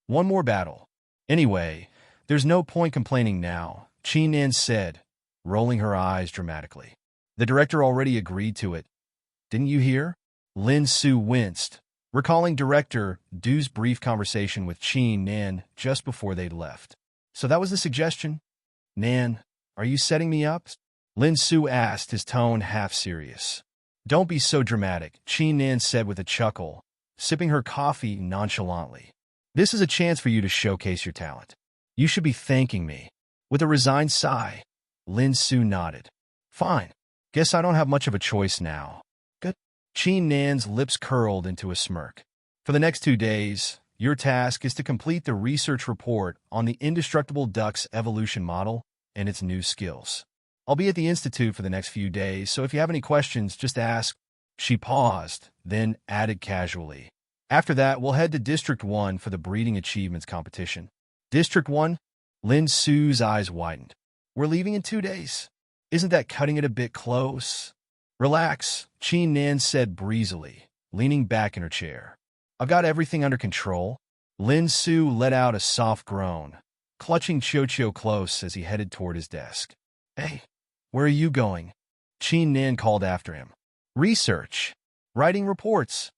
One more battle. Anyway, there's no point complaining now, Qi Nan said, rolling her eyes dramatically. The director already agreed to it. Didn't you hear? Lin Su winced, recalling director Du's brief conversation with Qi Nan just before they'd left. So that was the suggestion? Nan, are you setting me up? Lin Su asked, his tone half serious. Don't be so dramatic, Qi Nan said with a chuckle, sipping her coffee nonchalantly. This is a chance for you to showcase your talent. You should be thanking me. With a resigned sigh, Lin Su nodded. Fine. Guess I don't have much of a choice now. Good. Qi Nan's lips curled into a smirk. For the next 2 days, your task is to complete the research report on the indestructible duck's evolution model and its new skills. I'll be at the Institute for the next few days, so if you have any questions, just ask. She paused, then added casually. After that, we'll head to District 1 for the Breeding Achievements competition. District 1? Lin Su's eyes widened. We're leaving in 2 days. Isn't that cutting it a bit close? Relax, Qi Nan said breezily, leaning back in her chair. I've got everything under control. Lin Su let out a soft groan, clutching Qiu close as he headed toward his desk. Hey, where are you going? Qi Nan called after him. Research. Writing reports.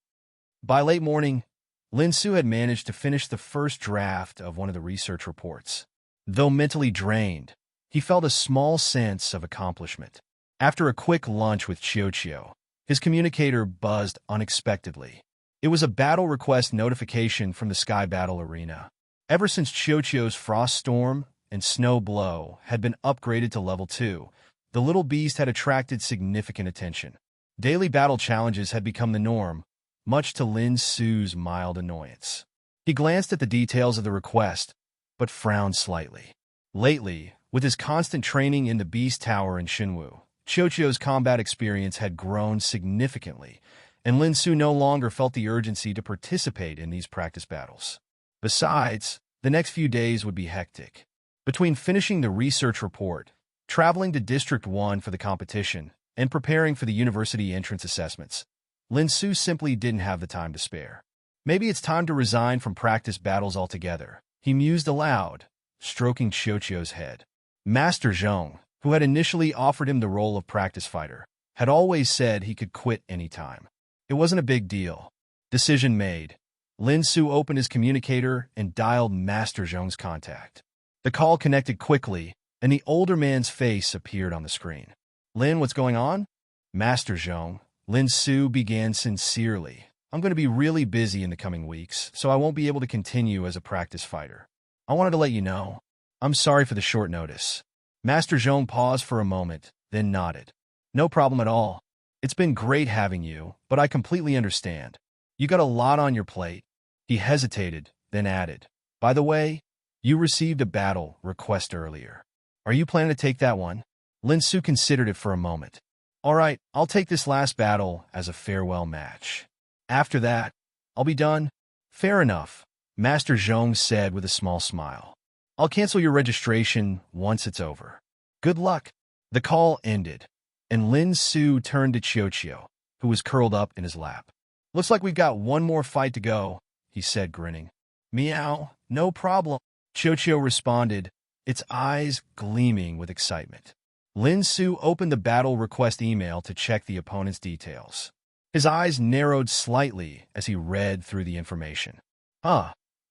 By late morning, Lin Su had managed to finish the first draft of one of the research reports. Though mentally drained, he felt a small sense of accomplishment. After a quick lunch with Qiu, his communicator buzzed unexpectedly. It was a battle request notification from the Sky Battle Arena. Ever since Qiu's Frost Storm and Snow Blow had been upgraded to level 2, the little beast had attracted significant attention. Daily battle challenges had become the norm, much to Lin Su's mild annoyance. He glanced at the details of the request, but frowned slightly. Lately, with his constant training in the Beast Tower in Xinwu, Qiu's combat experience had grown significantly, and Lin Su no longer felt the urgency to participate in these practice battles. Besides, the next few days would be hectic. Between finishing the research report, traveling to District 1 for the competition, and preparing for the university entrance assessments, Lin Su simply didn't have the time to spare. Maybe it's time to resign from practice battles altogether, he mused aloud, stroking Qiu's head. Master Zhong, who had initially offered him the role of practice fighter, had always said he could quit any time. It wasn't a big deal. Decision made. Lin Su opened his communicator and dialed Master Zhong's contact. The call connected quickly, and the older man's face appeared on the screen. Lin, what's going on? Master Zhong, Lin Su began sincerely. I'm going to be really busy in the coming weeks, so I won't be able to continue as a practice fighter. I wanted to let you know. I'm sorry for the short notice. Master Zhong paused for a moment, then nodded. No problem at all. It's been great having you, but I completely understand. You got a lot on your plate. He hesitated, then added. By the way, you received a battle request earlier. Are you planning to take that one? Lin Su considered it for a moment. All right, I'll take this last battle as a farewell match. After that, I'll be done. Fair enough, Master Zhong said with a small smile. I'll cancel your registration once it's over. Good luck. The call ended, and Lin Su turned to Qiu, who was curled up in his lap. Looks like we've got one more fight to go, he said, grinning. Meow, no problem, Qiu responded, its eyes gleaming with excitement. Lin Su opened the battle request email to check the opponent's details. His eyes narrowed slightly as he read through the information.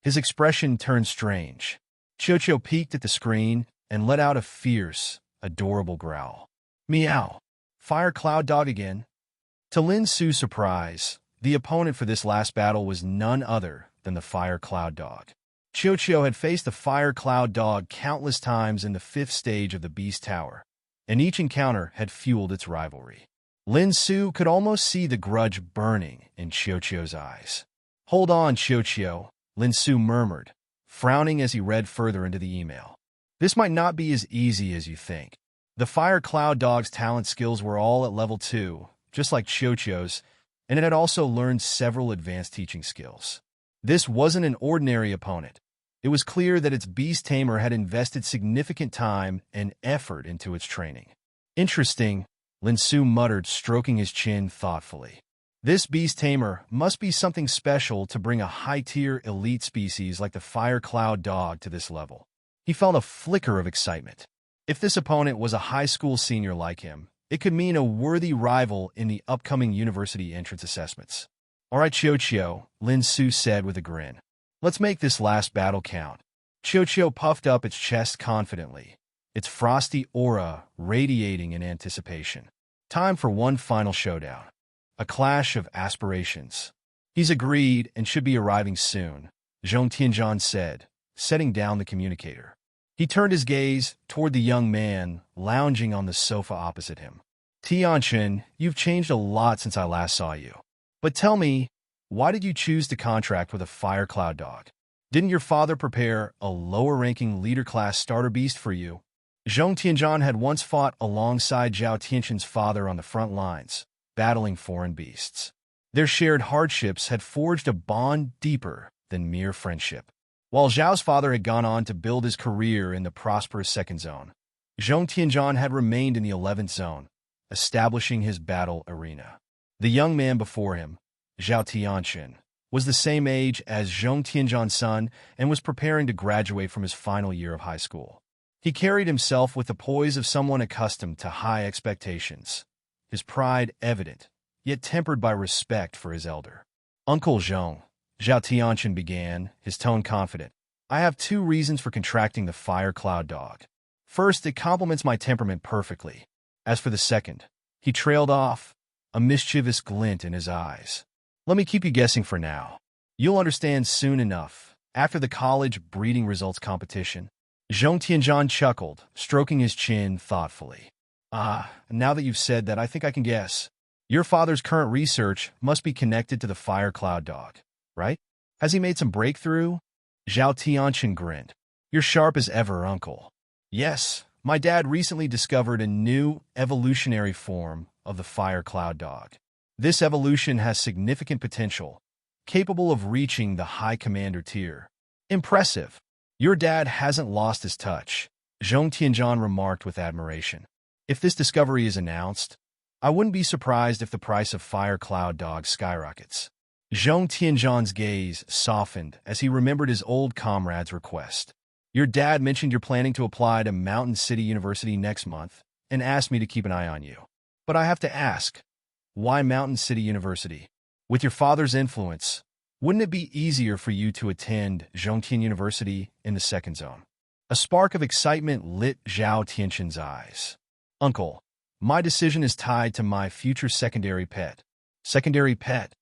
His expression turned strange. Qiu peeked at the screen and let out a fierce, adorable growl. Meow. Fire Cloud Dog again. To Lin Su's surprise, the opponent for this last battle was none other than the Fire Cloud Dog. Qiu had faced the Fire Cloud Dog countless times in the 5th stage of the Beast Tower, and each encounter had fueled its rivalry. Lin Su could almost see the grudge burning in Qiu's eyes. Hold on, Qiu, Lin Su murmured, frowning as he read further into the email. This might not be as easy as you think. The Fire Cloud Dog's talent skills were all at level 2, just like Qiu's, and it had also learned several advanced teaching skills. This wasn't an ordinary opponent. It was clear that its beast tamer had invested significant time and effort into its training. Interesting, Lin Su muttered, stroking his chin thoughtfully. This beast tamer must be something special to bring a high-tier elite species like the fire cloud dog to this level. He felt a flicker of excitement. If this opponent was a high school senior like him, it could mean a worthy rival in the upcoming university entrance assessments. "All right, Chio," Lin Su said with a grin. "Let's make this last battle count." Chio puffed up its chest confidently, its frosty aura radiating in anticipation. Time for one final showdown. A clash of aspirations. "He's agreed and should be arriving soon," Zhong Tianzhan said, setting down the communicator. He turned his gaze toward the young man lounging on the sofa opposite him. "Tianchen, you've changed a lot since I last saw you. But tell me, why did you choose to contract with a fire cloud dog? Didn't your father prepare a lower-ranking leader-class starter beast for you?" Zhong Tianzhan had once fought alongside Zhao Tianchen's father on the front lines, battling foreign beasts. Their shared hardships had forged a bond deeper than mere friendship. While Zhao's father had gone on to build his career in the prosperous second zone, Zhong Tianzhan had remained in the 11th zone, establishing his battle arena. The young man before him, Zhao Tianchen, was the same age as Zhong Tianzhan's son and was preparing to graduate from his final year of high school. He carried himself with the poise of someone accustomed to high expectations, his pride evident, yet tempered by respect for his elder. "Uncle Zhong," Zhao Tianchen began, his tone confident, "I have two reasons for contracting the fire cloud dog. First, it complements my temperament perfectly. As for the second," he trailed off, a mischievous glint in his eyes. "Let me keep you guessing for now. You'll understand soon enough, after the college breeding results competition." Zhong Tianzhan chuckled, stroking his chin thoughtfully. Now that you've said that, I think I can guess. Your father's current research must be connected to the fire cloud dog, right? Has he made some breakthrough?" Zhao Tianchen grinned. "You're sharp as ever, uncle." "Yes, my dad recently discovered a new evolutionary form of the fire cloud dog. This evolution has significant potential, capable of reaching the high commander tier." "Impressive. Your dad hasn't lost his touch," Zhong Tianzhan remarked with admiration. "If this discovery is announced, I wouldn't be surprised if the price of fire cloud dog skyrockets." Zhong Tianzhan's gaze softened as he remembered his old comrade's request. "Your dad mentioned you're planning to apply to Mountain City University next month and asked me to keep an eye on you. But I have to ask, why Mountain City University? With your father's influence, wouldn't it be easier for you to attend Zhongtian University in the second zone?" A spark of excitement lit Zhao Tianchen's eyes. "Uncle, my decision is tied to my future secondary pet." "Secondary pet?"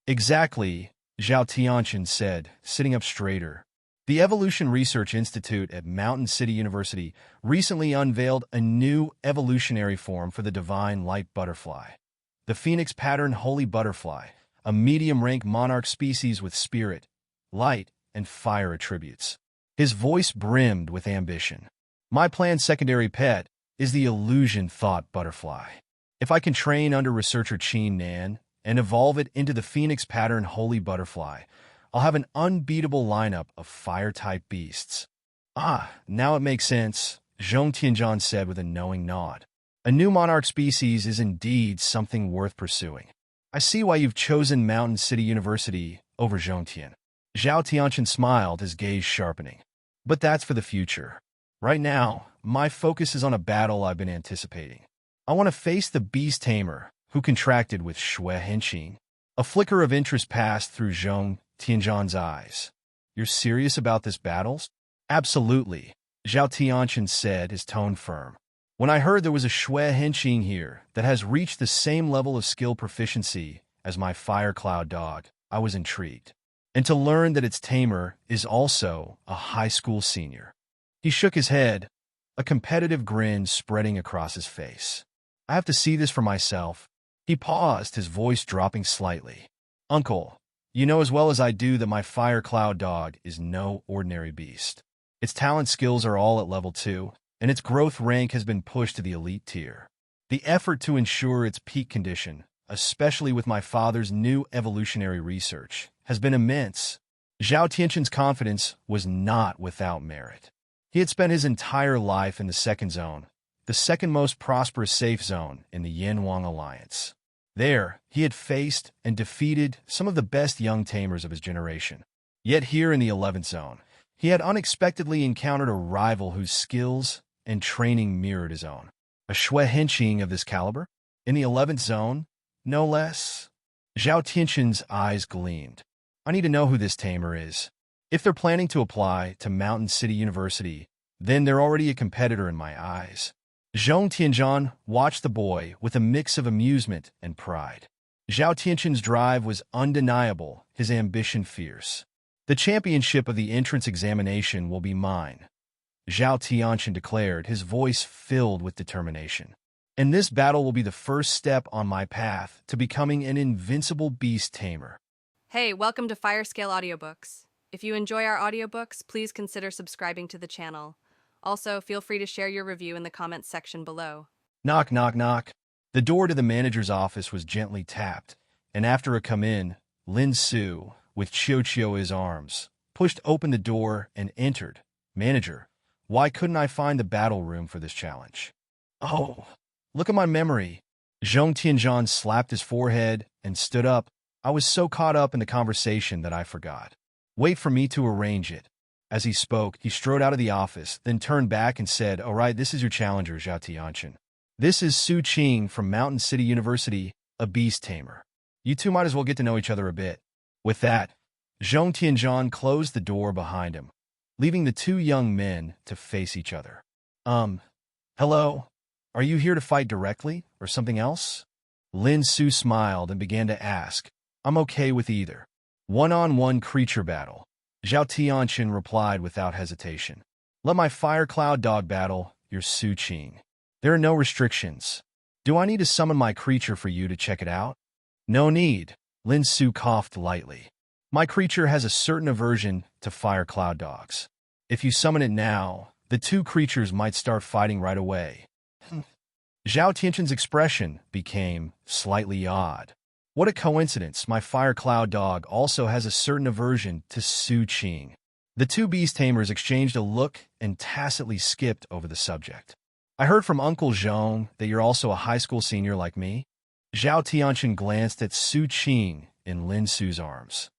"Exactly," Zhao Tianchen said, sitting up straighter. "The Evolution Research Institute at Mountain City University recently unveiled a new evolutionary form for the divine light butterfly, the Phoenix pattern holy butterfly, a medium-rank monarch species with spirit, light, and fire attributes." His voice brimmed with ambition. "My planned secondary pet is the illusion thought butterfly. If I can train under researcher Qin Nan and evolve it into the Phoenix pattern holy butterfly, I'll have an unbeatable lineup of fire-type beasts." Now it makes sense," Zhong Tianzhan said with a knowing nod. "A new monarch species is indeed something worth pursuing. I see why you've chosen Mountain City University over Zhongtian." Zhao Tianchen smiled, his gaze sharpening. "But that's for the future. Right now, my focus is on a battle I've been anticipating. I want to face the beast tamer who contracted with Shui Henqing." A flicker of interest passed through Zhong Tianzhan's eyes. "You're serious about this battle?" "Absolutely," Zhao Tianchen said, his tone firm. "When I heard there was a Shui Henqing here that has reached the same level of skill proficiency as my fire cloud dog, I was intrigued. And to learn that its tamer is also a high school senior." He shook his head, a competitive grin spreading across his face. "I have to see this for myself." He paused, his voice dropping slightly. "Uncle, you know as well as I do that my fire cloud dog is no ordinary beast. Its talent skills are all at level 2, and its growth rank has been pushed to the elite tier. The effort to ensure its peak condition, especially with my father's new evolutionary research, has been immense." Zhao Tianchen's confidence was not without merit. He had spent his entire life in the second zone, the second most prosperous safe zone in the Yin Wang Alliance. There, he had faced and defeated some of the best young tamers of his generation. Yet here in the 11th zone, he had unexpectedly encountered a rival whose skills and training mirrored his own. A Shui Henqing of this caliber? In the 11th zone, no less? Zhao Tianxin's eyes gleamed. I need to know who this tamer is. If they're planning to apply to Mountain City University, then they're already a competitor in my eyes. Zhong Tianzhan watched the boy with a mix of amusement and pride. Zhao Tianxin's drive was undeniable, his ambition fierce. The championship of the entrance examination will be mine, Zhao Tianxin declared, his voice filled with determination. And this battle will be the first step on my path to becoming an invincible beast tamer. Hey, welcome to Firescale Audiobooks. If you enjoy our audiobooks, please consider subscribing to the channel. Also, feel free to share your review in the comments section below. Knock, knock, knock. The door to the manager's office was gently tapped, and after a come-in, Lin Su, with Qiu in his arms, pushed open the door and entered. Manager, why couldn't I find the battle room for this challenge? Oh, look at my memory. Zhong Tianzhan slapped his forehead and stood up. I was so caught up in the conversation that I forgot. Wait for me to arrange it. As he spoke, he strode out of the office, then turned back and said, all right, this is your challenger, Zhao Tianxin. This is Su Qing from Mountain City University, a beast tamer. You two might as well get to know each other a bit. With that, Zhong Tianzhan closed the door behind him, leaving the two young men to face each other. Hello? Are you here to fight directly, or something else? Lin Su smiled and began to ask, I'm okay with either. One-on-one creature battle. Zhao Tianxin replied without hesitation. Let my fire cloud dog battle your Su Qing. There are no restrictions. Do I need to summon my creature for you to check it out? No need. Lin Su coughed lightly. My creature has a certain aversion to fire cloud dogs. If you summon it now, the two creatures might start fighting right away. Zhao Tianxin's expression became slightly odd. What a coincidence, my fire cloud dog also has a certain aversion to Su Qing. The two beast tamers exchanged a look and tacitly skipped over the subject. I heard from Uncle Zhong that you're also a high school senior like me. Zhao Tianxin glanced at Su Qing in Lin Su's arms.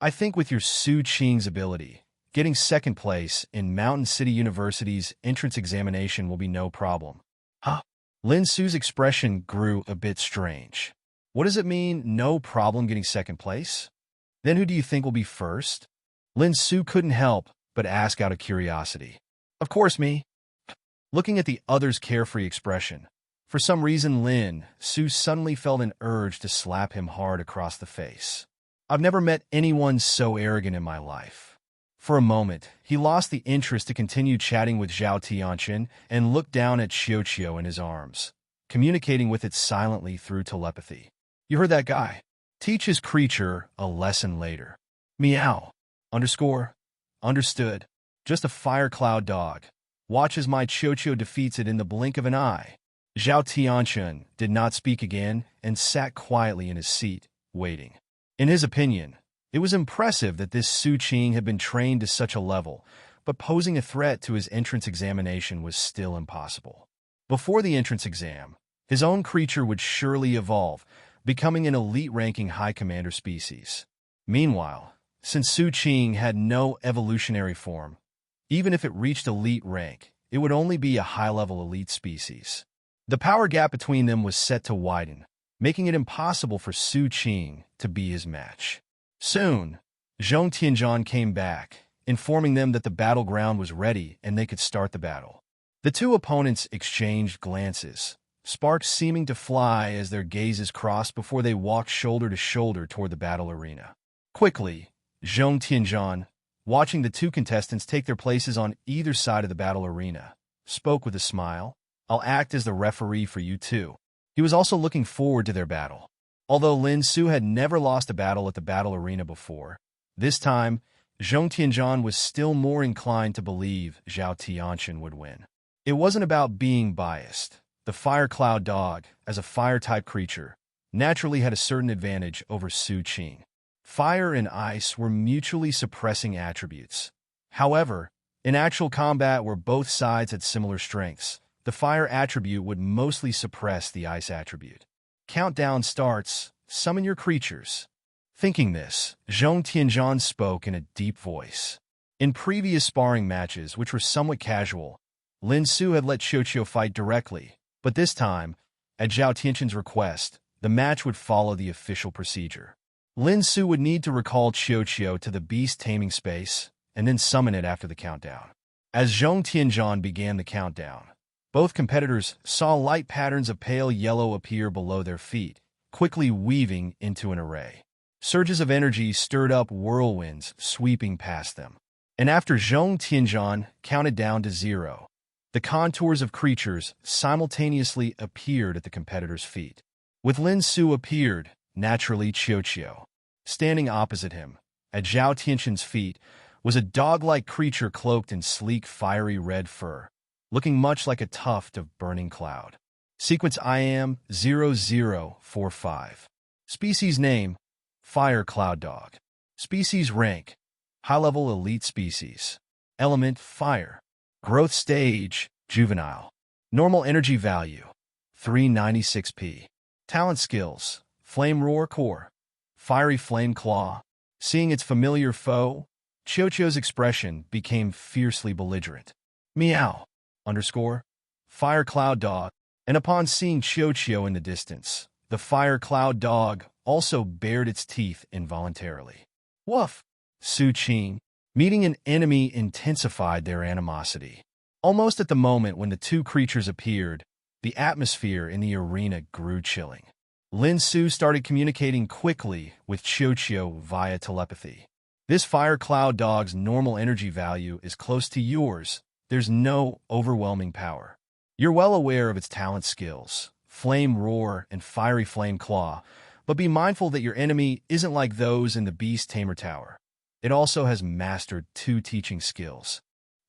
I think with your Su Qing's ability, getting second place in Mountain City University's entrance examination will be no problem. Huh? Lin Su's expression grew a bit strange. What does it mean, no problem getting second place? Then who do you think will be first? Lin Su couldn't help but ask out of curiosity. Of course me. Looking at the other's carefree expression, for some reason Lin Su suddenly felt an urge to slap him hard across the face. I've never met anyone so arrogant in my life. For a moment, he lost the interest to continue chatting with Zhao Tianxin and looked down at Qiu in his arms, communicating with it silently through telepathy. You heard that guy. Teach his creature a lesson later. Meow. Understood. Just a fire cloud dog. Watch as my Qiu defeats it in the blink of an eye. Zhao Tianxin did not speak again and sat quietly in his seat, waiting. In his opinion, it was impressive that this Su Qing had been trained to such a level, but posing a threat to his entrance examination was still impossible. Before the entrance exam, his own creature would surely evolve, becoming an elite-ranking high commander species. Meanwhile, since Su Qing had no evolutionary form, even if it reached elite rank, it would only be a high-level elite species. The power gap between them was set to widen, making it impossible for Su Qing to be his match. Soon, Zhong Tianzhan came back, informing them that the battleground was ready and they could start the battle. The two opponents exchanged glances, sparks seeming to fly as their gazes crossed before they walked shoulder to shoulder toward the battle arena. Quickly, Zhong Tianzhan, watching the two contestants take their places on either side of the battle arena, spoke with a smile. I'll act as the referee for you two. He was also looking forward to their battle. Although Lin Su had never lost a battle at the battle arena before, this time, Zhong Tianzhan was still more inclined to believe Zhao Tianxin would win. It wasn't about being biased. The fire cloud dog, as a fire-type creature, naturally had a certain advantage over Su Qing. Fire and ice were mutually suppressing attributes. However, in actual combat where both sides had similar strengths, the fire attribute would mostly suppress the ice attribute. Countdown starts. Summon your creatures. Thinking this, Zhong Tianzhan spoke in a deep voice. In previous sparring matches, which were somewhat casual, Lin Su had let Qiuqiu fight directly, but this time, at Zhao Tianxin's request, the match would follow the official procedure. Lin Su would need to recall Qiuqiu to the beast taming space and then summon it after the countdown. As Zhong Tianzhan began the countdown, both competitors saw light patterns of pale yellow appear below their feet, quickly weaving into an array. Surges of energy stirred up whirlwinds sweeping past them. And after Zhong Tianzhan counted down to 0, the contours of creatures simultaneously appeared at the competitor's feet. With Lin Su appeared, naturally, Qiuqiu. Standing opposite him, at Zhao Tianxin's feet, was a dog-like creature cloaked in sleek, fiery red fur, looking much like a tuft of burning cloud. Sequence IM 0045. Species name, Fire Cloud Dog. Species rank, high-level elite species. Element, fire. Growth stage, juvenile. Normal energy value, 396p. Talent skills, Flame Roar Core, Fiery Flame Claw. Seeing its familiar foe, Qiuqiu's expression became fiercely belligerent. Meow, _ Fire Cloud Dog. And upon seeing Qiuqiu in the distance, the Fire Cloud Dog also bared its teeth involuntarily. Woof! Su Qing. Meeting an enemy intensified their animosity. Almost at the moment when the two creatures appeared, the atmosphere in the arena grew chilling. Lin Su started communicating quickly with Qiuqiu via telepathy. This Fire Cloud Dog's normal energy value is close to yours. There's no overwhelming power. You're well aware of its talent skills, Flame Roar and Fiery Flame Claw, but be mindful that your enemy isn't like those in the Beast Tamer Tower. It also has mastered 2 teaching skills.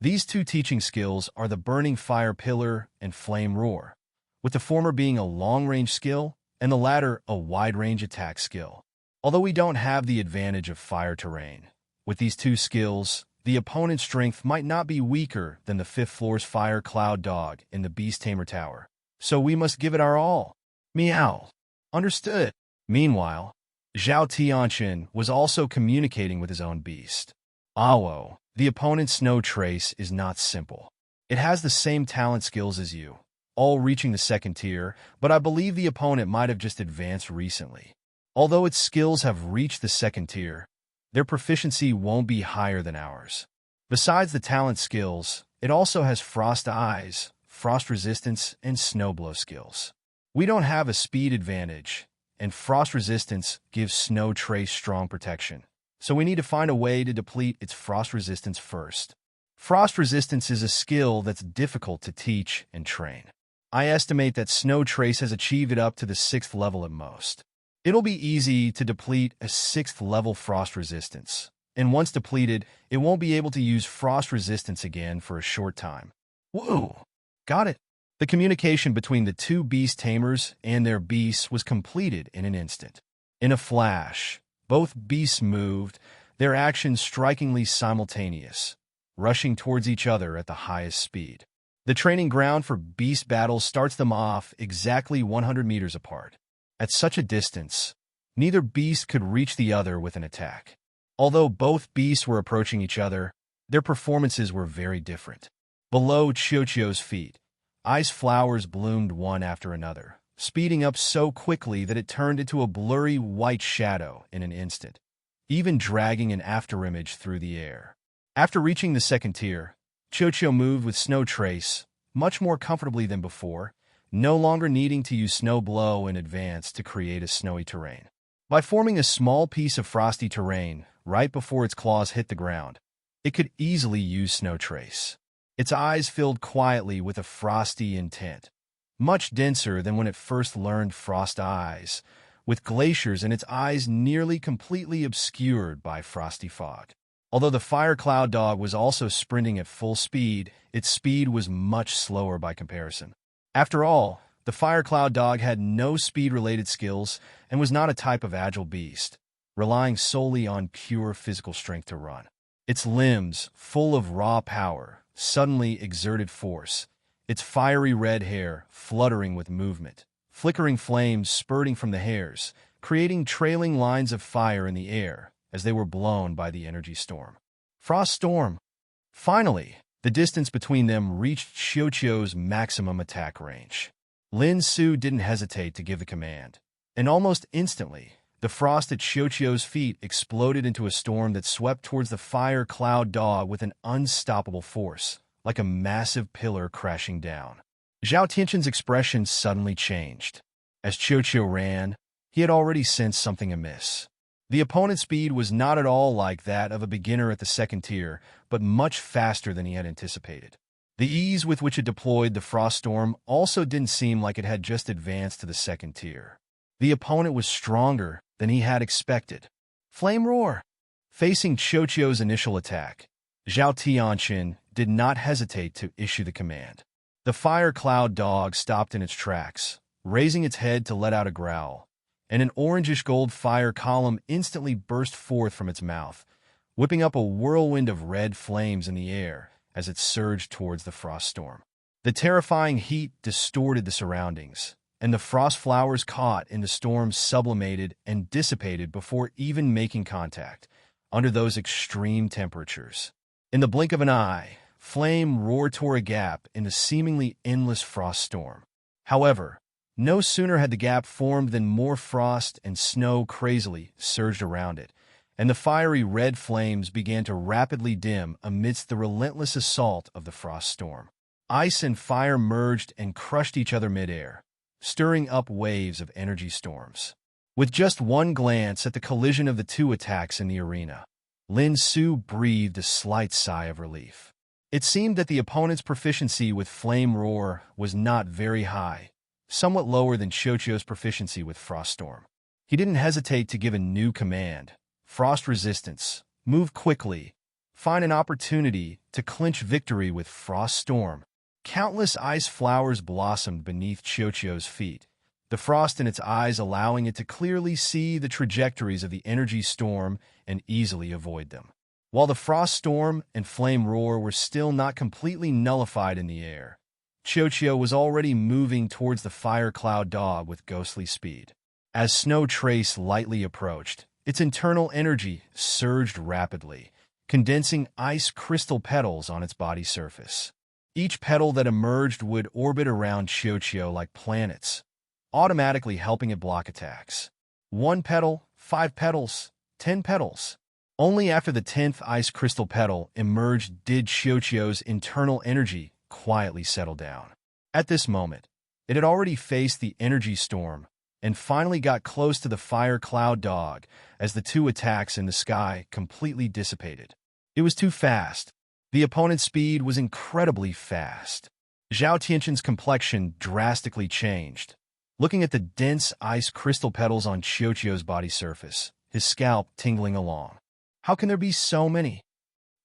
These 2 teaching skills are the Burning Fire Pillar and Flame Roar, with the former being a long-range skill and the latter a wide-range attack skill. Although we don't have the advantage of fire terrain, with these 2 skills, the opponent's strength might not be weaker than the 5th floor's Fire Cloud Dog in the Beast Tamer Tower, so we must give it our all. Meow. Understood. Meanwhile, Zhao Tianxin was also communicating with his own beast. Awo, the opponent's Snow Trace is not simple. It has the same talent skills as you, all reaching the 2nd tier, but I believe the opponent might have just advanced recently. Although its skills have reached the 2nd tier, their proficiency won't be higher than ours. Besides the talent skills, it also has Frost Eyes, Frost Resistance, and Snowblow skills. We don't have a speed advantage, and Frost Resistance gives Snow Trace strong protection, so we need to find a way to deplete its Frost Resistance first. Frost Resistance is a skill that's difficult to teach and train. I estimate that Snow Trace has achieved it up to the 6th level at most. It'll be easy to deplete a 6th level Frost Resistance, and once depleted, it won't be able to use Frost Resistance again for a short time. Whoa! Got it! The communication between the 2 beast tamers and their beasts was completed in an instant. In a flash, both beasts moved, their actions strikingly simultaneous, rushing towards each other at the highest speed. The training ground for beast battles starts them off exactly 100 meters apart. At such a distance, neither beast could reach the other with an attack. Although both beasts were approaching each other, their performances were very different. Below Qiuqiu's feet, ice flowers bloomed one after another, speeding up so quickly that it turned into a blurry white shadow in an instant, even dragging an afterimage through the air. After reaching the 2nd tier, Qiuqiu moved with Snow Trace much more comfortably than before, no longer needing to use Snow Blow in advance to create a snowy terrain. By forming a small piece of frosty terrain right before its claws hit the ground, it could easily use Snow Trace. Its eyes filled quietly with a frosty intent, much denser than when it first learned Frost Eyes, with glaciers and its eyes nearly completely obscured by frosty fog. Although the Fire Cloud Dog was also sprinting at full speed, its speed was much slower by comparison. After all, the Fire Cloud Dog had no speed-related skills and was not a type of agile beast, relying solely on pure physical strength to run. Its limbs, full of raw power, suddenly exerted force, its fiery red hair fluttering with movement, flickering flames spurting from the hairs, creating trailing lines of fire in the air as they were blown by the energy storm. Frost storm! Finally, the distance between them reached Xiuqiu's maximum attack range. Lin Su didn't hesitate to give the command, and almost instantly, the frost at Xiuqiu's feet exploded into a storm that swept towards the fire cloud dog with an unstoppable force, like a massive pillar crashing down. Zhao Tianqin's expression suddenly changed. As Xiuqiu ran, he had already sensed something amiss. The opponent's speed was not at all like that of a beginner at the second tier, but much faster than he had anticipated. The ease with which it deployed the frost storm also didn't seem like it had just advanced to the second tier. The opponent was stronger than he had expected. Flame Roar! Facing Xiuqiu's initial attack, Zhao Tianqin did not hesitate to issue the command. The fire cloud dog stopped in its tracks, raising its head to let out a growl, and an orangish-gold fire column instantly burst forth from its mouth, whipping up a whirlwind of red flames in the air as it surged towards the frost storm. The terrifying heat distorted the surroundings, and the frost flowers caught in the storm sublimated and dissipated before even making contact under those extreme temperatures. In the blink of an eye, Flame Roar tore a gap in the seemingly endless frost storm. However, no sooner had the gap formed than more frost and snow crazily surged around it, and the fiery red flames began to rapidly dim amidst the relentless assault of the frost storm. Ice and fire merged and crushed each other midair, stirring up waves of energy storms. With just one glance at the collision of the two attacks in the arena, Lin Su breathed a slight sigh of relief. It seemed that the opponent's proficiency with Flame Roar was not very high, somewhat lower than Xiuqiu's proficiency with Frost Storm. He didn't hesitate to give a new command: Frost Resistance. Move quickly. Find an opportunity to clinch victory with Frost Storm. Countless ice flowers blossomed beneath Xiuqiu's feet, the frost in its eyes allowing it to clearly see the trajectories of the energy storm and easily avoid them. While the frost storm and flame roar were still not completely nullified in the air, Xiuqiu was already moving towards the fire cloud dog with ghostly speed. As Snow Trace lightly approached, its internal energy surged rapidly, condensing ice crystal petals on its body surface. Each petal that emerged would orbit around Xiuqiu like planets, automatically helping it block attacks. 1 petal, 5 petals, 10 petals. Only after the 10th ice crystal petal emerged did Xiuqiu's internal energy quietly settle down. At this moment, it had already faced the energy storm and finally got close to the fire cloud dog as the two attacks in the sky completely dissipated. It was too fast. The opponent's speed was incredibly fast. Zhao Tianqin's complexion drastically changed. Looking at the dense ice crystal petals on Xiuqiu's body surface, his scalp tingling along. How can there be so many?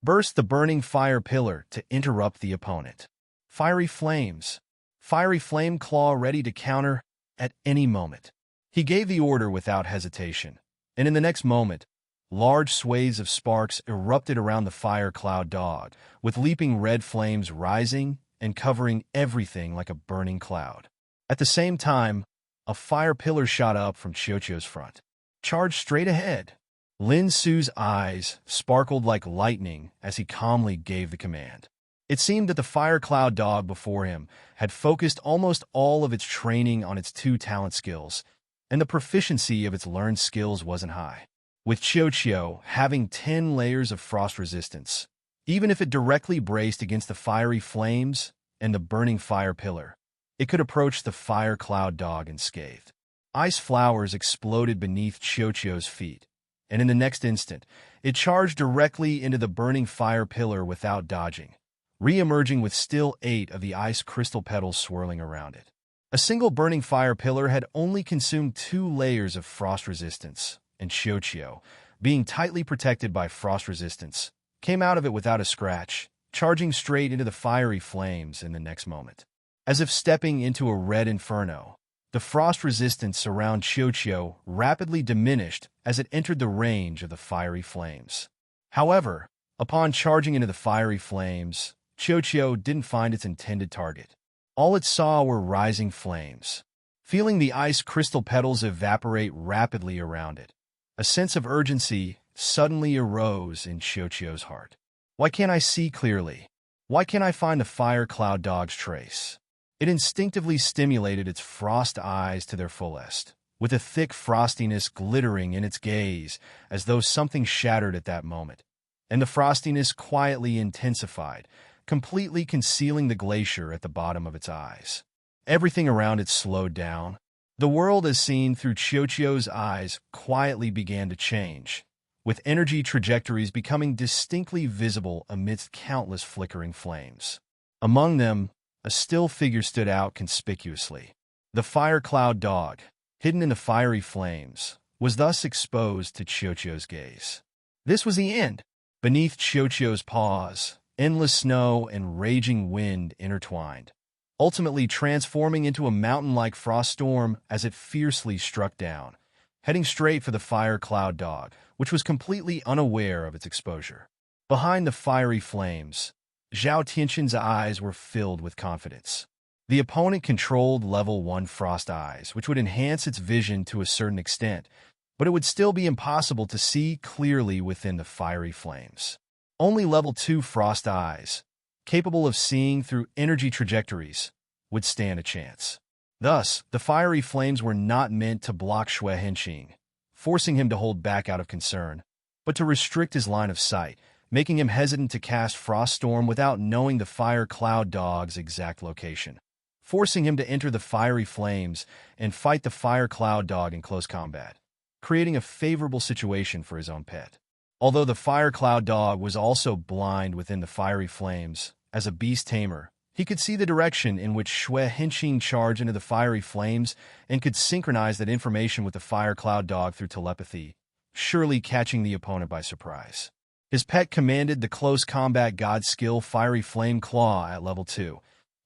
Burst the burning fire pillar to interrupt the opponent. Fiery flames. Fiery flame claw ready to counter at any moment. He gave the order without hesitation, and in the next moment, large swathes of sparks erupted around the fire cloud dog, with leaping red flames rising and covering everything like a burning cloud. At the same time, a fire pillar shot up from Xiuqiu's front. Charged straight ahead. Lin Su's eyes sparkled like lightning as he calmly gave the command. It seemed that the fire cloud dog before him had focused almost all of its training on its 2 talent skills, and the proficiency of its learned skills wasn't high. With Xiuqiu having 10 layers of frost resistance, even if it directly braced against the fiery flames and the burning fire pillar, it could approach the fire cloud dog unscathed. Ice flowers exploded beneath Xiuqiu's feet, and in the next instant, it charged directly into the burning fire pillar without dodging, re-emerging with still 8 of the ice crystal petals swirling around it. A single burning fire pillar had only consumed 2 layers of frost resistance, and Xiuqiu, being tightly protected by frost resistance, came out of it without a scratch, charging straight into the fiery flames in the next moment. As if stepping into a red inferno, the frost resistance around Xiuqiu rapidly diminished as it entered the range of the fiery flames. However, upon charging into the fiery flames, Xiuqiu didn't find its intended target. All it saw were rising flames. feeling the ice crystal petals evaporate rapidly around it. A sense of urgency suddenly arose in Chiyochio's heart. Why can't I see clearly? Why can't I find the fire cloud dog's trace? It instinctively stimulated its frost eyes to their fullest, with a thick frostiness glittering in its gaze as though something shattered at that moment. And the frostiness quietly intensified, completely concealing the glacier at the bottom of its eyes. Everything around it slowed down. The world as seen through Chiyochio's eyes quietly began to change, with energy trajectories becoming distinctly visible amidst countless flickering flames. Among them, a still figure stood out conspicuously. The fire cloud dog, hidden in the fiery flames, was thus exposed to Chiyochio's gaze. This was the end. Beneath Chiyochio's paws, endless snow and raging wind intertwined, ultimately transforming into a mountain-like frost storm as it fiercely struck down, heading straight for the fire cloud dog, which was completely unaware of its exposure. Behind the fiery flames, Zhao Tianxin's eyes were filled with confidence. The opponent controlled level 1 frost eyes, which would enhance its vision to a certain extent, but it would still be impossible to see clearly within the fiery flames. Only level 2 frost eyes, capable of seeing through energy trajectories, would stand a chance. Thus, the fiery flames were not meant to block Xue Henqing, forcing him to hold back out of concern, but to restrict his line of sight, making him hesitant to cast Frost Storm without knowing the fire cloud dog's exact location, forcing him to enter the fiery flames and fight the fire cloud dog in close combat, creating a favorable situation for his own pet. Although the fire cloud dog was also blind within the fiery flames, as a beast tamer, he could see the direction in which Xue Henqing charged into the fiery flames and could synchronize that information with the fire cloud dog through telepathy, surely catching the opponent by surprise. His pet commanded the close combat god skill Fiery Flame Claw at level 2,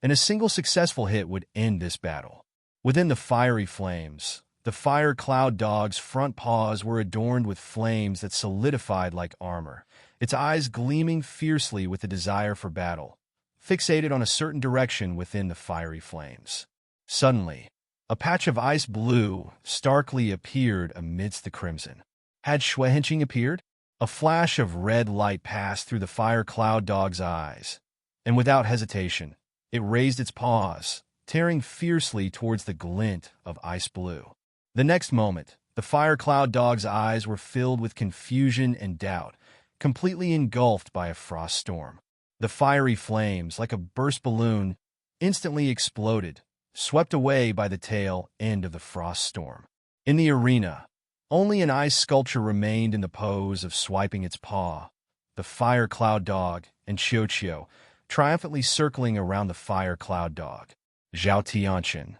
and a single successful hit would end this battle. Within the fiery flames, the fire cloud dog's front paws were adorned with flames that solidified like armor, its eyes gleaming fiercely with the desire for battle, fixated on a certain direction within the fiery flames. Suddenly, a patch of ice blue starkly appeared amidst the crimson. Had Xue Henqing appeared? A flash of red light passed through the fire cloud dog's eyes, and without hesitation, it raised its paws, tearing fiercely towards the glint of ice blue. The next moment, the fire cloud dog's eyes were filled with confusion and doubt, completely engulfed by a frost storm. The fiery flames, like a burst balloon, instantly exploded, swept away by the tail end of the frost storm. In the arena, only an ice sculpture remained in the pose of swiping its paw, the fire cloud dog and Chiyochio, triumphantly circling around the fire cloud dog. Zhao Tianxin.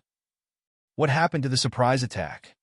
What happened to the surprise attack?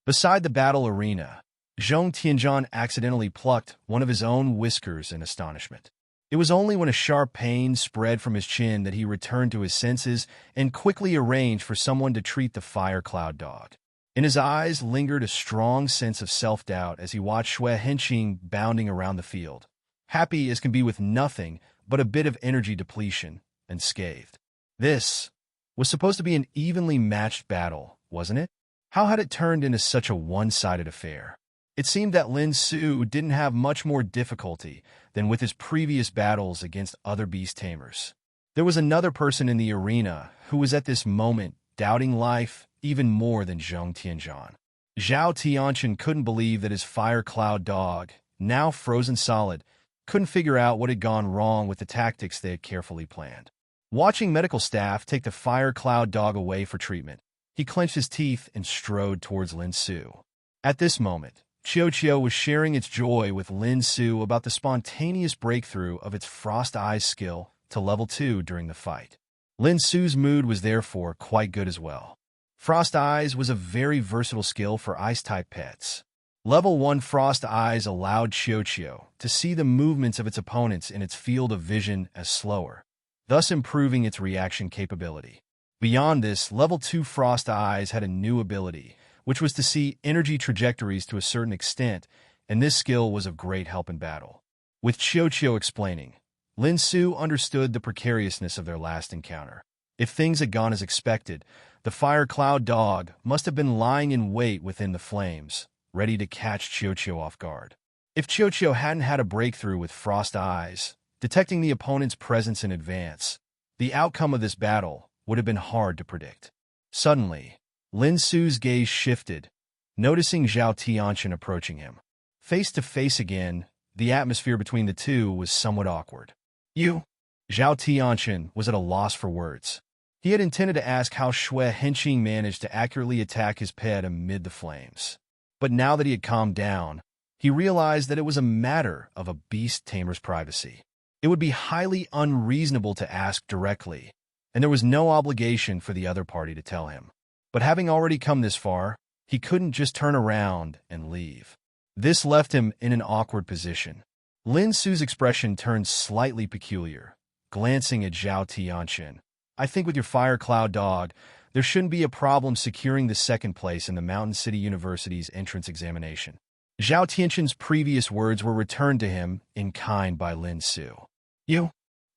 Beside the battle arena, Zhong Tianzhan accidentally plucked one of his own whiskers in astonishment. It was only when a sharp pain spread from his chin that he returned to his senses and quickly arranged for someone to treat the fire cloud dog. In his eyes lingered a strong sense of self-doubt as he watched Xue Henqing bounding around the field, happy as can be with nothing but a bit of energy depletion, and scathed. This was supposed to be an evenly matched battle, wasn't it? How had it turned into such a one-sided affair? It seemed that Lin Su didn't have much more difficulty than with his previous battles against other beast tamers. There was another person in the arena who was at this moment doubting life even more than Zhong Tianzhan. Zhao Tianxin couldn't believe that his fire cloud dog, now frozen solid, couldn't figure out what had gone wrong with the tactics they had carefully planned. Watching medical staff take the fire cloud dog away for treatment, he clenched his teeth and strode towards Lin Su. At this moment, Chiyochio was sharing its joy with Lin Su about the spontaneous breakthrough of its Frost Eyes skill to level 2 during the fight. Lin Su's mood was therefore quite good as well. Frost Eyes was a very versatile skill for Ice-type pets. Level 1 Frost Eyes allowed Chiyochio to see the movements of its opponents in its field of vision as slower, thus improving its reaction capability. Beyond this, Level 2 Frost Eyes had a new ability, which was to see energy trajectories to a certain extent, and this skill was of great help in battle. With Chiyochio explaining, Lin Su understood the precariousness of their last encounter. If things had gone as expected, the fire cloud dog must have been lying in wait within the flames, ready to catch Chiyo off guard. If Chiyo hadn't had a breakthrough with frost eyes, detecting the opponent's presence in advance, the outcome of this battle would have been hard to predict. Suddenly, Lin Su's gaze shifted, noticing Zhao Tianqian approaching him. Face to face again, the atmosphere between the two was somewhat awkward. You? Zhao Tianqian was at a loss for words. He had intended to ask how Xue Henqing managed to accurately attack his pet amid the flames. But now that he had calmed down, he realized that it was a matter of a beast tamer's privacy. It would be highly unreasonable to ask directly, and there was no obligation for the other party to tell him. But having already come this far, he couldn't just turn around and leave. This left him in an awkward position. Lin Su's expression turned slightly peculiar, glancing at Zhao Tianqian. I think with your fire cloud dog, there shouldn't be a problem securing the second place in the Mountain City University's entrance examination. Zhao Tianqian's previous words were returned to him in kind by Lin Su. You?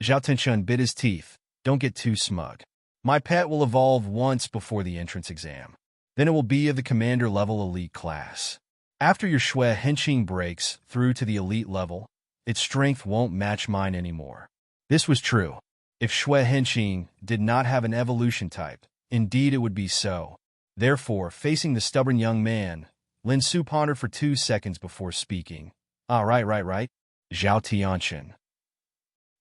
Zhao Tianqian bit his teeth. Don't get too smug. My pet will evolve once before the entrance exam. Then it will be of the commander-level elite class. After your Xue Henqing breaks through to the elite level, its strength won't match mine anymore. This was true. If Xue Henqing did not have an evolution type, indeed it would be so. Therefore, facing the stubborn young man, Lin Su pondered for 2 seconds before speaking. Right. Zhao Tianqian.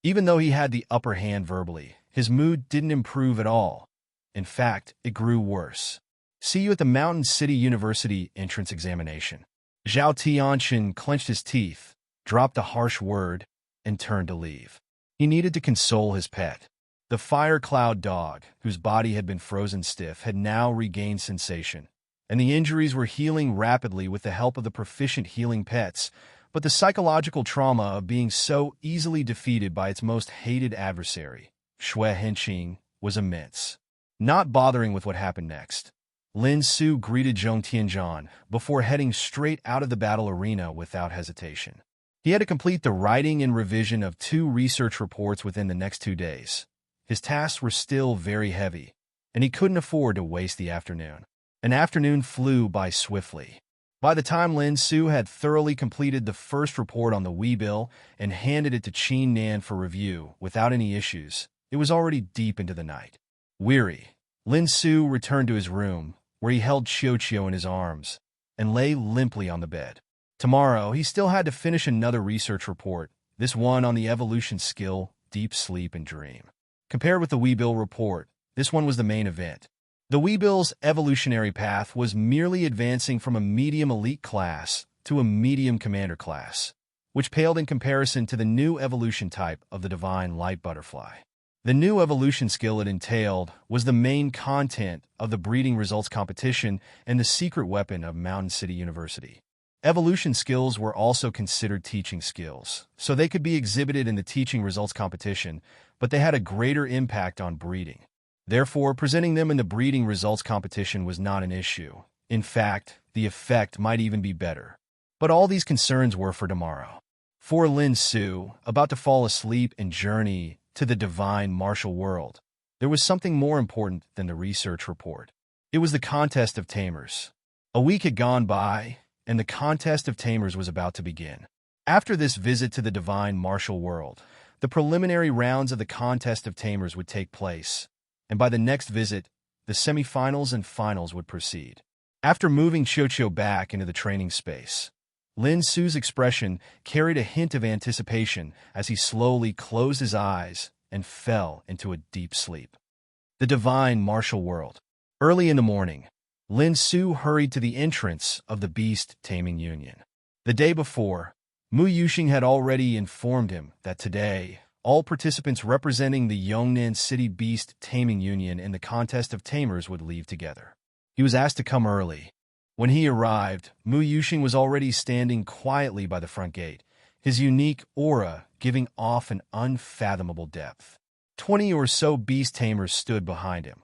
Even though he had the upper hand verbally, his mood didn't improve at all. In fact, it grew worse. See you at the Mountain City University entrance examination. Zhao Tianqian clenched his teeth, dropped a harsh word, and turned to leave. He needed to console his pet. The fire cloud dog, whose body had been frozen stiff, had now regained sensation, and the injuries were healing rapidly with the help of the proficient healing pets, but the psychological trauma of being so easily defeated by its most hated adversary, Xue Henqing, was immense. Not bothering with what happened next, Lin Su greeted Zhong Tianzhan before heading straight out of the battle arena without hesitation. He had to complete the writing and revision of 2 research reports within the next 2 days. His tasks were still very heavy, and he couldn't afford to waste the afternoon. An afternoon flew by swiftly. By the time Lin Su had thoroughly completed the first report on the Weebill and handed it to Qin Nan for review without any issues, it was already deep into the night. Weary, Lin Su returned to his room, where he held Chiyo in his arms, and lay limply on the bed. Tomorrow, he still had to finish another research report, this one on the evolution skill, deep sleep and dream. Compared with the Weebill report, this one was the main event. The Weebill's evolutionary path was merely advancing from a medium elite class to a medium commander class, which paled in comparison to the new evolution type of the divine light butterfly. The new evolution skill it entailed was the main content of the breeding results competition and the secret weapon of Mountain City University. Evolution skills were also considered teaching skills, so they could be exhibited in the teaching results competition, but they had a greater impact on breeding. Therefore, presenting them in the breeding results competition was not an issue. In fact, the effect might even be better. But all these concerns were for tomorrow. For Lin Su, about to fall asleep and journey to the divine martial world, there was something more important than the research report. It was the contest of tamers. A week had gone by, and the contest of tamers was about to begin. After this visit to the divine martial world, the preliminary rounds of the contest of tamers would take place, and by the next visit, the semifinals and finals would proceed. After moving Chiyo back into the training space, Lin Su's expression carried a hint of anticipation as he slowly closed his eyes and fell into a deep sleep. The divine martial world. Early in the morning, Lin Su hurried to the entrance of the Beast Taming Union. The day before, Mu Yuxing had already informed him that today, all participants representing the Yongnan City Beast Taming Union in the contest of tamers would leave together. He was asked to come early. When he arrived, Mu Yuxing was already standing quietly by the front gate, his unique aura giving off an unfathomable depth. 20 or so beast tamers stood behind him.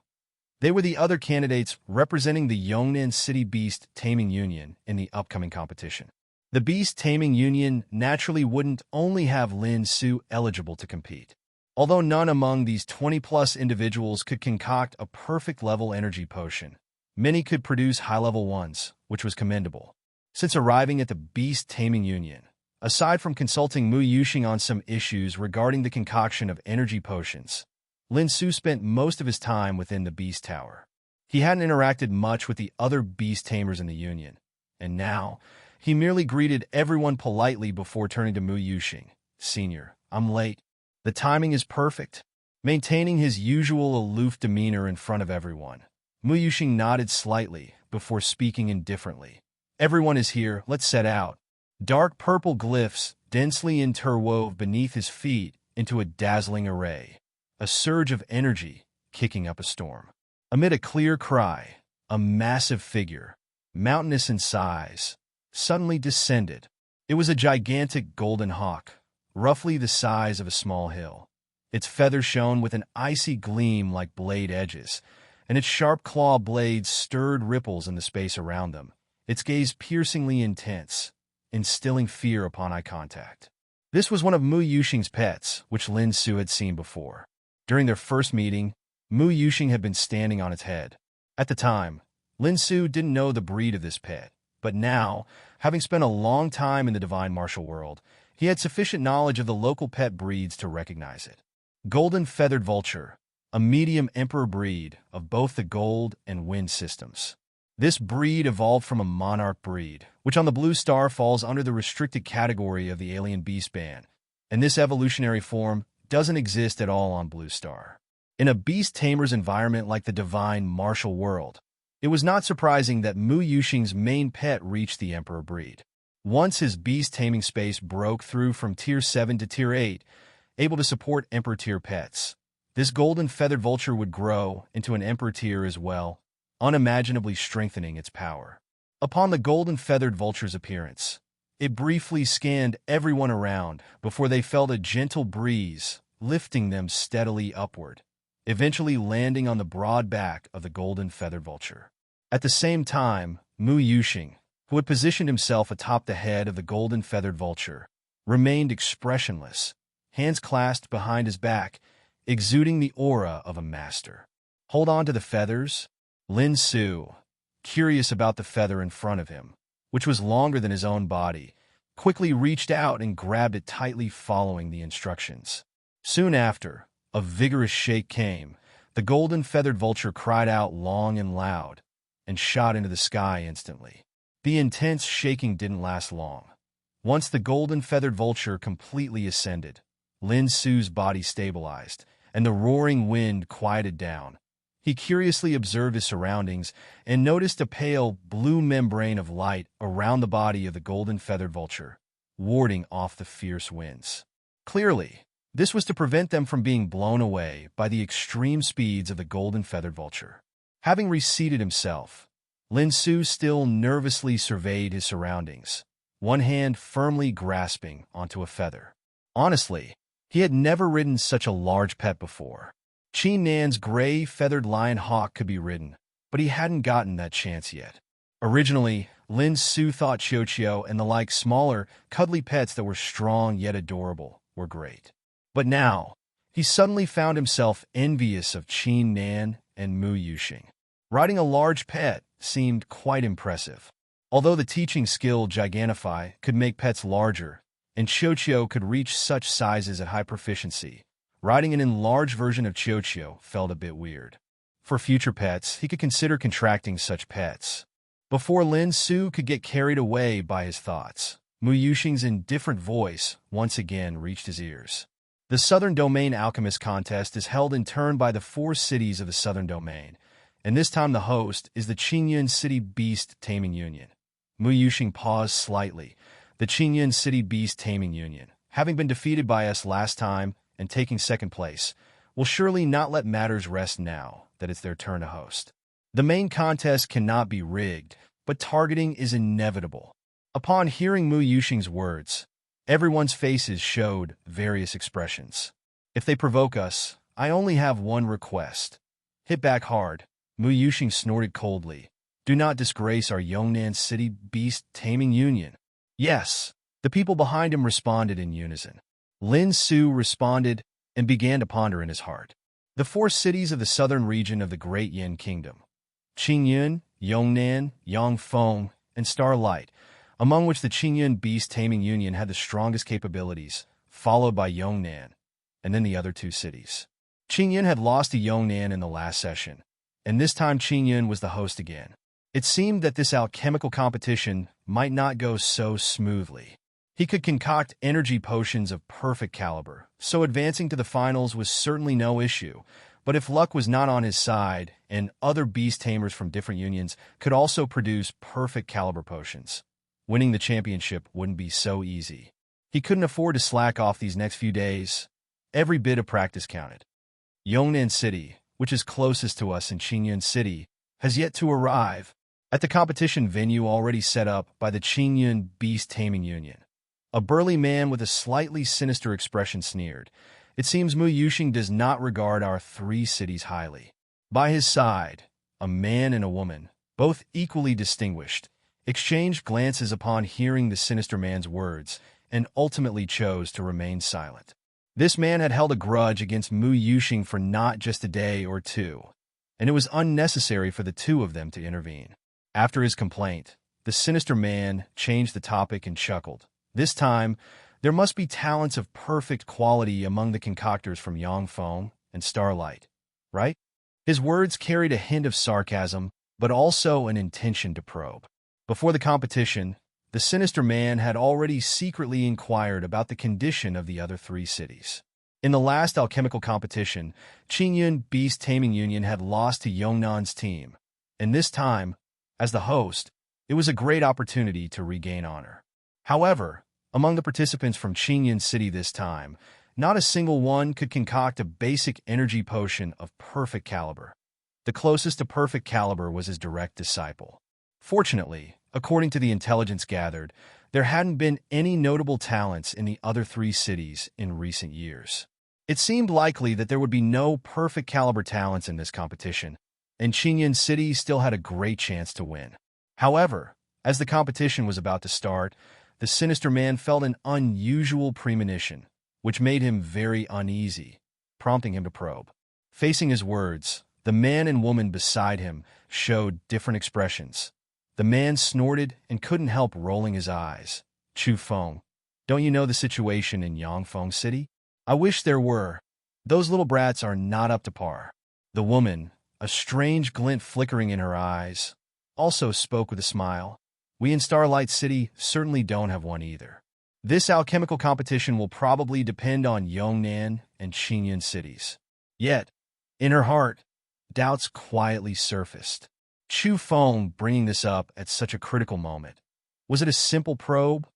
They were the other candidates representing the Yongnan City Beast Taming Union in the upcoming competition. The Beast Taming Union naturally wouldn't only have Lin Su eligible to compete. Although none among these 20-plus individuals could concoct a perfect-level energy potion, many could produce high-level ones, which was commendable. Since arriving at the Beast Taming Union, aside from consulting Mu Yuxing on some issues regarding the concoction of energy potions, Lin Su spent most of his time within the Beast Tower. He hadn't interacted much with the other beast tamers in the Union, and now he merely greeted everyone politely before turning to Mu Yuxing. "Senior, I'm late. The timing is perfect." Maintaining his usual aloof demeanor in front of everyone, Mu Yuxing nodded slightly before speaking indifferently. "Everyone is here, let's set out." Dark purple glyphs densely interwove beneath his feet into a dazzling array, a surge of energy kicking up a storm. Amid a clear cry, a massive figure, mountainous in size, suddenly descended. It was a gigantic golden hawk, roughly the size of a small hill. Its feathers shone with an icy gleam like blade edges, and its sharp claw blades stirred ripples in the space around them, its gaze piercingly intense, instilling fear upon eye contact. This was one of Mu Yuxing's pets, which Lin Su had seen before. During their first meeting, Mu Yuxing had been standing on its head. At the time, Lin Su didn't know the breed of this pet, but now, having spent a long time in the divine martial world, he had sufficient knowledge of the local pet breeds to recognize it. Golden Feathered Vulture, a medium emperor breed of both the Gold and Wind systems. This breed evolved from a monarch breed, which on the Blue Star falls under the restricted category of the Alien Beast Ban, and this evolutionary form doesn't exist at all on Blue Star. In a beast tamer's environment like the divine martial world, it was not surprising that Mu Yuxing's main pet reached the emperor breed. Once his beast taming space broke through from Tier 7 to Tier 8, able to support Emperor Tier pets, this golden feathered vulture would grow into an Emperor Tier as well, unimaginably strengthening its power. Upon the golden feathered vulture's appearance, it briefly scanned everyone around before they felt a gentle breeze lifting them steadily upward, eventually landing on the broad back of the golden feathered vulture. At the same time, Mu Yuxing, who had positioned himself atop the head of the golden feathered vulture, remained expressionless, hands clasped behind his back, exuding the aura of a master. "Hold on to the feathers?" Lin Su, curious about the feather in front of him, which was longer than his own body, quickly reached out and grabbed it tightly following the instructions. Soon after, a vigorous shake came. The golden feathered vulture cried out long and loud and shot into the sky instantly. The intense shaking didn't last long. Once the golden feathered vulture completely ascended, Lin Su's body stabilized, and the roaring wind quieted down. He curiously observed his surroundings and noticed a pale blue membrane of light around the body of the golden feathered vulture, warding off the fierce winds. Clearly, this was to prevent them from being blown away by the extreme speeds of the golden feathered vulture. Having reseated himself, Lin Su still nervously surveyed his surroundings, one hand firmly grasping onto a feather. Honestly, he had never ridden such a large pet before. Qi Nan's gray feathered lion hawk could be ridden, but he hadn't gotten that chance yet. Originally, Lin Su thought Qiuqiu and the like smaller, cuddly pets that were strong yet adorable were great. But now, he suddenly found himself envious of Qi Nan and Mu Yuxing. Riding a large pet seemed quite impressive. Although the teaching skill Gigantify could make pets larger, and Qiuqiu could reach such sizes at high proficiency, riding an enlarged version of Qiuqiu felt a bit weird. For future pets, he could consider contracting such pets. Before Lin Su could get carried away by his thoughts, Mu Yuxing's indifferent voice once again reached his ears. The Southern Domain Alchemist Contest is held in turn by the 4 cities of the Southern Domain, and this time the host is the Qingyun City Beast Taming Union. Mu Yuxing paused slightly. The Qingyun City Beast Taming Union, having been defeated by us last time and taking second place, will surely not let matters rest now that it's their turn to host. The main contest cannot be rigged, but targeting is inevitable. Upon hearing Mu Yuxing's words, everyone's faces showed various expressions. "If they provoke us, I only have one request. Hit back hard." Mu Yuxing snorted coldly. "Do not disgrace our Yongnan City Beast Taming Union." "Yes." The people behind him responded in unison. Lin Su responded, and began to ponder in his heart. The four cities of the southern region of the Great Yin Kingdom, Qingyun, Yongnan, Yangfeng, and Starlight, among which the Qingyun Beast Taming Union had the strongest capabilities, followed by Yongnan, and then the other two cities. Qingyun had lost to Yongnan in the last session, and this time Qingyun was the host again. It seemed that this alchemical competition might not go so smoothly. He could concoct energy potions of perfect caliber, so advancing to the finals was certainly no issue. But if luck was not on his side, and other beast tamers from different unions could also produce perfect caliber potions, winning the championship wouldn't be so easy. He couldn't afford to slack off these next few days. Every bit of practice counted. Yongnan City, which is closest to us in Qingyun City, has yet to arrive at the competition venue already set up by the Qingyun Beast Taming Union. A burly man with a slightly sinister expression sneered. It seems Mu Yuxing does not regard our three cities highly. By his side, a man and a woman, both equally distinguished, exchanged glances upon hearing the sinister man's words and ultimately chose to remain silent. This man had held a grudge against Mu Yuxing for not just a day or two, and it was unnecessary for the two of them to intervene. After his complaint, the sinister man changed the topic and chuckled. This time, there must be talents of perfect quality among the concoctors from Yangfeng and Starlight, right? His words carried a hint of sarcasm, but also an intention to probe. Before the competition, the sinister man had already secretly inquired about the condition of the other three cities. In the last alchemical competition, Qingyun Beast Taming Union had lost to Yongnan's team, and this time, as the host, it was a great opportunity to regain honor. However, among the participants from Qingyun City this time, not a single one could concoct a basic energy potion of perfect caliber. The closest to perfect caliber was his direct disciple. Fortunately, according to the intelligence gathered, there hadn't been any notable talents in the other three cities in recent years. It seemed likely that there would be no perfect caliber talents in this competition, and Qingyun City still had a great chance to win. However, as the competition was about to start, the sinister man felt an unusual premonition, which made him very uneasy, prompting him to probe. Facing his words, the man and woman beside him showed different expressions. The man snorted and couldn't help rolling his eyes. Chu Feng, don't you know the situation in Yangfeng City? I wish there were. Those little brats are not up to par. The woman, a strange glint flickering in her eyes, also spoke with a smile. We in Starlight City certainly don't have one either. This alchemical competition will probably depend on Yongnan and Qingyun cities. Yet, in her heart, doubts quietly surfaced. Chu Feng bringing this up at such a critical moment. Was it a simple probe?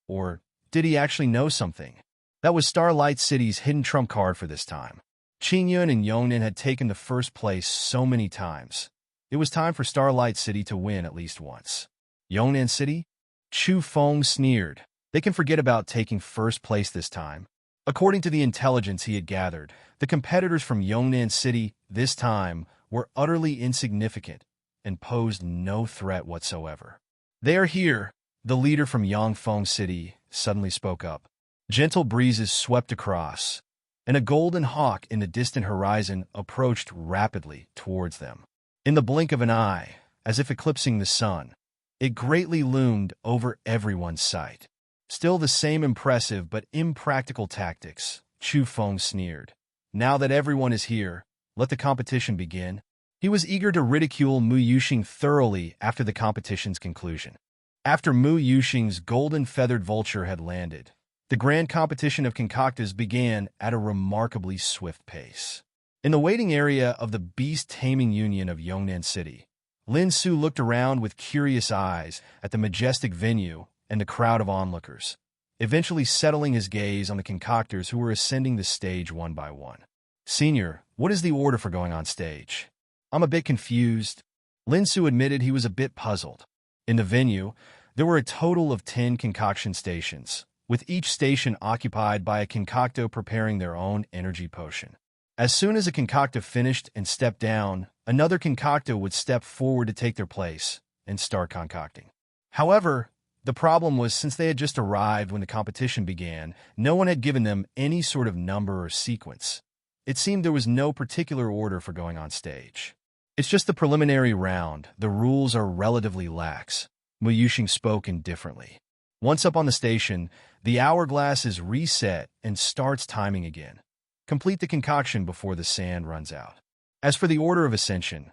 Or did he actually know something? That was Starlight City's hidden trump card for this time. Qingyun and Yongnan had taken the first place so many times. It was time for Starlight City to win at least once. Yongnan City? Chu Feng sneered. They can forget about taking first place this time. According to the intelligence he had gathered, the competitors from Yongnan City this time were utterly insignificant and posed no threat whatsoever. They are here, the leader from Yangfeng City suddenly spoke up. Gentle breezes swept across, and a golden hawk in the distant horizon approached rapidly towards them. In the blink of an eye, as if eclipsing the sun, it greatly loomed over everyone's sight. Still the same impressive but impractical tactics, Chu Feng sneered. Now that everyone is here, let the competition begin. He was eager to ridicule Mu Yuxing thoroughly after the competition's conclusion. After Mu Yuxing's golden feathered vulture had landed, the grand competition of concoctas began at a remarkably swift pace. In the waiting area of the Beast Taming Union of Yongnan City, Lin Su looked around with curious eyes at the majestic venue and the crowd of onlookers, eventually settling his gaze on the concoctors who were ascending the stage one by one. Senior, what is the order for going on stage? I'm a bit confused. Lin Su admitted he was a bit puzzled. In the venue, there were a total of 10 concoction stations, with each station occupied by a concocto preparing their own energy potion. As soon as a concocto finished and stepped down, another concocto would step forward to take their place and start concocting. However, The problem was, since they had just arrived when the competition began, no one had given them any sort of number or sequence. It seemed there was no particular order for going on stage. It's just the preliminary round. The rules are relatively lax. Mu Yuxing spoke indifferently. Once up on the station, the hourglass is reset and starts timing again. Complete the concoction before the sand runs out. As for the order of ascension,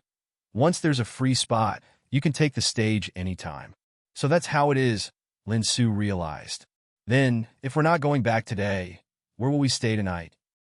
once there's a free spot, you can take the stage anytime. So that's how it is, Lin Su realized. Then, if we're not going back today, where will we stay tonight?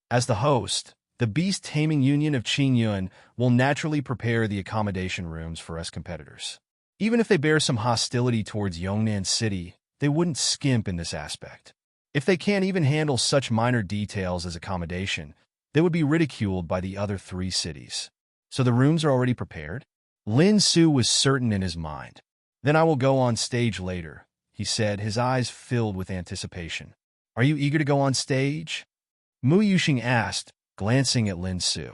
As the host, the Beast Taming Union of Qingyun will naturally prepare the accommodation rooms for us competitors. Even if they bear some hostility towards Yongnan City, they wouldn't skimp in this aspect. If they can't even handle such minor details as accommodation, they would be ridiculed by the other 3 cities. So the rooms are already prepared? Lin Su was certain in his mind. Then I will go on stage later, he said, his eyes filled with anticipation. Are you eager to go on stage? Mu Yuxing asked, glancing at Lin Su.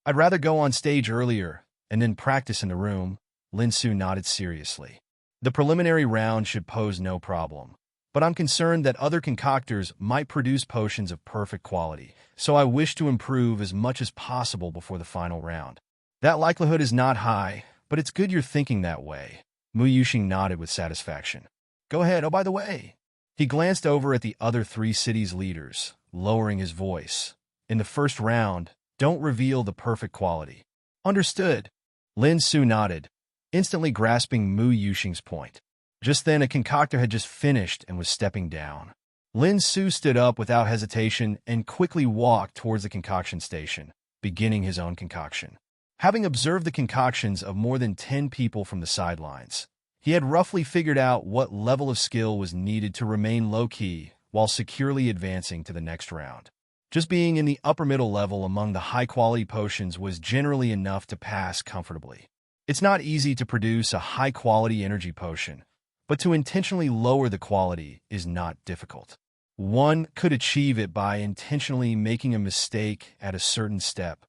I'd rather go on stage earlier and then practice in the room. Lin Su nodded seriously. The preliminary round should pose no problem, but I'm concerned that other concoctors might produce potions of perfect quality, so I wish to improve as much as possible before the final round. That likelihood is not high, but it's good you're thinking that way. Mu Yuxing nodded with satisfaction. Go ahead. Oh, by the way. He glanced over at the other 3 cities' leaders, lowering his voice. In the first round, don't reveal the perfect quality. Understood. Lin Su nodded, instantly grasping Mu Yuxing's point. Just then, a concoctor had just finished and was stepping down. Lin Su stood up without hesitation and quickly walked towards the concoction station, beginning his own concoction. Having observed the concoctions of more than 10 people from the sidelines, he had roughly figured out what level of skill was needed to remain low-key while securely advancing to the next round. Just being in the upper middle level among the high-quality potions was generally enough to pass comfortably. It's not easy to produce a high-quality energy potion, but to intentionally lower the quality is not difficult. One could achieve it by intentionally making a mistake at a certain step.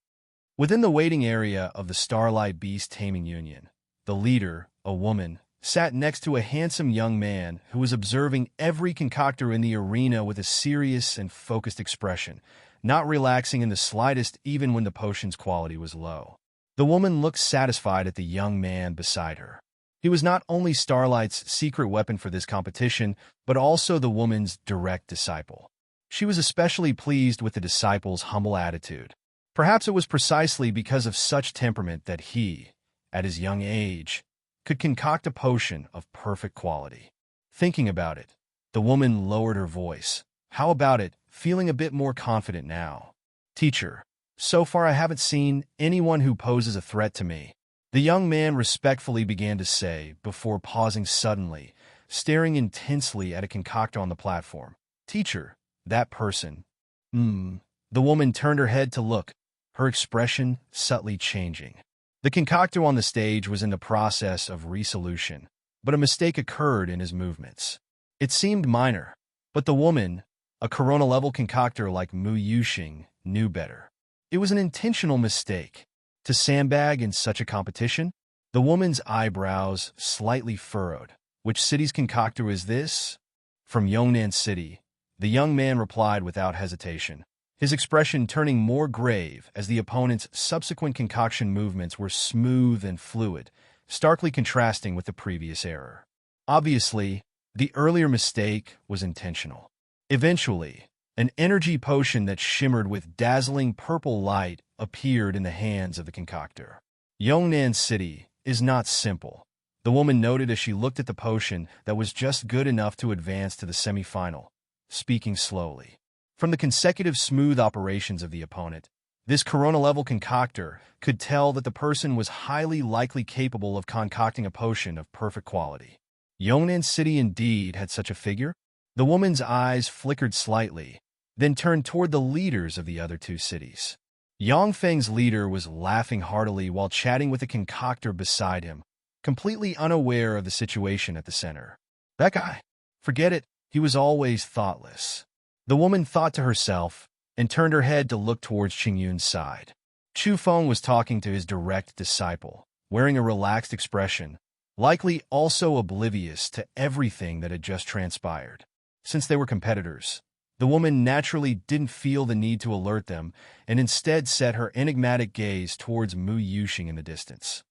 Within the waiting area of the Starlight Beast Taming Union, the leader, a woman, sat next to a handsome young man who was observing every concoctor in the arena with a serious and focused expression, not relaxing in the slightest even when the potion's quality was low. The woman looked satisfied at the young man beside her. He was not only Starlight's secret weapon for this competition, but also the woman's direct disciple. She was especially pleased with the disciple's humble attitude. Perhaps it was precisely because of such temperament that he, at his young age, could concoct a potion of perfect quality. Thinking about it, the woman lowered her voice. How about it, feeling a bit more confident now? Teacher, so far I haven't seen anyone who poses a threat to me. The young man respectfully began to say, before pausing suddenly, staring intensely at a concoctor on the platform. Teacher, that person. The woman turned her head to look, her expression subtly changing. The concoctor on the stage was in the process of resolution, but a mistake occurred in his movements. It seemed minor, but the woman, a corona-level concoctor like Mu Yuxing, knew better. It was an intentional mistake. To sandbag in such a competition? The woman's eyebrows slightly furrowed. Which city's concoctor is this? From Yongnan City, the young man replied without hesitation, his expression turning more grave as the opponent's subsequent concoction movements were smooth and fluid, starkly contrasting with the previous error. Obviously, the earlier mistake was intentional. Eventually, an energy potion that shimmered with dazzling purple light appeared in the hands of the concoctor. Yongnan City is not simple, the woman noted as she looked at the potion that was just good enough to advance to the semi-final, speaking slowly. From the consecutive smooth operations of the opponent, this corona-level concoctor could tell that the person was highly likely capable of concocting a potion of perfect quality. Yongnan City indeed had such a figure? The woman's eyes flickered slightly, then turned toward the leaders of the other 2 cities. Yongfeng's leader was laughing heartily while chatting with a concoctor beside him, completely unaware of the situation at the center. That guy, forget it, he was always thoughtless. The woman thought to herself and turned her head to look towards Qingyun's side. Chu Feng was talking to his direct disciple, wearing a relaxed expression, likely also oblivious to everything that had just transpired. Since they were competitors, the woman naturally didn't feel the need to alert them and instead set her enigmatic gaze towards Mu Yuxing in the distance.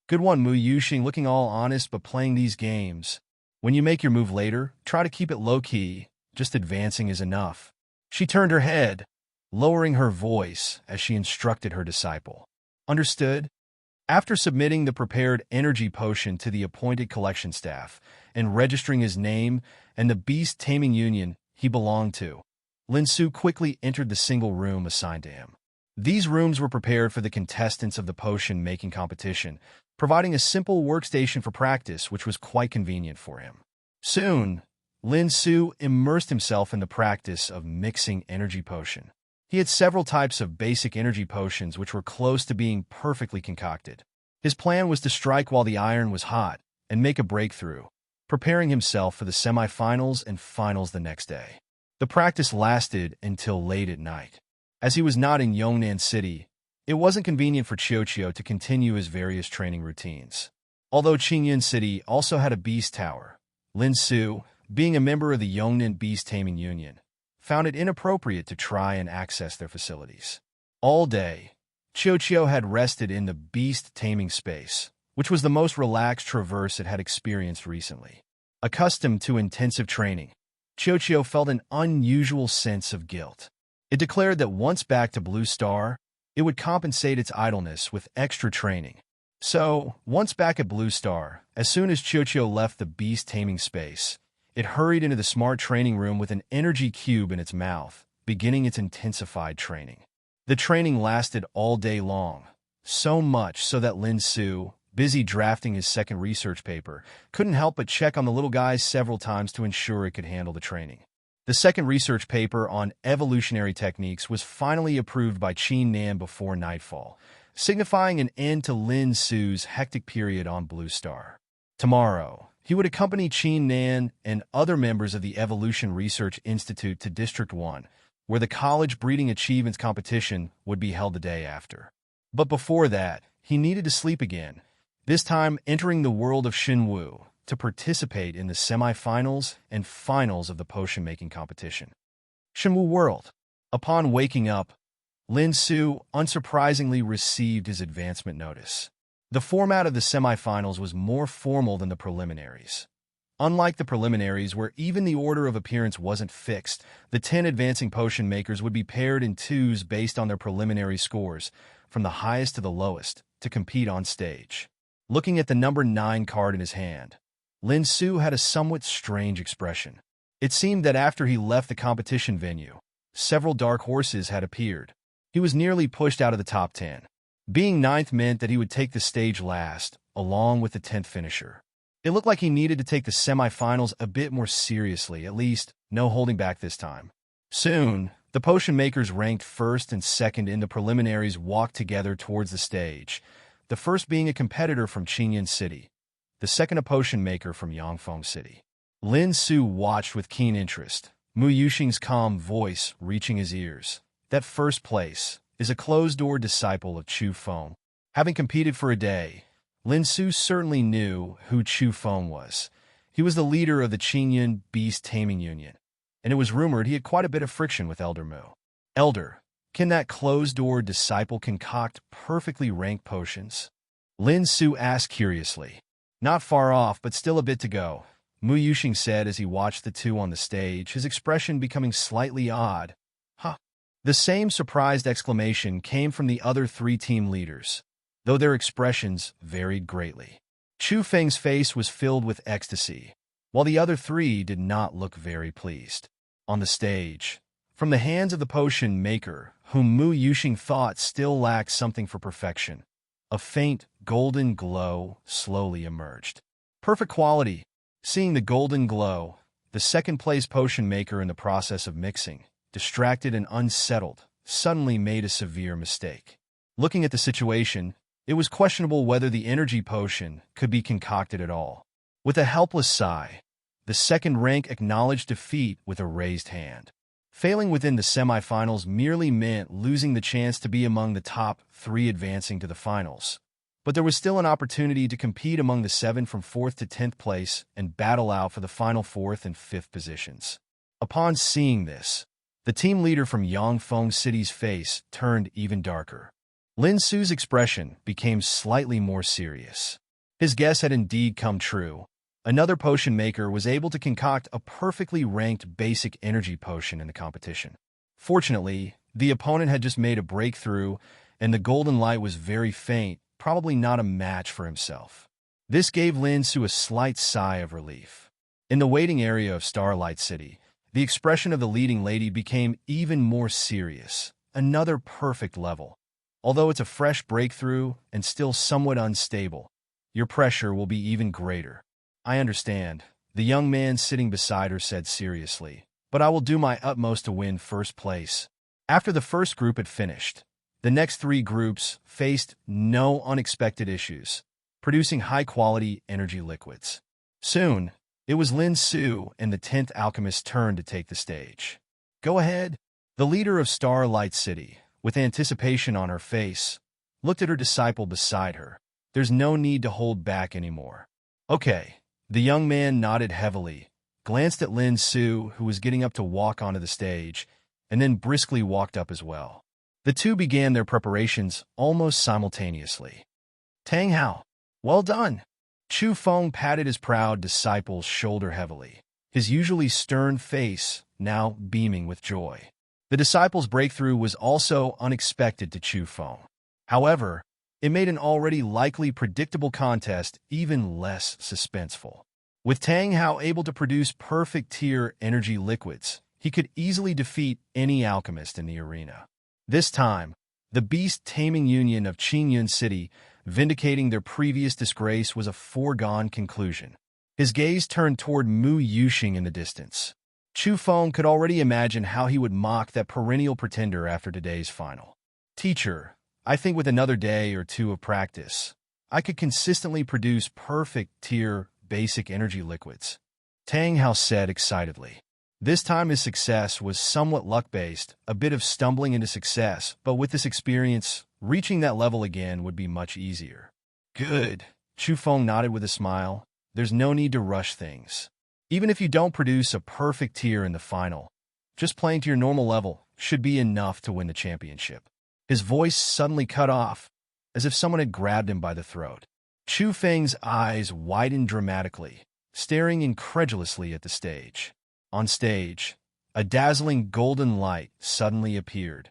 Good one, Mu Yuxing, looking all honest but playing these games. When you make your move later, try to keep it low-key. Just advancing is enough. She turned her head, lowering her voice as she instructed her disciple. Understood? After submitting the prepared energy potion to the appointed collection staff and registering his name and the beast taming union he belonged to, Lin Su quickly entered the single room assigned to him. These rooms were prepared for the contestants of the potion-making competition, providing a simple workstation for practice, which was quite convenient for him. Soon, Lin Su immersed himself in the practice of mixing energy potion. He had several types of basic energy potions which were close to being perfectly concocted. His plan was to strike while the iron was hot and make a breakthrough, preparing himself for the semifinals and finals the next day. The practice lasted until late at night. As he was not in Yongnan City, it wasn't convenient for Qiuqiu to continue his various training routines. Although Qingyun City also had a beast tower, Lin Su, being a member of the Yongnan Beast Taming Union, found it inappropriate to try and access their facilities. All day, Qiuqiu had rested in the beast taming space, which was the most relaxed traverse it had experienced recently. Accustomed to intensive training, Qiuqiu felt an unusual sense of guilt. It declared that once back to Blue Star, it would compensate its idleness with extra training. So, once back at Blue Star, as soon as Qiuqiu left the beast taming space, it hurried into the smart training room with an energy cube in its mouth, beginning its intensified training. The training lasted all day long, so much so that Lin Su, busy drafting his second research paper, couldn't help but check on the little guy several times to ensure it could handle the training. The second research paper on evolutionary techniques was finally approved by Qin Nan before nightfall, signifying an end to Lin Su's hectic period on Blue Star. Tomorrow, he would accompany Qin Nan and other members of the Evolution Research Institute to District 1, where the college breeding achievements competition would be held the day after. But before that, he needed to sleep again, this time entering the world of Xinwu to participate in the semifinals and finals of the potion-making competition. Xinwu World. Upon waking up, Lin Su unsurprisingly received his advancement notice. The format of the semifinals was more formal than the preliminaries. Unlike the preliminaries, where even the order of appearance wasn't fixed, the 10 advancing potion makers would be paired in twos based on their preliminary scores, from the highest to the lowest, to compete on stage. Looking at the number 9 card in his hand, Lin Su had a somewhat strange expression. It seemed that after he left the competition venue, several dark horses had appeared. He was nearly pushed out of the top 10. Being 9th meant that he would take the stage last, along with the 10th finisher. It looked like he needed to take the semifinals a bit more seriously, at least no holding back this time. Soon, the potion makers ranked 1st and 2nd in the preliminaries walked together towards the stage, the first being a competitor from Qingyun City, the second a potion maker from Yangfeng City. Lin Su watched with keen interest, Mu Yuxing's calm voice reaching his ears. That first place is a closed-door disciple of Chu Feng. Having competed for a day, Lin Su certainly knew who Chu Feng was. He was the leader of the Qingyun Beast Taming Union, and it was rumored he had quite a bit of friction with Elder Mu. Elder, can that closed-door disciple concoct perfectly ranked potions? Lin Su asked curiously. Not far off, but still a bit to go, Mu Yuxing said as he watched the two on the stage, his expression becoming slightly odd. Huh. The same surprised exclamation came from the other 3 team leaders, though their expressions varied greatly. Chu Feng's face was filled with ecstasy, while the other 3 did not look very pleased. On the stage, from the hands of the potion maker, whom Mu Yuxing thought still lacked something for perfection, a faint, golden glow slowly emerged. Perfect quality. Seeing the golden glow, the second-place potion maker in the process of mixing, distracted and unsettled, suddenly made a severe mistake. Looking at the situation, it was questionable whether the energy potion could be concocted at all. With a helpless sigh, the second rank acknowledged defeat with a raised hand. Failing within the semifinals merely meant losing the chance to be among the top 3 advancing to the finals. But there was still an opportunity to compete among the 7 from 4th to 10th place and battle out for the final 4th and 5th positions. Upon seeing this, the team leader from Yangfeng City's face turned even darker. Lin Su's expression became slightly more serious. His guess had indeed come true. Another potion maker was able to concoct a perfectly ranked basic energy potion in the competition. Fortunately, the opponent had just made a breakthrough, and the golden light was very faint, probably not a match for himself. This gave Lin Su a slight sigh of relief. In the waiting area of Starlight City, the expression of the leading lady became even more serious. Another perfect level. Although it's a fresh breakthrough and still somewhat unstable, your pressure will be even greater. I understand, the young man sitting beside her said seriously, but I will do my utmost to win first place. After the first group had finished, the next 3 groups faced no unexpected issues, producing high-quality energy liquids. Soon, it was Lin Su and the 10th alchemist's turn to take the stage. Go ahead. The leader of Starlight City, with anticipation on her face, looked at her disciple beside her. There's no need to hold back anymore. Okay. The young man nodded heavily, glanced at Lin Su, who was getting up to walk onto the stage, and then briskly walked up as well. The two began their preparations almost simultaneously. Tang Hao, well done. Chu Feng patted his proud disciple's shoulder heavily, his usually stern face now beaming with joy. The disciple's breakthrough was also unexpected to Chu Feng. However, it made an already likely predictable contest even less suspenseful. With Tang Hao able to produce perfect-tier energy liquids, he could easily defeat any alchemist in the arena. This time, the beast-taming union of Qingyun City, vindicating their previous disgrace, was a foregone conclusion. His gaze turned toward Mu Yuxing in the distance. Chu Feng could already imagine how he would mock that perennial pretender after today's final. Teacher, I think with another day or 2 of practice, I could consistently produce perfect-tier basic energy liquids. Tang Hao said excitedly. This time his success was somewhat luck-based, a bit of stumbling into success, but with this experience, reaching that level again would be much easier. Good. Chu Feng nodded with a smile. There's no need to rush things. Even if you don't produce a perfect tier in the final, just playing to your normal level should be enough to win the championship. His voice suddenly cut off, as if someone had grabbed him by the throat. Chu Feng's eyes widened dramatically, staring incredulously at the stage. On stage, a dazzling golden light suddenly appeared,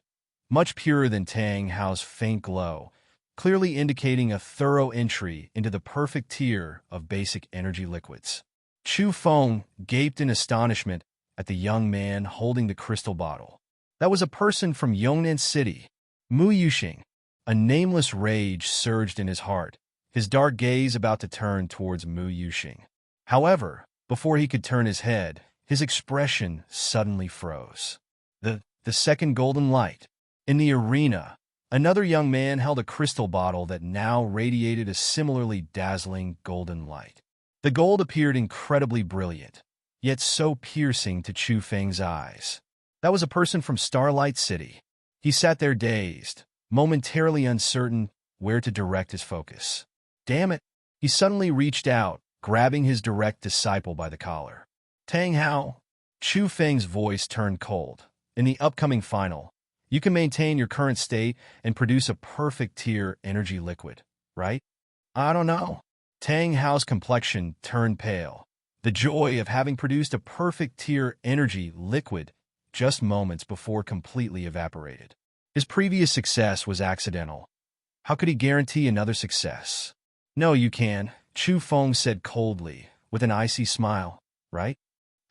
much purer than Tang Hao's faint glow, clearly indicating a thorough entry into the perfect tier of basic energy liquids. Chu Feng gaped in astonishment at the young man holding the crystal bottle. That was a person from Yongnan City, Mu Yuxing. A nameless rage surged in his heart, his dark gaze about to turn towards Mu Yuxing. However, before he could turn his head, his expression suddenly froze. The second golden light. In the arena, another young man held a crystal bottle that now radiated a similarly dazzling golden light. The gold appeared incredibly brilliant, yet so piercing to Chu Feng's eyes. That was a person from Starlight City. He sat there dazed, momentarily uncertain where to direct his focus. Damn it! He suddenly reached out, grabbing his direct disciple by the collar. Tang Hao. Chu Feng's voice turned cold. In the upcoming final, you can maintain your current state and produce a perfect-tier energy liquid, right? I don't know. Tang Hao's complexion turned pale. The joy of having produced a perfect-tier energy liquid just moments before completely evaporated. His previous success was accidental. How could he guarantee another success? No, you can, Chu Feng said coldly, with an icy smile, right?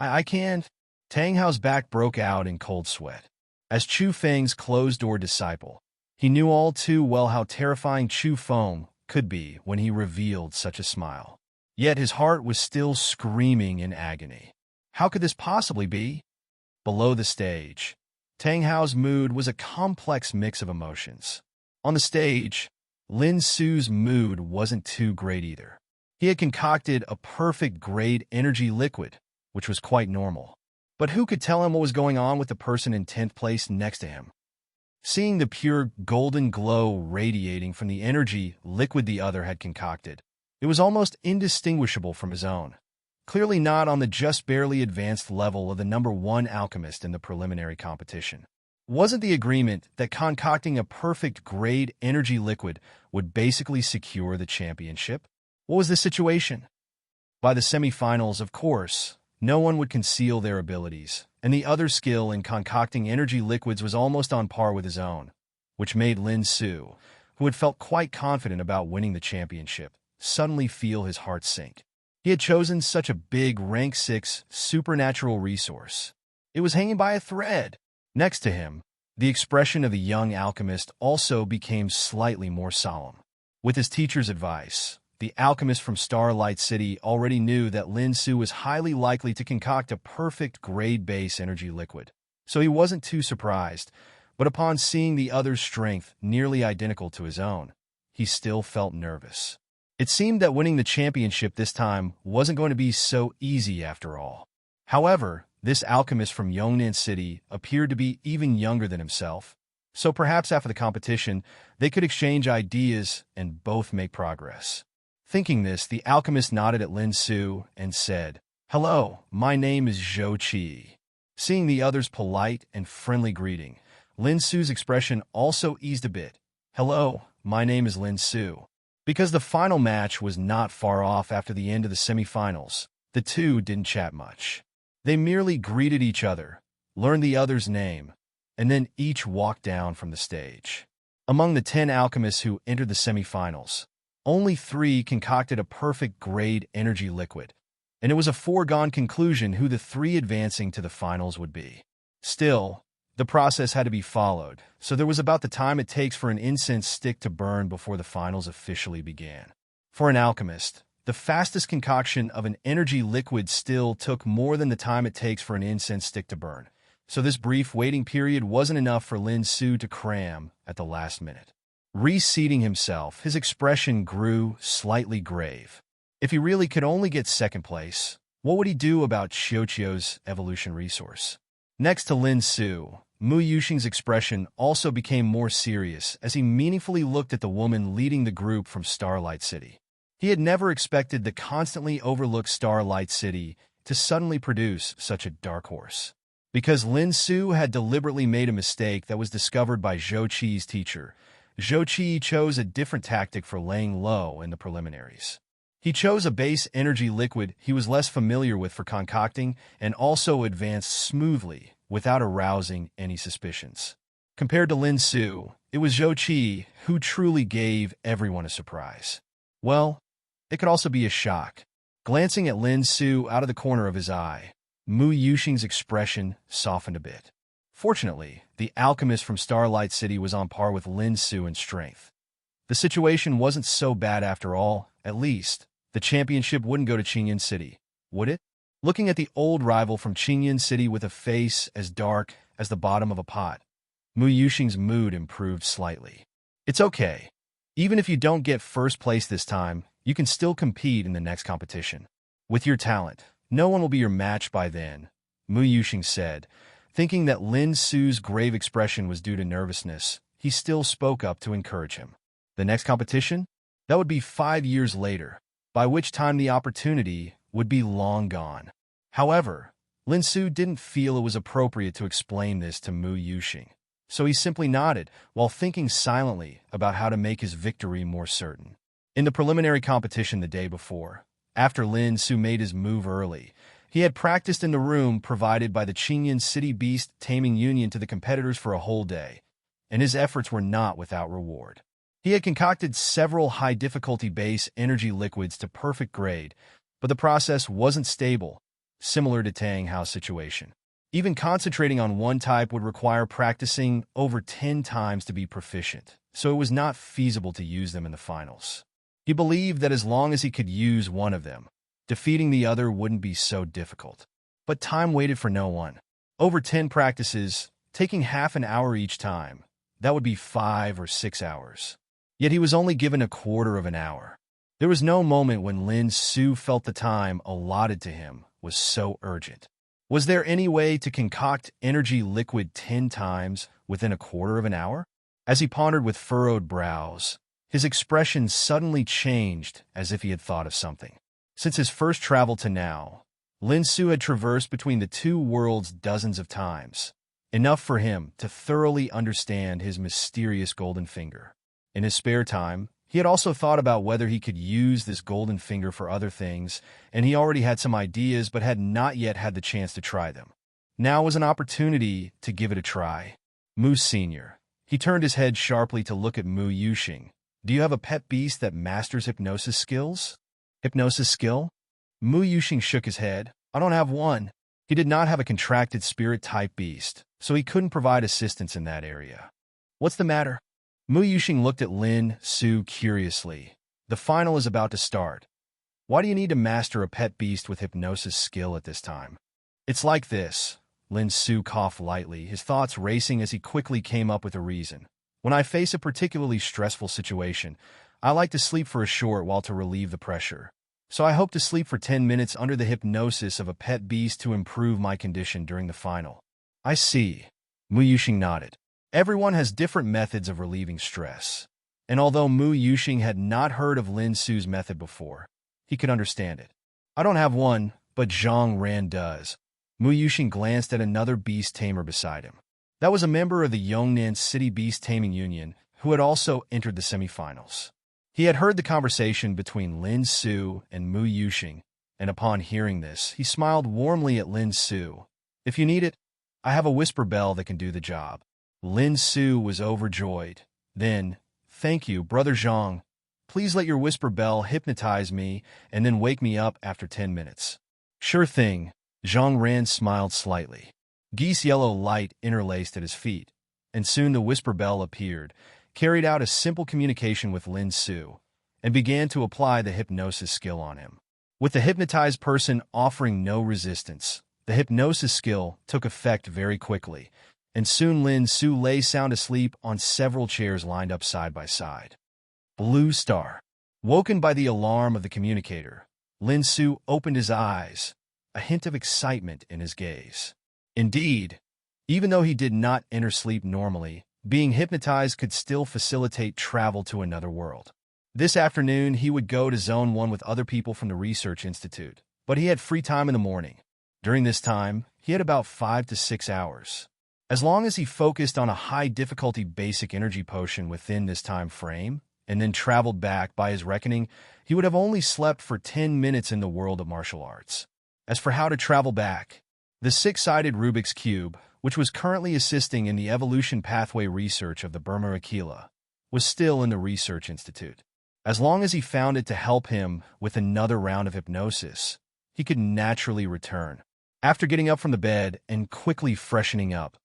I can't. Tang Hao's back broke out in cold sweat. As Chu Feng's closed-door disciple, he knew all too well how terrifying Chu Feng could be when he revealed such a smile. Yet his heart was still screaming in agony. How could this possibly be? Below the stage, Tang Hao's mood was a complex mix of emotions. On the stage, Lin Su's mood wasn't too great either. He had concocted a perfect-grade energy liquid, which was quite normal. But who could tell him what was going on with the person in 10th place next to him? Seeing the pure golden glow radiating from the energy liquid the other had concocted, it was almost indistinguishable from his own. Clearly not on the just barely advanced level of the #1 alchemist in the preliminary competition. Wasn't the agreement that concocting a perfect grade energy liquid would basically secure the championship? What was the situation? By the semifinals, of course, no one would conceal their abilities, and the other's skill in concocting energy liquids was almost on par with his own, which made Lin Su, who had felt quite confident about winning the championship, suddenly feel his heart sink. He had chosen such a big rank 6 supernatural resource. It was hanging by a thread. Next to him, the expression of the young alchemist also became slightly more solemn. With his teacher's advice, the alchemist from Starlight City already knew that Lin Su was highly likely to concoct a perfect grade-base energy liquid, so he wasn't too surprised, but upon seeing the other's strength nearly identical to his own, he still felt nervous. It seemed that winning the championship this time wasn't going to be so easy after all. However, this alchemist from Yongnan City appeared to be even younger than himself, so perhaps after the competition, they could exchange ideas and both make progress. Thinking this, the alchemist nodded at Lin Su and said, "Hello, my name is Zhou Qi." Seeing the other's polite and friendly greeting, Lin Su's expression also eased a bit. "Hello, my name is Lin Su." Because the final match was not far off after the end of the semifinals, the two didn't chat much. They merely greeted each other, learned the other's name, and then each walked down from the stage. Among the 10 alchemists who entered the semifinals, only 3 concocted a perfect grade energy liquid, and it was a foregone conclusion who the 3 advancing to the finals would be. Still, the process had to be followed, so there was about the time it takes for an incense stick to burn before the finals officially began. For an alchemist, the fastest concoction of an energy liquid still took more than the time it takes for an incense stick to burn, so this brief waiting period wasn't enough for Lin Su to cram at the last minute. Reseating himself, his expression grew slightly grave. If he really could only get second place, what would he do about Xiuqiu's evolution resource? Next to Lin Su, Mu Yuxing's expression also became more serious as he meaningfully looked at the woman leading the group from Starlight City. He had never expected the constantly overlooked Starlight City to suddenly produce such a dark horse. Because Lin Su had deliberately made a mistake that was discovered by Zhou Qi's teacher, Zhou Qi chose a different tactic for laying low in the preliminaries. He chose a base energy liquid he was less familiar with for concocting and also advanced smoothly without arousing any suspicions. Compared to Lin Su, it was Zhou Qi who truly gave everyone a surprise. Well, it could also be a shock. Glancing at Lin Su out of the corner of his eye, Mu Yuxing's expression softened a bit. Fortunately, the alchemist from Starlight City was on par with Lin Su in strength. The situation wasn't so bad after all, at least. The championship wouldn't go to Qingyan City, would it? Looking at the old rival from Qingyan City with a face as dark as the bottom of a pot, Mu Yuxing's mood improved slightly. It's okay. Even if you don't get first place this time, you can still compete in the next competition. With your talent, no one will be your match by then, Mu Yuxing said. Thinking that Lin Su's grave expression was due to nervousness, he still spoke up to encourage him. The next competition? That would be 5 years later, by which time the opportunity would be long gone. However, Lin Su didn't feel it was appropriate to explain this to Mu Yuxing, so he simply nodded while thinking silently about how to make his victory more certain. In the preliminary competition the day before, after Lin Su made his move early, he had practiced in the room provided by the Qingyan City Beast Taming Union to the competitors for a whole day, and his efforts were not without reward. He had concocted several high-difficulty base energy liquids to perfect grade, but the process wasn't stable, similar to Tang Hao's situation. Even concentrating on one type would require practicing over 10 times to be proficient, so it was not feasible to use them in the finals. He believed that as long as he could use one of them, defeating the other wouldn't be so difficult. But time waited for no one. Over 10 practices, taking half an hour each time, that would be 5 or 6 hours. Yet he was only given a quarter of an hour. There was no moment when Lin Su felt the time allotted to him was so urgent. Was there any way to concoct energy liquid 10 times within a quarter of an hour? As he pondered with furrowed brows, his expression suddenly changed as if he had thought of something. Since his first travel to now, Lin Su had traversed between the two worlds dozens of times, enough for him to thoroughly understand his mysterious golden finger. In his spare time, he had also thought about whether he could use this golden finger for other things, and he already had some ideas but had not yet had the chance to try them. Now was an opportunity to give it a try. Mu Sr. He turned his head sharply to look at Mu Yuxing. Do you have a pet beast that masters hypnosis skills? Hypnosis skill? Mu Yuxing shook his head. I don't have one. He did not have a contracted spirit-type beast, so he couldn't provide assistance in that area. What's the matter? Mu Yuxing looked at Lin Su curiously. The final is about to start. Why do you need to master a pet beast with hypnosis skill at this time? It's like this. Lin Su coughed lightly, his thoughts racing as he quickly came up with a reason. When I face a particularly stressful situation, I like to sleep for a short while to relieve the pressure. So I hope to sleep for 10 minutes under the hypnosis of a pet beast to improve my condition during the final. I see. Mu Yuxing nodded. Everyone has different methods of relieving stress. And although Mu Yuxing had not heard of Lin Su's method before, he could understand it. I don't have one, but Zhang Ran does. Mu Yuxing glanced at another beast tamer beside him. That was a member of the Yongnan City Beast Taming Union who had also entered the semifinals. He had heard the conversation between Lin Su and Mu Yuxing, and upon hearing this, he smiled warmly at Lin Su. If you need it, I have a whisper bell that can do the job. Lin Su was overjoyed. Then, thank you, Brother Zhang. Please let your whisper bell hypnotize me and then wake me up after 10 minutes. Sure thing. Zhang Ran smiled slightly. Geese yellow light interlaced at his feet, and soon the whisper bell appeared, carried out a simple communication with Lin Su, and began to apply the hypnosis skill on him. With the hypnotized person offering no resistance, the hypnosis skill took effect very quickly, and soon Lin Su lay sound asleep on several chairs lined up side by side. Blue Star. Woken by the alarm of the communicator, Lin Su opened his eyes, a hint of excitement in his gaze. Indeed, even though he did not enter sleep normally, being hypnotized could still facilitate travel to another world. This afternoon, he would go to Zone 1 with other people from the Research Institute, but he had free time in the morning. During this time, he had about 5 to 6 hours. As long as he focused on a high-difficulty basic energy potion within this time frame, and then traveled back by his reckoning, he would have only slept for 10 minutes in the world of martial arts. As for how to travel back, the six-sided Rubik's Cube, which was currently assisting in the evolution pathway research of the Burma Aquila, was still in the Research Institute. As long as he found it to help him with another round of hypnosis, he could naturally return. After getting up from the bed and quickly freshening up,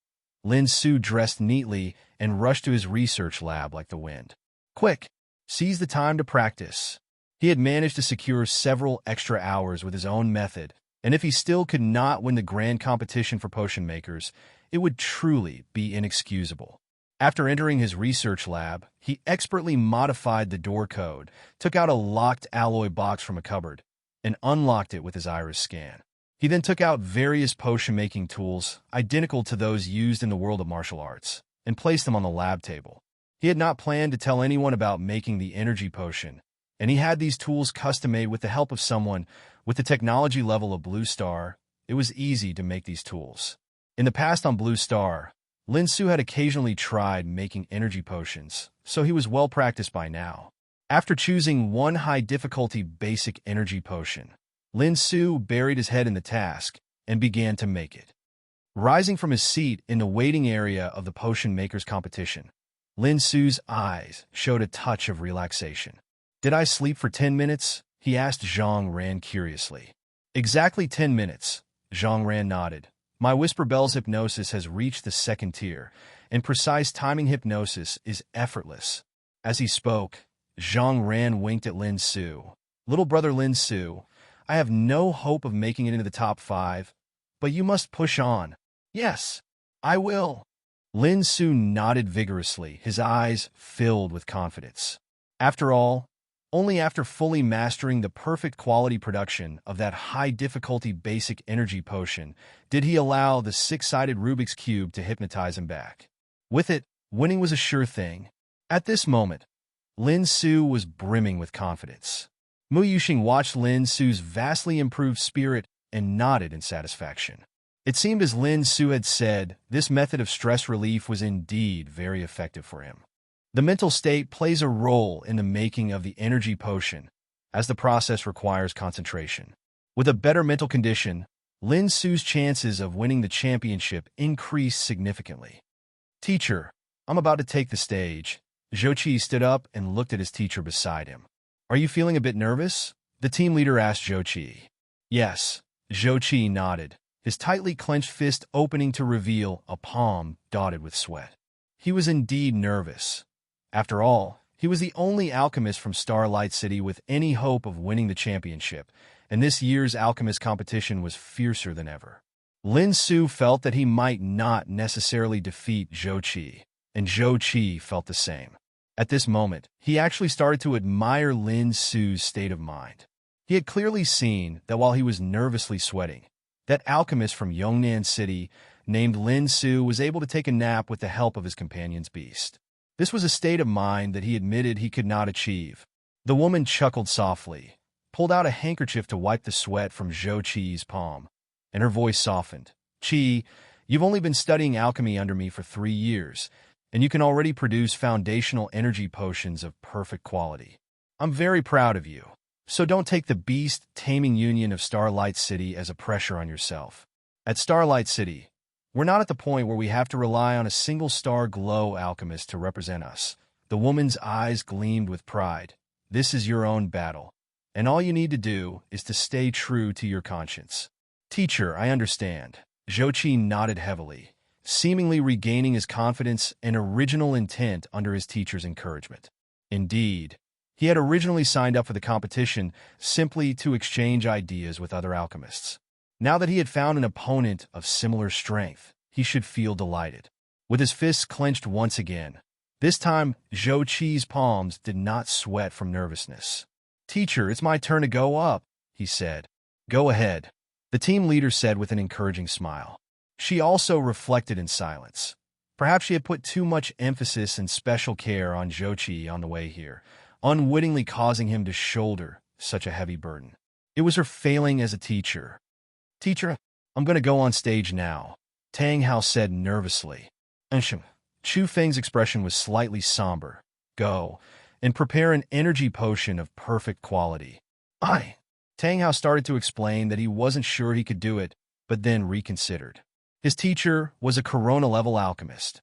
Lin Su dressed neatly and rushed to his research lab like the wind. Quick! Seize the time to practice. He had managed to secure several extra hours with his own method, and if he still could not win the grand competition for potion makers, it would truly be inexcusable. After entering his research lab, he expertly modified the door code, took out a locked alloy box from a cupboard, and unlocked it with his iris scan. He then took out various potion-making tools, identical to those used in the world of martial arts, and placed them on the lab table. He had not planned to tell anyone about making the energy potion, and he had these tools custom-made with the help of someone with the technology level of Blue Star. It was easy to make these tools. In the past on Blue Star, Lin Su had occasionally tried making energy potions, so he was well practiced by now. After choosing one high-difficulty basic energy potion, Lin Su buried his head in the task and began to make it. Rising from his seat in the waiting area of the potion makers competition, Lin Su's eyes showed a touch of relaxation. Did I sleep for 10 minutes? He asked Zhang Ran curiously. Exactly 10 minutes, Zhang Ran nodded. My Whisper Bell's hypnosis has reached the second tier, and precise timing hypnosis is effortless. As he spoke, Zhang Ran winked at Lin Su. Little brother Lin Su, I have no hope of making it into the top 5, but you must push on. Yes, I will. Lin Su nodded vigorously, his eyes filled with confidence. After all, Only after fully mastering the perfect quality production of that high-difficulty basic energy potion did he allow the six-sided Rubik's Cube to hypnotize him back. With it, winning was a sure thing. At this moment, Lin Su was brimming with confidence. Mu Yuxing watched Lin Su's vastly improved spirit and nodded in satisfaction. It seemed, as Lin Su had said, this method of stress relief was indeed very effective for him. The mental state plays a role in the making of the energy potion, as the process requires concentration. With a better mental condition, Lin Su's chances of winning the championship increased significantly. "Teacher, I'm about to take the stage." Zhou Qi stood up and looked at his teacher beside him. "Are you feeling a bit nervous?" the team leader asked Zhou Qi. "Yes," Zhou Qi nodded, his tightly clenched fist opening to reveal a palm dotted with sweat. He was indeed nervous. After all, he was the only alchemist from Starlight City with any hope of winning the championship, and this year's alchemist competition was fiercer than ever. Lin Su felt that he might not necessarily defeat Zhou Qi, and Zhou Qi felt the same. At this moment, he actually started to admire Lin Su's state of mind. He had clearly seen that while he was nervously sweating, that alchemist from Yongnan City named Lin Su was able to take a nap with the help of his companion's beast. This was a state of mind that he admitted he could not achieve. The woman chuckled softly, pulled out a handkerchief to wipe the sweat from Zhou Qi's palm, and her voice softened. "Qi, you've only been studying alchemy under me for 3 years, and you can already produce foundational energy potions of perfect quality. I'm very proud of you. So don't take the beast-taming union of Starlight City as a pressure on yourself. At Starlight City, we're not at the point where we have to rely on a single star glow alchemist to represent us." The woman's eyes gleamed with pride. "This is your own battle, and all you need to do is to stay true to your conscience." "Teacher, I understand." Zhou Qi nodded heavily, seemingly regaining his confidence and original intent under his teacher's encouragement. Indeed, he had originally signed up for the competition simply to exchange ideas with other alchemists. Now that he had found an opponent of similar strength, he should feel delighted. With his fists clenched once again, this time Zhou Qi's palms did not sweat from nervousness. "Teacher, it's my turn to go up," he said. "Go ahead," the team leader said with an encouraging smile. She also reflected in silence. Perhaps she had put too much emphasis and special care on Zhou Qi on the way here, unwittingly causing him to shoulder such a heavy burden. It was her failing as a teacher. "Teacher, I'm going to go on stage now," Tang Hao said nervously. Chu Feng's expression was slightly somber. "Go and prepare an energy potion of perfect quality." Tang Hao started to explain that he wasn't sure he could do it, but then reconsidered. His teacher was a Corona-level alchemist.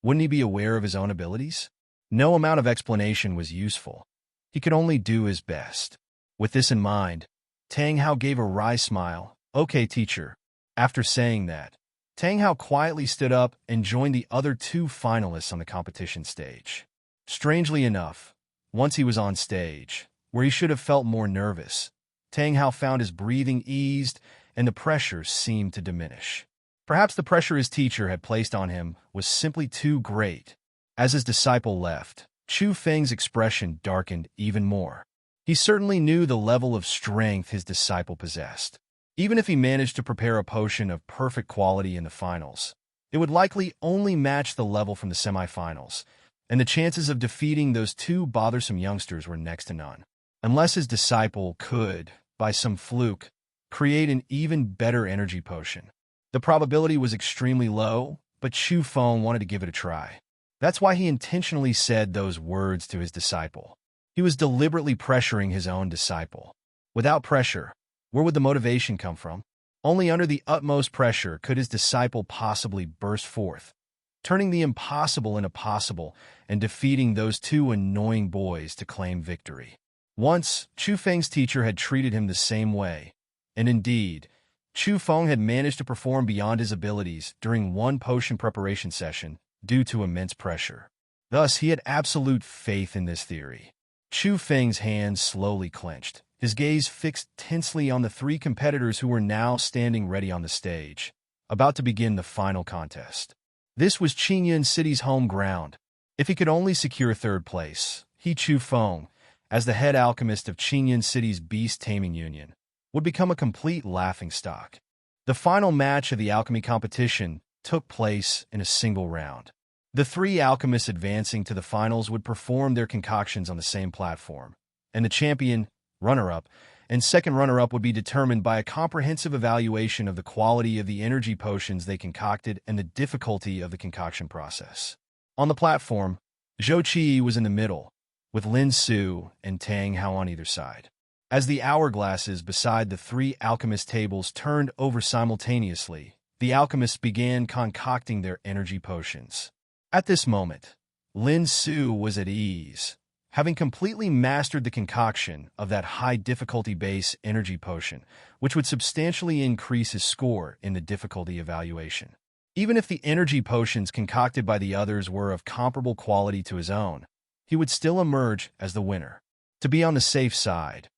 Wouldn't he be aware of his own abilities? No amount of explanation was useful. He could only do his best. With this in mind, Tang Hao gave a wry smile. "Okay, teacher." After saying that, Tang Hao quietly stood up and joined the other 2 finalists on the competition stage. Strangely enough, once he was on stage, where he should have felt more nervous, Tang Hao found his breathing eased and the pressure seemed to diminish. Perhaps the pressure his teacher had placed on him was simply too great. As his disciple left, Chu Feng's expression darkened even more. He certainly knew the level of strength his disciple possessed. Even if he managed to prepare a potion of perfect quality in the finals, it would likely only match the level from the semifinals, and the chances of defeating those 2 bothersome youngsters were next to none. Unless his disciple could, by some fluke, create an even better energy potion. The probability was extremely low, but Chu Feng wanted to give it a try. That's why he intentionally said those words to his disciple. He was deliberately pressuring his own disciple. Without pressure, where would the motivation come from? Only under the utmost pressure could his disciple possibly burst forth, turning the impossible into possible and defeating those 2 annoying boys to claim victory. Once, Chu Feng's teacher had treated him the same way, and indeed, Chu Feng had managed to perform beyond his abilities during one potion preparation session due to immense pressure. Thus, he had absolute faith in this theory. Chu Feng's hands slowly clenched, his gaze fixed tensely on the 3 competitors who were now standing ready on the stage, about to begin the final contest. This was Qingyun City's home ground. If he could only secure 3rd place, he, Chu Feng, as the head alchemist of Qingyun City's beast-taming union, would become a complete laughingstock. The final match of the alchemy competition took place in a single round. The three alchemists advancing to the finals would perform their concoctions on the same platform, and the champion, runner-up, and second runner-up would be determined by a comprehensive evaluation of the quality of the energy potions they concocted and the difficulty of the concoction process. On the platform, Zhou Qi was in the middle, with Lin Su and Tang Hao on either side. As the hourglasses beside the three alchemist tables turned over simultaneously, the alchemists began concocting their energy potions. At this moment, Lin Su was at ease, having completely mastered the concoction of that high-difficulty base energy potion, which would substantially increase his score in the difficulty evaluation. Even if the energy potions concocted by the others were of comparable quality to his own, he would still emerge as the winner. To be on the safe side,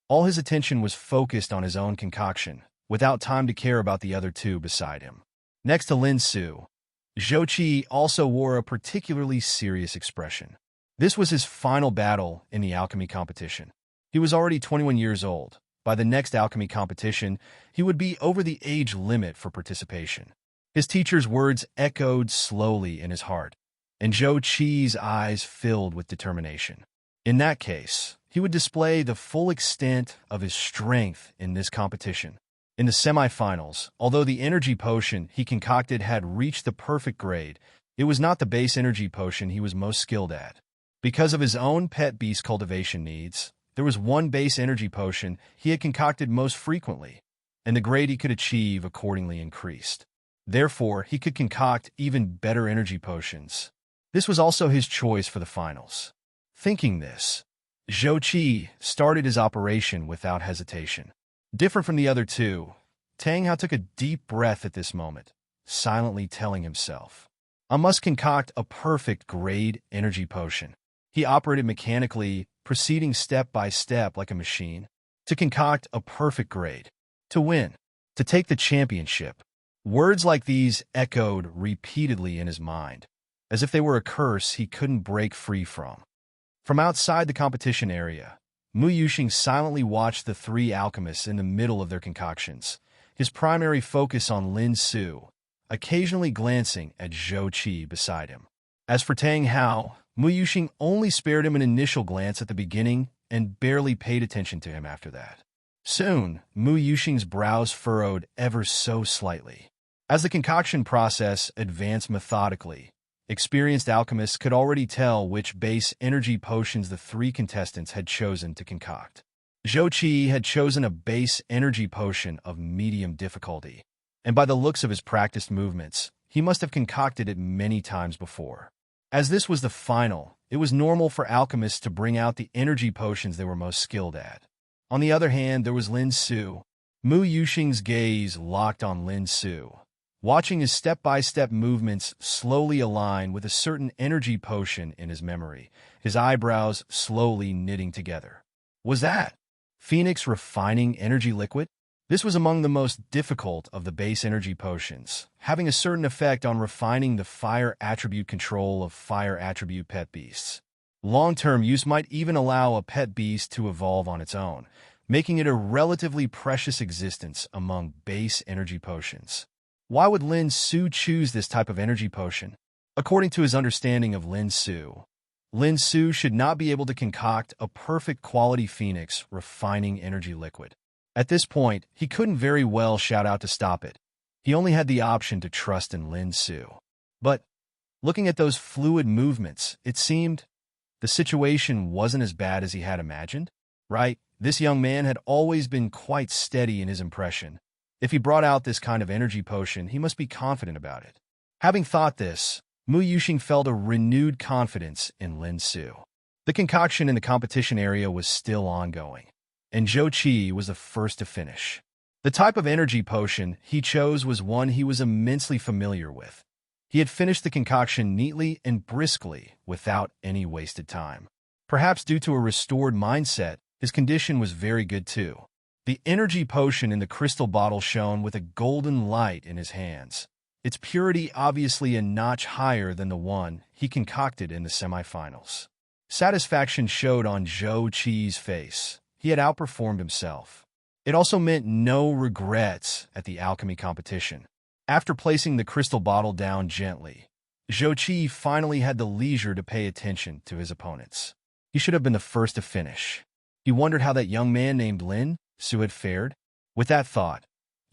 all his attention was focused on his own concoction, without time to care about the other two beside him. Next to Lin Su, Zhou Qi also wore a particularly serious expression. This was his final battle in the alchemy competition. He was already 21 years old. By the next alchemy competition, he would be over the age limit for participation. His teacher's words echoed slowly in his heart, and Zhou Qi's eyes filled with determination. In that case, he would display the full extent of his strength in this competition. In the semifinals, although the energy potion he concocted had reached the perfect grade, it was not the base energy potion he was most skilled at. Because of his own pet beast cultivation needs, there was one base energy potion he had concocted most frequently, and the grade he could achieve accordingly increased. Therefore, he could concoct even better energy potions. This was also his choice for the finals. Thinking this, Zhou Qi started his operation without hesitation. Different from the other two, Tang Hao took a deep breath at this moment, silently telling himself, "I must concoct a perfect grade energy potion." He operated mechanically, proceeding step by step like a machine, to concoct a perfect grade, to win, to take the championship. Words like these echoed repeatedly in his mind, as if they were a curse he couldn't break free from. From outside the competition area, Mu Yuxing silently watched the three alchemists in the middle of their concoctions, his primary focus on Lin Su, occasionally glancing at Zhou Qi beside him. As for Tang Hao, Mu Yuxing only spared him an initial glance at the beginning and barely paid attention to him after that. Soon, Mu Yuxing's brows furrowed ever so slightly. As the concoction process advanced methodically, experienced alchemists could already tell which base energy potions the three contestants had chosen to concoct. Zhou Qi had chosen a base energy potion of medium difficulty, and by the looks of his practiced movements, he must have concocted it many times before. As this was the final, it was normal for alchemists to bring out the energy potions they were most skilled at. On the other hand, there was Lin Su. Mu Yuxing's gaze locked on Lin Su, watching his step-by-step movements slowly align with a certain energy potion in his memory, his eyebrows slowly knitting together. Was that Phoenix Refining Energy Liquid? This was among the most difficult of the base energy potions, having a certain effect on refining the fire attribute control of fire attribute pet beasts. Long-term use might even allow a pet beast to evolve on its own, making it a relatively precious existence among base energy potions. Why would Lin Su choose this type of energy potion? According to his understanding of Lin Su should not be able to concoct a perfect quality Phoenix Refining Energy Liquid. At this point, he couldn't very well shout out to stop it. He only had the option to trust in Lin Su. But, looking at those fluid movements, it seemed the situation wasn't as bad as he had imagined, right? This young man had always been quite steady in his impression. If he brought out this kind of energy potion, he must be confident about it. Having thought this, Mu Yuxing felt a renewed confidence in Lin Su. The concoction in the competition area was still ongoing, and Zhou Qi was the first to finish. The type of energy potion he chose was one he was immensely familiar with. He had finished the concoction neatly and briskly, without any wasted time. Perhaps due to a restored mindset, his condition was very good too. The energy potion in the crystal bottle shone with a golden light in his hands, its purity obviously a notch higher than the one he concocted in the semifinals. Satisfaction showed on Zhou Qi's face. He had outperformed himself. It also meant no regrets at the alchemy competition. After placing the crystal bottle down gently, Zhou Qi finally had the leisure to pay attention to his opponents. He should have been the first to finish. He wondered how that young man named Lin Su had fared. With that thought,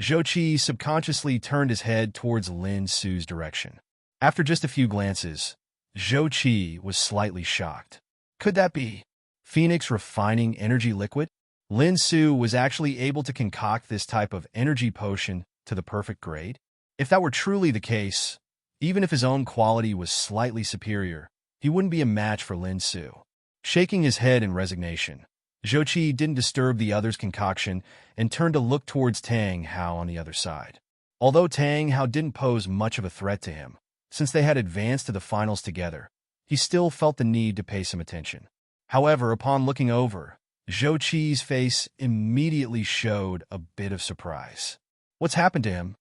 Zhou Qi subconsciously turned his head towards Lin Su's direction. After just a few glances, Zhou Qi was slightly shocked. Could that be Phoenix refining energy liquid? Lin Su was actually able to concoct this type of energy potion to the perfect grade? If that were truly the case, even if his own quality was slightly superior, he wouldn't be a match for Lin Su. Shaking his head in resignation, Zhou Qi didn't disturb the other's concoction and turned to look towards Tang Hao on the other side. Although Tang Hao didn't pose much of a threat to him, since they had advanced to the finals together, he still felt the need to pay some attention. However, upon looking over, Zhou Qi's face immediately showed a bit of surprise. What's happened to him?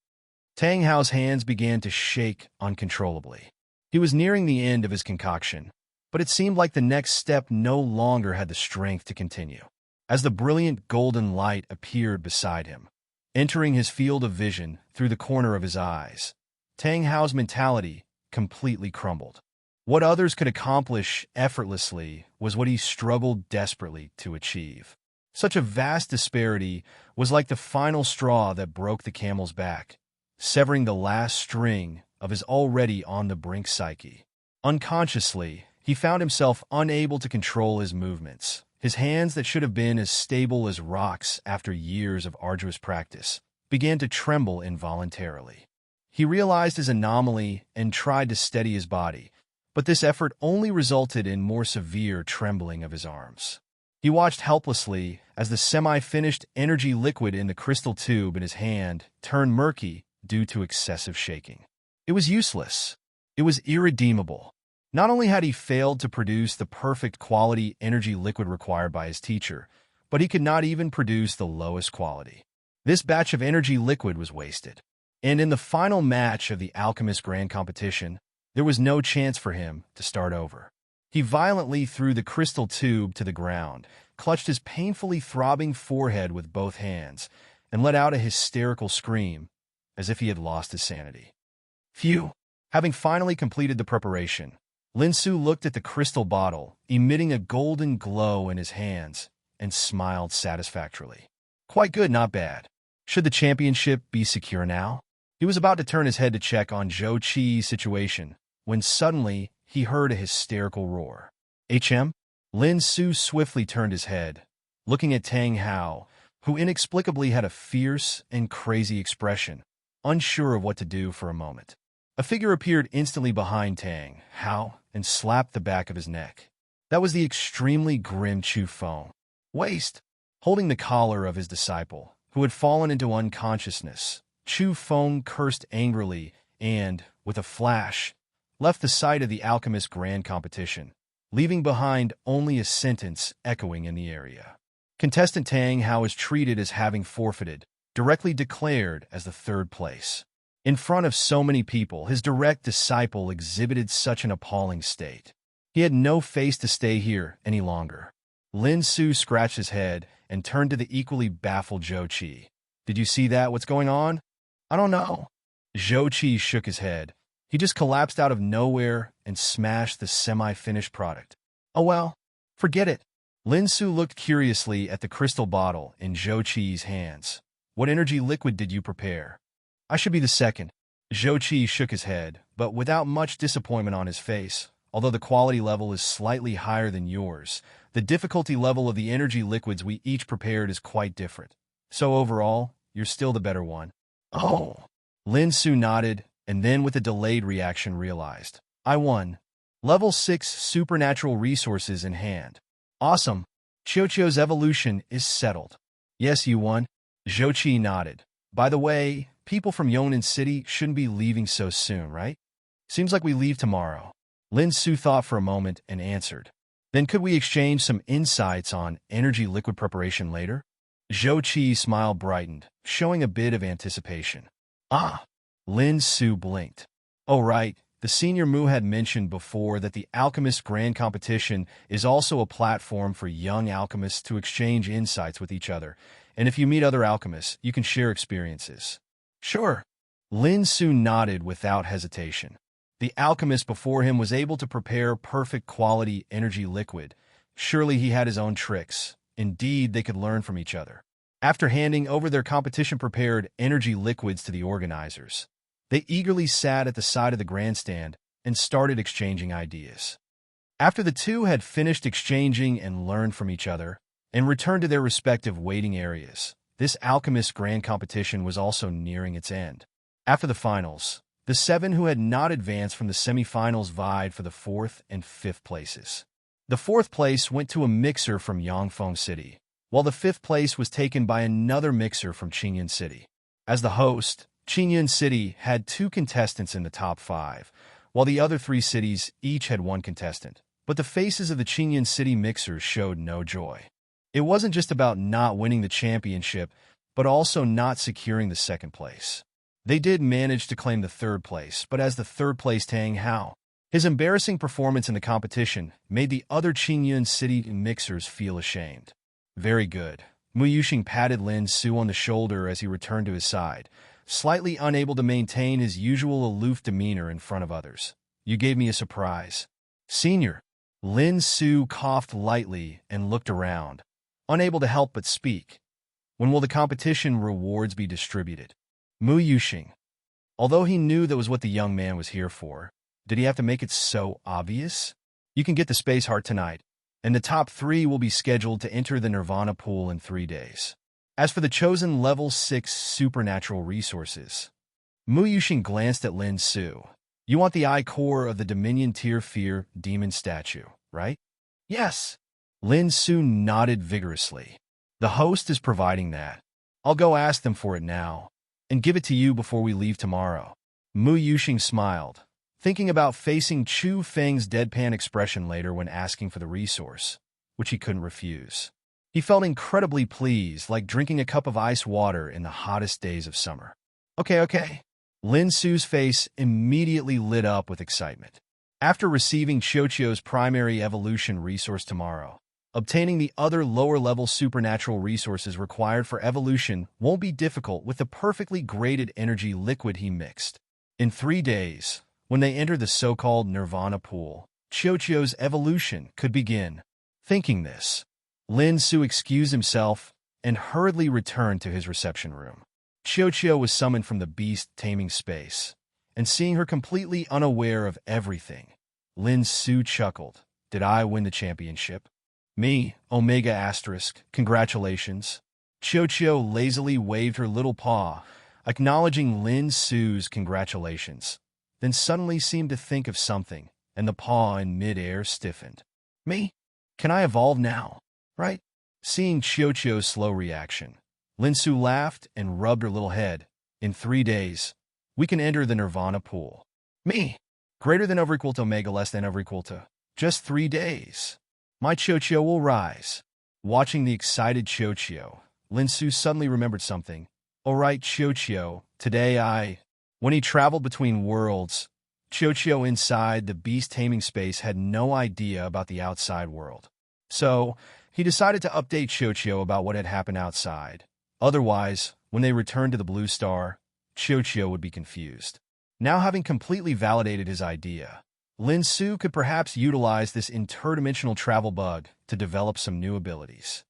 Tang Hao's hands began to shake uncontrollably. He was nearing the end of his concoction, but it seemed like the next step no longer had the strength to continue. As the brilliant golden light appeared beside him, entering his field of vision through the corner of his eyes, Tang Hao's mentality completely crumbled. What others could accomplish effortlessly was what he struggled desperately to achieve. Such a vast disparity was like the final straw that broke the camel's back, severing the last string of his already on-the-brink psyche. Unconsciously, he found himself unable to control his movements. His hands, that should have been as stable as rocks after years of arduous practice, began to tremble involuntarily. He realized his anomaly and tried to steady his body, but this effort only resulted in more severe trembling of his arms. He watched helplessly as the semi-finished energy liquid in the crystal tube in his hand turned murky due to excessive shaking. It was useless. It was irredeemable. Not only had he failed to produce the perfect quality energy liquid required by his teacher, but he could not even produce the lowest quality. This batch of energy liquid was wasted. And in the final match of the Alchemist Grand Competition, there was no chance for him to start over. He violently threw the crystal tube to the ground, clutched his painfully throbbing forehead with both hands, and let out a hysterical scream, as if he had lost his sanity. Phew! Having finally completed the preparation, Lin Su looked at the crystal bottle, emitting a golden glow in his hands, and smiled satisfactorily. Quite good, not bad. Should the championship be secure now? He was about to turn his head to check on Zhou Qi's situation, when suddenly he heard a hysterical roar. HM? Lin Su swiftly turned his head, looking at Tang Hao, who inexplicably had a fierce and crazy expression, unsure of what to do for a moment. A figure appeared instantly behind Tang Hao and slapped the back of his neck. That was the extremely grim Chu Feng. Waist! Holding the collar of his disciple, who had fallen into unconsciousness, Chu Feng cursed angrily and, with a flash, left the site of the Alchemist Grand Competition, leaving behind only a sentence echoing in the area. Contestant Tang Hao is treated as having forfeited, directly declared as the third place. In front of so many people, his direct disciple exhibited such an appalling state. He had no face to stay here any longer. Lin Su scratched his head and turned to the equally baffled Zhou Qi. Did you see that? What's going on? I don't know. Zhou Qi shook his head. He just collapsed out of nowhere and smashed the semi-finished product. Oh well, forget it. Lin Su looked curiously at the crystal bottle in Zhou Qi's hands. What energy liquid did you prepare? I should be the second. Zhou Qi shook his head, but without much disappointment on his face. Although the quality level is slightly higher than yours, the difficulty level of the energy liquids we each prepared is quite different. So overall, you're still the better one. Oh. Lin Su nodded, and then with a delayed reaction realized. I won. Level 6 supernatural resources in hand. Awesome. Qiuqiu's evolution is settled. Yes, you won. Zhou Qi nodded. By the way, people from Yongnan City shouldn't be leaving so soon, right? Seems like we leave tomorrow. Lin Su thought for a moment and answered. Then could we exchange some insights on energy liquid preparation later? Zhou Qi's smile brightened, showing a bit of anticipation. Ah! Lin Su blinked. Oh right, The senior Mu had mentioned before that the Alchemist Grand Competition is also a platform for young alchemists to exchange insights with each other, and if you meet other alchemists, you can share experiences. Sure. Lin Su nodded without hesitation. The alchemist before him was able to prepare perfect quality energy liquid. Surely he had his own tricks. Indeed, they could learn from each other. After handing over their competition-prepared energy liquids to the organizers, they eagerly sat at the side of the grandstand and started exchanging ideas. After the two had finished exchanging and learned from each other and returned to their respective waiting areas, this Alchemist Grand Competition was also nearing its end. After the finals, the 7 who had not advanced from the semifinals vied for the 4th and 5th places. The 4th place went to a mixer from Yangfeng City, while the 5th place was taken by another mixer from Qingyun City. As the host, Qingyun City had 2 contestants in the top 5, while the other 3 cities each had 1 contestant. But the faces of the Qingyun City mixers showed no joy. It wasn't just about not winning the championship, but also not securing the 2nd place. They did manage to claim the 3rd place, but as the 3rd place Tang Hao, his embarrassing performance in the competition made the other Qingyun City mixers feel ashamed. Very good. Mu Yuxing patted Lin Su on the shoulder as he returned to his side, slightly unable to maintain his usual aloof demeanor in front of others. You gave me a surprise. Senior. Lin Su coughed lightly and looked around, unable to help but speak. When will the competition rewards be distributed? Mu Yuxing. Although he knew that was what the young man was here for, did he have to make it so obvious? You can get the Space Heart tonight, and the top 3 will be scheduled to enter the Nirvana pool in 3 days. As for the chosen level 6 supernatural resources, Mu Yuxing glanced at Lin Su. You want the eye core of the Dominion Tier Fear demon statue, right? Yes. Lin Su nodded vigorously. The host is providing that. I'll go ask them for it now, and give it to you before we leave tomorrow. Mu Yuxing smiled, thinking about facing Chu Feng's deadpan expression later when asking for the resource, which he couldn't refuse. He felt incredibly pleased, like drinking a cup of ice water in the hottest days of summer. Okay. Lin Su's face immediately lit up with excitement. After receiving Qiuqiu's primary evolution resource tomorrow, obtaining the other lower-level supernatural resources required for evolution won't be difficult with the perfectly graded energy liquid he mixed. In 3 days, when they enter the so-called Nirvana pool, Qiuqiu's evolution could begin. Thinking this, Lin Su excused himself and hurriedly returned to his reception room. Qiuqiu was summoned from the beast-taming space, and seeing her completely unaware of everything, Lin Su chuckled. Did I win the championship? Me, Omega Asterisk, congratulations. Qiuqiu lazily waved her little paw, acknowledging Lin Su's congratulations, then suddenly seemed to think of something, and the paw in mid-air stiffened. Me? Can I evolve now? Right? Seeing Qiuqiu's slow reaction, Lin Su laughed and rubbed her little head. In 3 days, we can enter the Nirvana pool. Me? Greater than or equal to omega less than or equal to. Just 3 days. My Qiuqiu will rise. Watching the excited Qiuqiu, Lin Su suddenly remembered something. All right, Qiuqiu, today When he traveled between worlds, Qiuqiu inside the beast-taming space had no idea about the outside world. So, he decided to update Qiuqiu about what had happened outside. Otherwise, when they returned to the Blue Star, Qiuqiu would be confused. Now having completely validated his idea, Lin Su could perhaps utilize this interdimensional travel bug to develop some new abilities.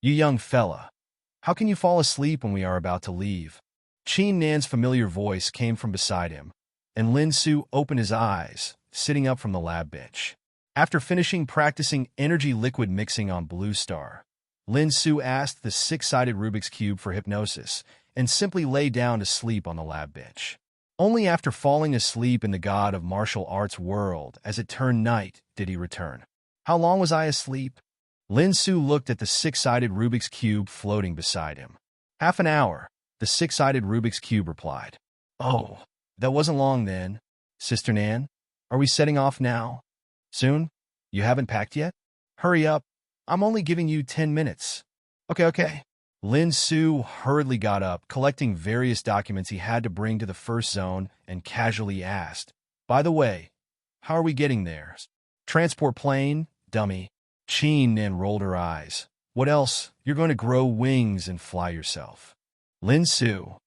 You young fella, how can you fall asleep when we are about to leave? Qin Nan's familiar voice came from beside him, and Lin Su opened his eyes, sitting up from the lab bench. After finishing practicing energy liquid mixing on Blue Star, Lin Su asked the 6-sided Rubik's Cube for hypnosis and simply lay down to sleep on the lab bench. Only after falling asleep in the god of martial arts world as it turned night did he return. How long was I asleep? Lin Su looked at the 6-sided Rubik's Cube floating beside him. Half an hour, the 6-sided Rubik's Cube replied. Oh, that wasn't long then. Sister Nan, are we setting off now? Soon? You haven't packed yet? Hurry up. I'm only giving you 10 minutes. Okay. Lin Su hurriedly got up, collecting various documents he had to bring to the first zone, and casually asked, By the way, how are we getting there? Transport plane, dummy. Qin Nin rolled her eyes. What else? You're going to grow wings and fly yourself. Lin Su.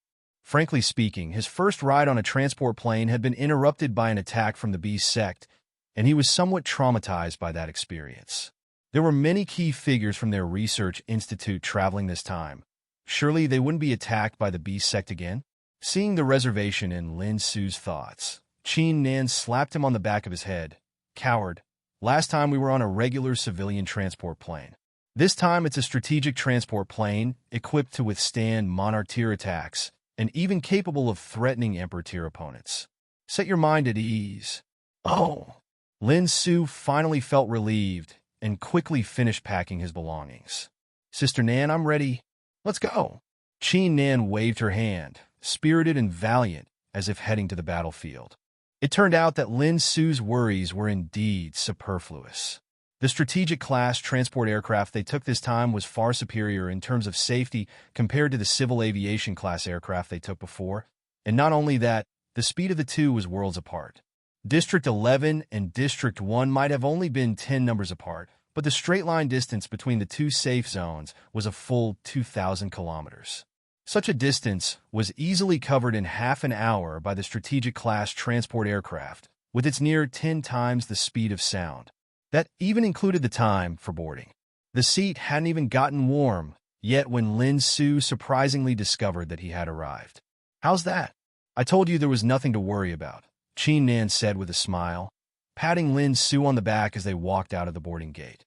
Frankly speaking, his first ride on a transport plane had been interrupted by an attack from the beast sect, and he was somewhat traumatized by that experience. There were many key figures from their research institute traveling this time. Surely they wouldn't be attacked by the beast sect again? Seeing the reservation in Lin Su's thoughts, Qin Nan slapped him on the back of his head. Coward. Last time we were on a regular civilian transport plane. This time it's a strategic transport plane, equipped to withstand monarch tier attacks, and even capable of threatening emperor tier opponents. Set your mind at ease. Oh. Lin Su finally felt relieved and quickly finished packing his belongings. Sister Nan, I'm ready. Let's go. Qin Nan waved her hand, spirited and valiant, as if heading to the battlefield. It turned out that Lin Su's worries were indeed superfluous. The strategic class transport aircraft they took this time was far superior in terms of safety compared to the civil aviation class aircraft they took before, and not only that, the speed of the two was worlds apart. District 11 and District 1 might have only been 10 numbers apart, but the straight-line distance between the two safe zones was a full 2,000 kilometers. Such a distance was easily covered in half an hour by the strategic class transport aircraft, with its near 10 times the speed of sound. That even included the time for boarding. The seat hadn't even gotten warm, yet when Lin Su surprisingly discovered that he had arrived. How's that? I told you there was nothing to worry about, Qin Nan said with a smile, patting Lin Su on the back as they walked out of the boarding gate.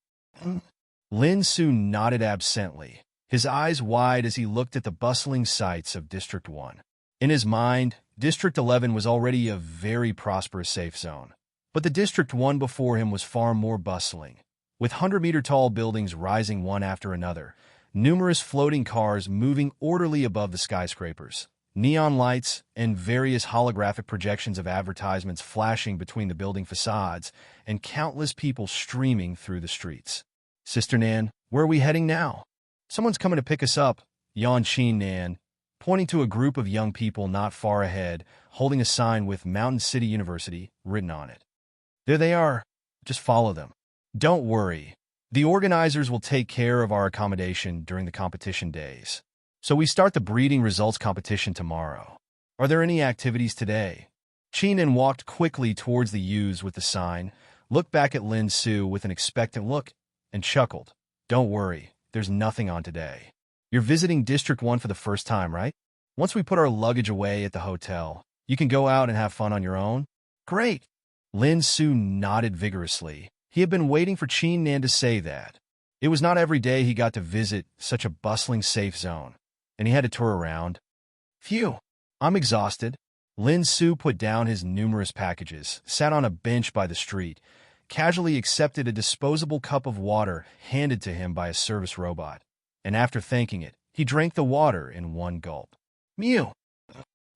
Lin Su nodded absently, his eyes wide as he looked at the bustling sights of District 1. In his mind, District 11 was already a very prosperous safe zone, but the District 1 before him was far more bustling, with 100-meter-tall buildings rising one after another, numerous floating cars moving orderly above the skyscrapers, neon lights and various holographic projections of advertisements flashing between the building facades, and countless people streaming through the streets. Sister Nan, where are we heading now? Someone's coming to pick us up, yawned Qin Nan, pointing to a group of young people not far ahead, holding a sign with Mountain City University written on it. There they are. Just follow them. Don't worry. The organizers will take care of our accommodation during the competition days. So we start the breeding results competition tomorrow. Are there any activities today? Qin Nan walked quickly towards the youths with the sign, looked back at Lin Su with an expectant look, and chuckled. Don't worry. There's nothing on today. You're visiting District 1 for the first time, right? Once we put our luggage away at the hotel, you can go out and have fun on your own? Great! Lin Su nodded vigorously. He had been waiting for Qin Nan to say that. It was not every day he got to visit such a bustling safe zone, and he had to tour around. Phew! I'm exhausted. Lin Su put down his numerous packages, sat on a bench by the street, casually accepted a disposable cup of water handed to him by a service robot, and after thanking it, he drank the water in one gulp. Mew!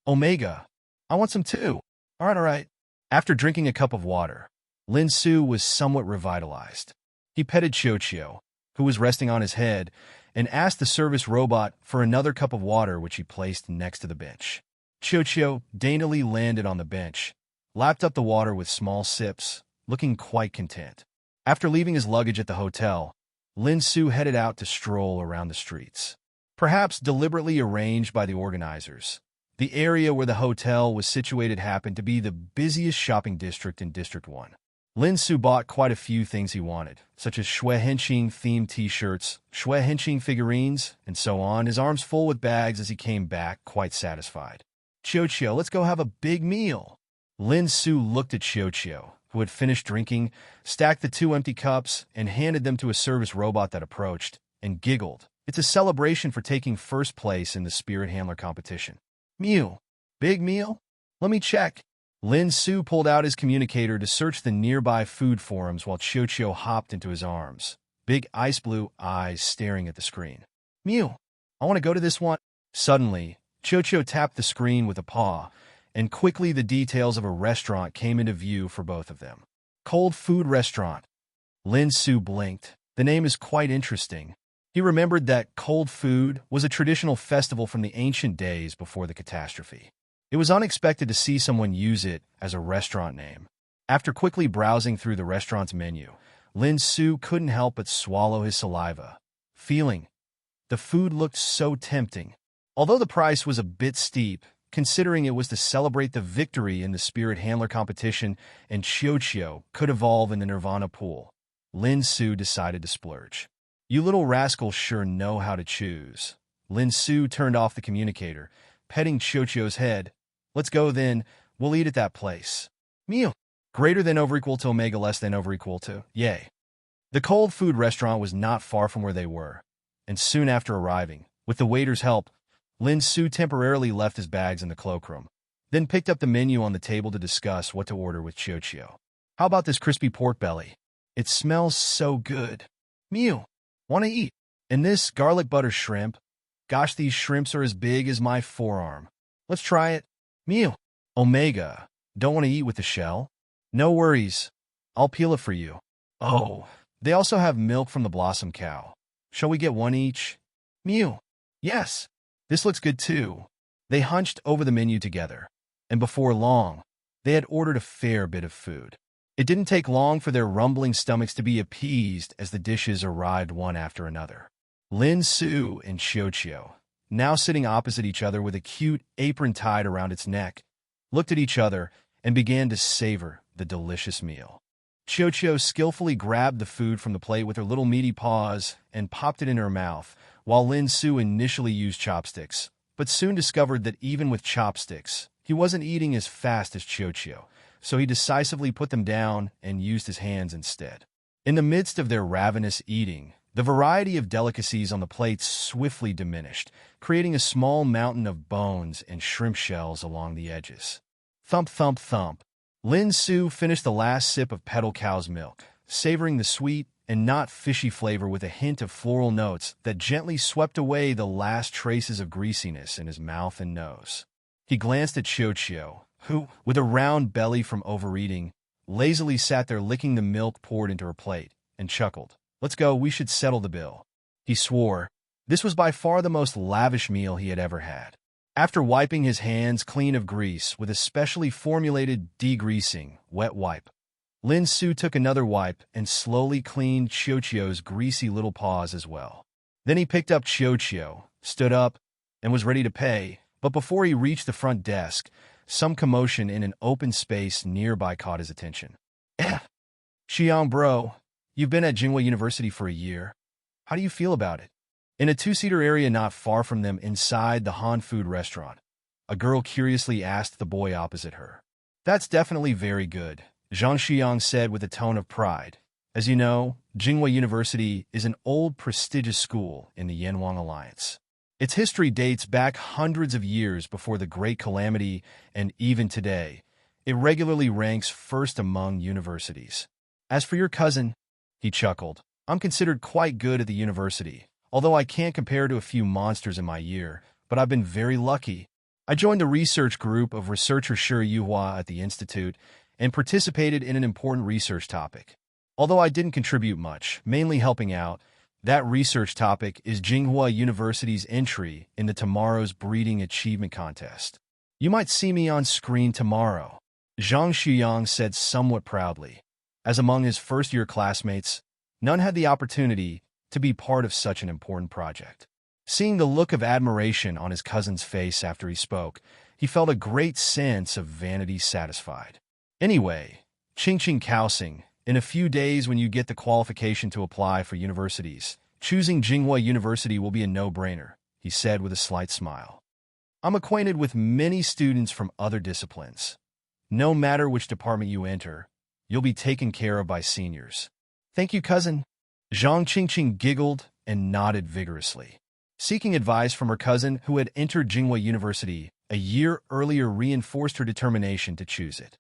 Omega! I want some too. All right. After drinking a cup of water, Lin Su was somewhat revitalized. He petted Qiu, who was resting on his head, and asked the service robot for another cup of water which he placed next to the bench. Qiu daintily landed on the bench, lapped up the water with small sips, looking quite content. After leaving his luggage at the hotel, Lin Su headed out to stroll around the streets. Perhaps deliberately arranged by the organizers, the area where the hotel was situated happened to be the busiest shopping district in District 1. Lin Su bought quite a few things he wanted, such as Shui Henqing themed t-shirts, Shui Henqing figurines, and so on, his arms full with bags as he came back, quite satisfied. Qiu, let's go have a big meal. Lin Su looked at Qiu, who had finished drinking, stacked the 2 empty cups, and handed them to a service robot that approached, and giggled. It's a celebration for taking first place in the spirit handler competition. Mew. Big meal? Let me check. Lin Su pulled out his communicator to search the nearby food forums while Qiu hopped into his arms, big ice blue eyes staring at the screen. Mew. I want to go to this one. Suddenly, Qiu tapped the screen with a paw, and quickly the details of a restaurant came into view for both of them. Cold food restaurant. Lin Su blinked. The name is quite interesting. He remembered that cold food was a traditional festival from the ancient days before the catastrophe. It was unexpected to see someone use it as a restaurant name. After quickly browsing through the restaurant's menu, Lin Su couldn't help but swallow his saliva, feeling the food looked so tempting. Although the price was a bit steep, considering it was to celebrate the victory in the spirit handler competition and Chiyo could evolve in the Nirvana pool, Lin Su decided to splurge. You little rascals sure know how to choose. Lin Su turned off the communicator, petting Chiyo's head. Let's go then, we'll eat at that place. Meal. Greater than over equal to omega less than over equal to, yay. The cold food restaurant was not far from where they were, and soon after arriving, with the waiter's help, Lin Su temporarily left his bags in the cloakroom, then picked up the menu on the table to discuss what to order with Chiyo. How about this crispy pork belly? It smells so good. Mew, wanna eat? And this garlic butter shrimp? Gosh, these shrimps are as big as my forearm. Let's try it. Mew, omega, don't want to eat with the shell? No worries, I'll peel it for you. Oh, they also have milk from the blossom cow. Shall we get one each? Mew, yes. This looks good too. They hunched over the menu together, and before long, they had ordered a fair bit of food. It didn't take long for their rumbling stomachs to be appeased as the dishes arrived one after another. Lin Su and Chiyo, now sitting opposite each other with a cute apron tied around its neck, looked at each other and began to savor the delicious meal. Chiyo skillfully grabbed the food from the plate with her little meaty paws and popped it in her mouth, while Lin Su initially used chopsticks, but soon discovered that even with chopsticks, he wasn't eating as fast as Chiyo, so he decisively put them down and used his hands instead. In the midst of their ravenous eating, the variety of delicacies on the plates swiftly diminished, creating a small mountain of bones and shrimp shells along the edges. Thump, thump, thump. Lin Su finished the last sip of petal cow's milk, savoring the sweet and not fishy flavor with a hint of floral notes that gently swept away the last traces of greasiness in his mouth and nose. He glanced at Chiyo, who, with a round belly from overeating, lazily sat there licking the milk poured into her plate, and chuckled. Let's go, we should settle the bill. He swore. This was by far the most lavish meal he had ever had. After wiping his hands clean of grease with a specially formulated degreasing wet wipe, Lin Su took another wipe and slowly cleaned Chiyo's greasy little paws as well. Then he picked up Chiyo, stood up, and was ready to pay, but before he reached the front desk, some commotion in an open space nearby caught his attention. Xiang bro, you've been at Jinghua University for a year. How do you feel about it? In a two-seater area not far from them inside the Han Food restaurant, a girl curiously asked the boy opposite her. That's definitely very good, Zhang Xiang said with a tone of pride. As you know, Jinghua University is an old prestigious school in the Yanwang Alliance. Its history dates back hundreds of years before the Great Calamity, and even today, it regularly ranks first among universities. As for your cousin, he chuckled, I'm considered quite good at the university. Although I can't compare to a few monsters in my year, but I've been very lucky. I joined the research group of researcher Shi Yuhua at the Institute and participated in an important research topic. Although I didn't contribute much, mainly helping out, that research topic is Jinghua University's entry into tomorrow's breeding achievement contest. You might see me on screen tomorrow, Zhang Xiang said somewhat proudly. As among his first-year classmates, none had the opportunity to be part of such an important project. Seeing the look of admiration on his cousin's face after he spoke, he felt a great sense of vanity satisfied. Anyway, Ching Kaosing, in a few days when you get the qualification to apply for universities, choosing Jinghua University will be a no-brainer, he said with a slight smile. I'm acquainted with many students from other disciplines. No matter which department you enter, you'll be taken care of by seniors. Thank you, cousin. Zhang Qingqing giggled and nodded vigorously. Seeking advice from her cousin who had entered Jinghua University a year earlier reinforced her determination to choose it.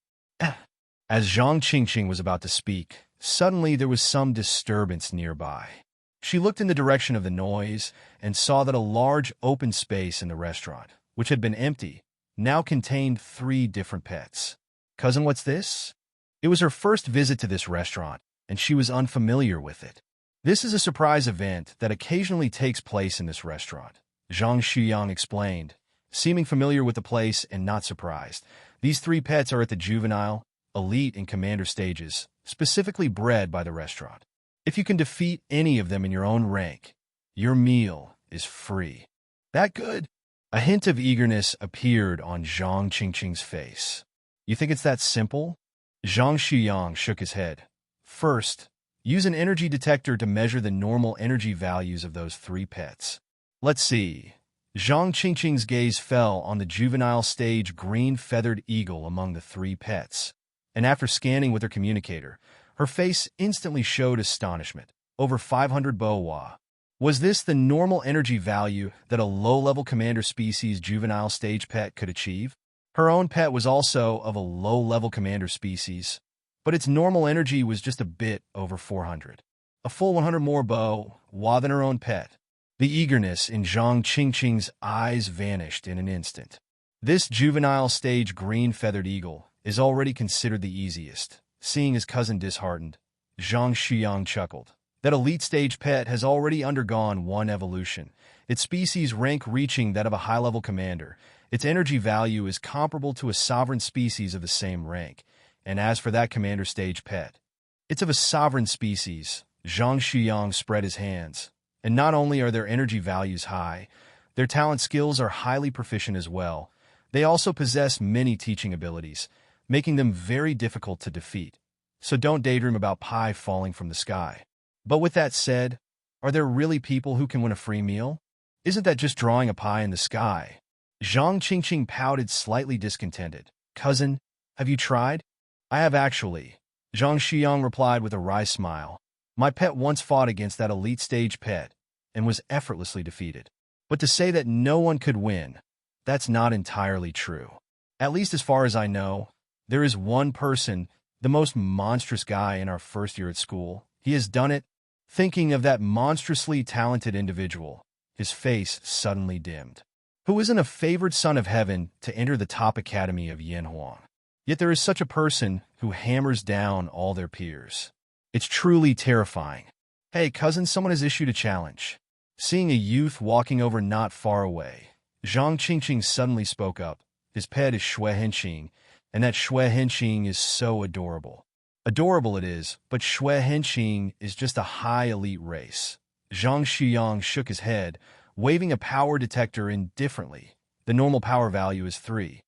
As Zhang Qingqing was about to speak, suddenly there was some disturbance nearby. She looked in the direction of the noise and saw that a large open space in the restaurant, which had been empty, now contained 3 different pets. Cousin, what's this? It was her first visit to this restaurant, and she was unfamiliar with it. This is a surprise event that occasionally takes place in this restaurant, Zhang Xiang explained, seeming familiar with the place and not surprised. These three pets are at the juvenile, elite, and commander stages, specifically bred by the restaurant. If you can defeat any of them in your own rank, your meal is free. That good? A hint of eagerness appeared on Zhang Qingqing's face. You think it's that simple? Zhang Shuyang shook his head. First, use an energy detector to measure the normal energy values of those three pets. Let's see. Zhang Qingqing's gaze fell on the juvenile stage green-feathered eagle among the three pets, and after scanning with her communicator, her face instantly showed astonishment. Over 500 boa. Was this the normal energy value that a low-level commander species juvenile stage pet could achieve? Her own pet was also of a low-level commander species, but its normal energy was just a bit over 400. A full 100 more boa than her own pet. The eagerness in Zhang Qingqing's eyes vanished in an instant. This juvenile stage green-feathered eagle is already considered the easiest. Seeing his cousin disheartened, Zhang Shuyang chuckled. That elite stage pet has already undergone one evolution, its species rank reaching that of a high-level commander. Its energy value is comparable to a sovereign species of the same rank. And as for that commander stage pet, it's of a sovereign species. Zhang Shuyang spread his hands. And not only are their energy values high, their talent skills are highly proficient as well. They also possess many teaching abilities, making them very difficult to defeat. So don't daydream about pie falling from the sky. But with that said, are there really people who can win a free meal? Isn't that just drawing a pie in the sky? Zhang Qingqing pouted, slightly discontented. Cousin, have you tried? I have actually. Zhang Shuyang replied with a wry smile. My pet once fought against that elite stage pet and was effortlessly defeated. But to say that no one could win, that's not entirely true. At least as far as I know, there is one person, the most monstrous guy in our first year at school. He has done it. Thinking of that monstrously talented individual, his face suddenly dimmed. Who isn't a favored son of heaven to enter the top academy of Yanhuang? Yet there is such a person who hammers down all their peers. It's truly terrifying. Hey, cousin, someone has issued a challenge. Seeing a youth walking over not far away, Zhang Qingqing suddenly spoke up. His pet is Shui Henqing, and that Shui Henqing is so adorable. Adorable it is, but Shui Henqing is just a high elite race. Zhang Shuyang shook his head, waving a power detector indifferently. The normal power value is 3.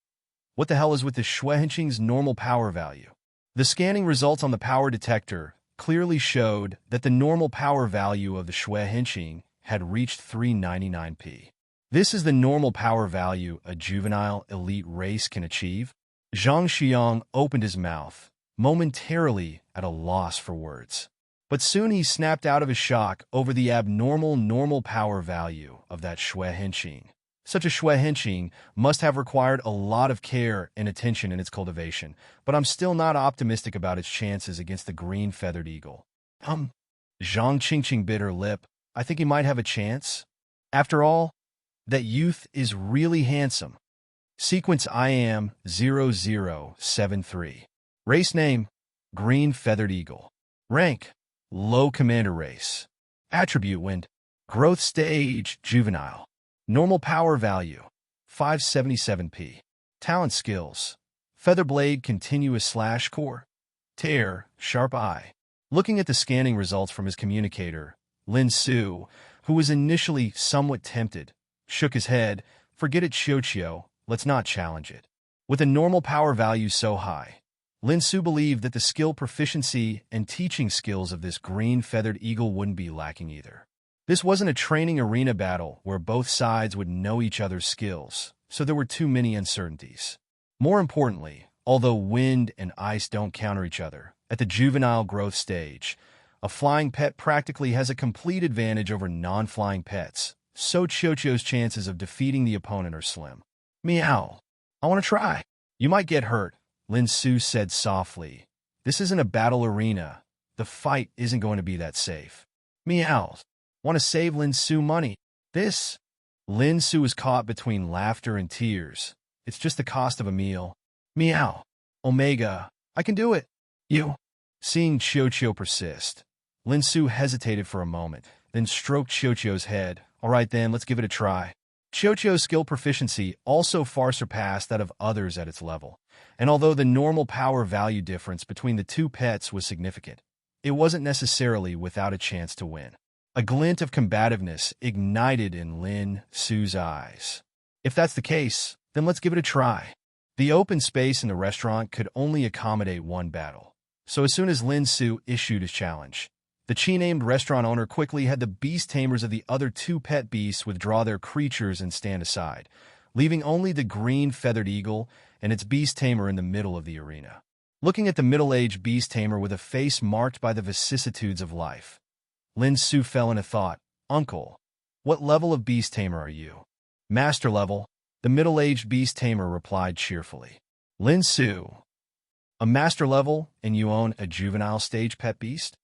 What the hell is with the Shui Henqing's normal power value? The scanning results on the power detector clearly showed that the normal power value of the Shui Henqing had reached 399p. This is the normal power value a juvenile elite race can achieve? Zhang Shuyang opened his mouth, momentarily at a loss for words. But soon he snapped out of his shock over the abnormal normal power value of that Shui Henqing. Such a Shui Henqing must have required a lot of care and attention in its cultivation, but I'm still not optimistic about its chances against the green-feathered eagle. Zhang Qingqing bit her lip. I think he might have a chance. After all, that youth is really handsome. Sequence IAM 0073. Race name, green-feathered eagle. Rank, low commander race. Attribute wind. Growth stage, juvenile. Normal power value, 577p. Talent skills. Feather blade, continuous slash core. Tear, sharp eye. Looking at the scanning results from his communicator, Lin Su, who was initially somewhat tempted, shook his head. Forget it, Xiao, let's not challenge it. With a normal power value so high, Lin Su believed that the skill proficiency and teaching skills of this green-feathered eagle wouldn't be lacking either. This wasn't a training arena battle where both sides would know each other's skills, so there were too many uncertainties. More importantly, although wind and ice don't counter each other, at the juvenile growth stage, a flying pet practically has a complete advantage over non-flying pets, so Qiuqiu's chances of defeating the opponent are slim. Meow. I want to try. You might get hurt, Lin Su said softly. This isn't a battle arena. The fight isn't going to be that safe. Meow. Want to save Lin Su money? This? Lin Su was caught between laughter and tears. It's just the cost of a meal. Meow. Omega. I can do it. You. Seeing Qiuqiu persist, Lin Su hesitated for a moment, then stroked Qiuqiu's head. All right then, let's give it a try. Qiuqiu's skill proficiency also far surpassed that of others at its level, and although the normal power value difference between the two pets was significant, it wasn't necessarily without a chance to win. A glint of combativeness ignited in Lin Su's eyes. If that's the case, then let's give it a try. The open space in the restaurant could only accommodate one battle, so as soon as Lin Su issued his challenge, the Qi-named restaurant owner quickly had the beast tamers of the other two pet beasts withdraw their creatures and stand aside, leaving only the green feathered eagle and its beast tamer in the middle of the arena. Looking at the middle-aged beast tamer with a face marked by the vicissitudes of life, Lin Su fell into thought. Uncle, what level of beast tamer are you? Master level, the middle-aged beast tamer replied cheerfully. Lin Su, a master level, and you own a juvenile stage pet beast?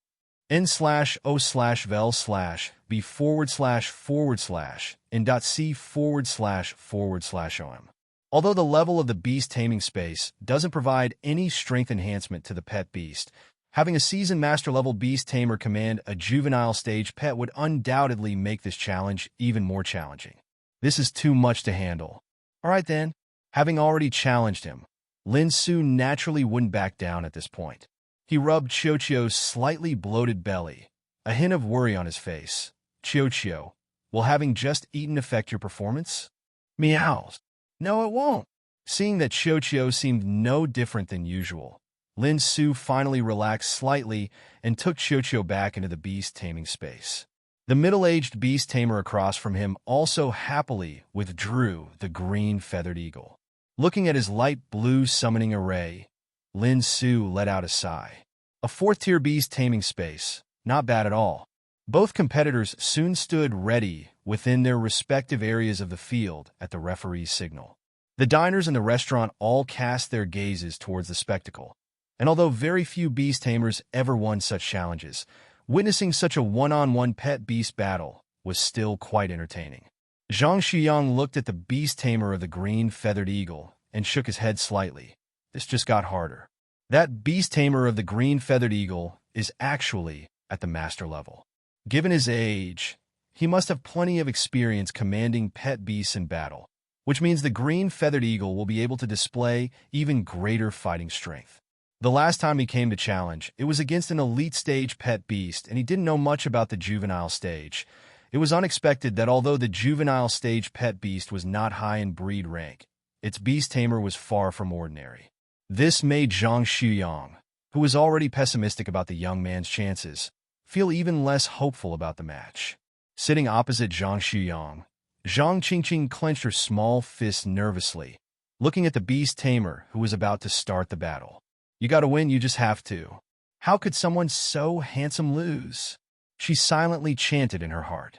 N/O/vel/b//n.c//om. Although the level of the beast taming space doesn't provide any strength enhancement to the pet beast, having a seasoned master level beast tamer command a juvenile stage pet would undoubtedly make this challenge even more challenging. This is too much to handle. Alright then, having already challenged him, Lin Su naturally wouldn't back down at this point. He rubbed Qiuqiu's slightly bloated belly, a hint of worry on his face. Qiuqiu, will having just eaten affect your performance? Meows. No, it won't. Seeing that Qiuqiu seemed no different than usual, Lin Su finally relaxed slightly and took Qiuqiu back into the beast taming space. The middle-aged beast tamer across from him also happily withdrew the green feathered eagle. Looking at his light blue summoning array, Lin Su let out a sigh. A fourth-tier beast taming space, not bad at all. Both competitors soon stood ready within their respective areas of the field at the referee's signal. The diners in the restaurant all cast their gazes towards the spectacle, and although very few beast tamers ever won such challenges, witnessing such a one-on-one pet beast battle was still quite entertaining. Zhang Shuyang looked at the beast tamer of the green feathered eagle and shook his head slightly. This just got harder. That beast tamer of the green feathered eagle is actually at the master level. Given his age, he must have plenty of experience commanding pet beasts in battle, which means the green feathered eagle will be able to display even greater fighting strength. The last time he came to challenge, it was against an elite stage pet beast, and he didn't know much about the juvenile stage. It was unexpected that although the juvenile stage pet beast was not high in breed rank, its beast tamer was far from ordinary. This made Zhang Shuyang, who was already pessimistic about the young man's chances, feel even less hopeful about the match. Sitting opposite Zhang Shuyang, Zhang Qingqing clenched her small fist nervously, looking at the beast tamer who was about to start the battle. You gotta win, you just have to. How could someone so handsome lose? She silently chanted in her heart.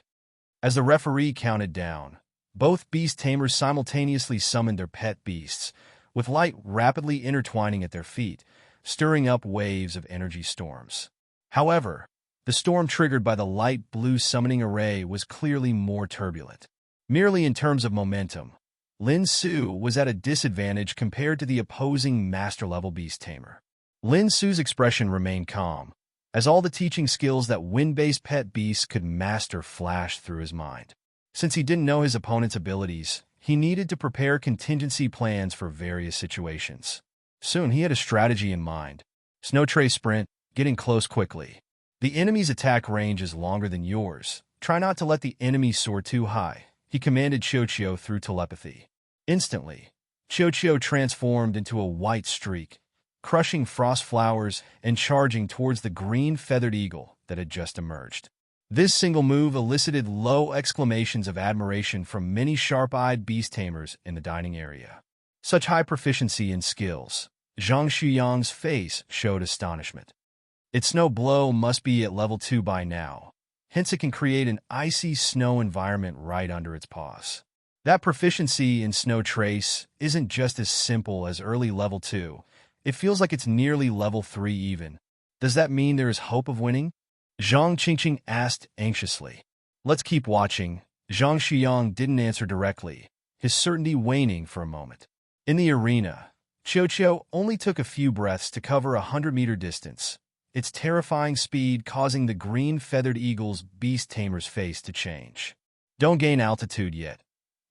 As the referee counted down, both beast tamers simultaneously summoned their pet beasts, with light rapidly intertwining at their feet, stirring up waves of energy storms. However, the storm triggered by the light blue summoning array was clearly more turbulent. Merely in terms of momentum, Lin Su was at a disadvantage compared to the opposing master-level beast tamer. Lin Su's expression remained calm, as all the teaching skills that wind-based pet beasts could master flashed through his mind. Since he didn't know his opponent's abilities, he needed to prepare contingency plans for various situations. Soon he had a strategy in mind. Snow tray sprint, getting close quickly. The enemy's attack range is longer than yours. Try not to let the enemy soar too high, he commanded Qiuqiu through telepathy. Instantly, Qiuqiu transformed into a white streak, crushing frost flowers and charging towards the green feathered eagle that had just emerged. This single move elicited low exclamations of admiration from many sharp-eyed beast tamers in the dining area. Such high proficiency in skills. Zhang Shuyang's face showed astonishment. Its snow blow must be at level 2 by now, hence it can create an icy snow environment right under its paws. That proficiency in snow trace isn't just as simple as early level 2. It feels like it's nearly level 3 even. Does that mean there is hope of winning? Zhang Qingqing asked anxiously. Let's keep watching. Zhang Shuyang didn't answer directly, his certainty waning for a moment. In the arena, Qiuqiu only took a few breaths to cover 100-meter distance, its terrifying speed causing the green feathered eagle's beast tamer's face to change. Don't gain altitude yet.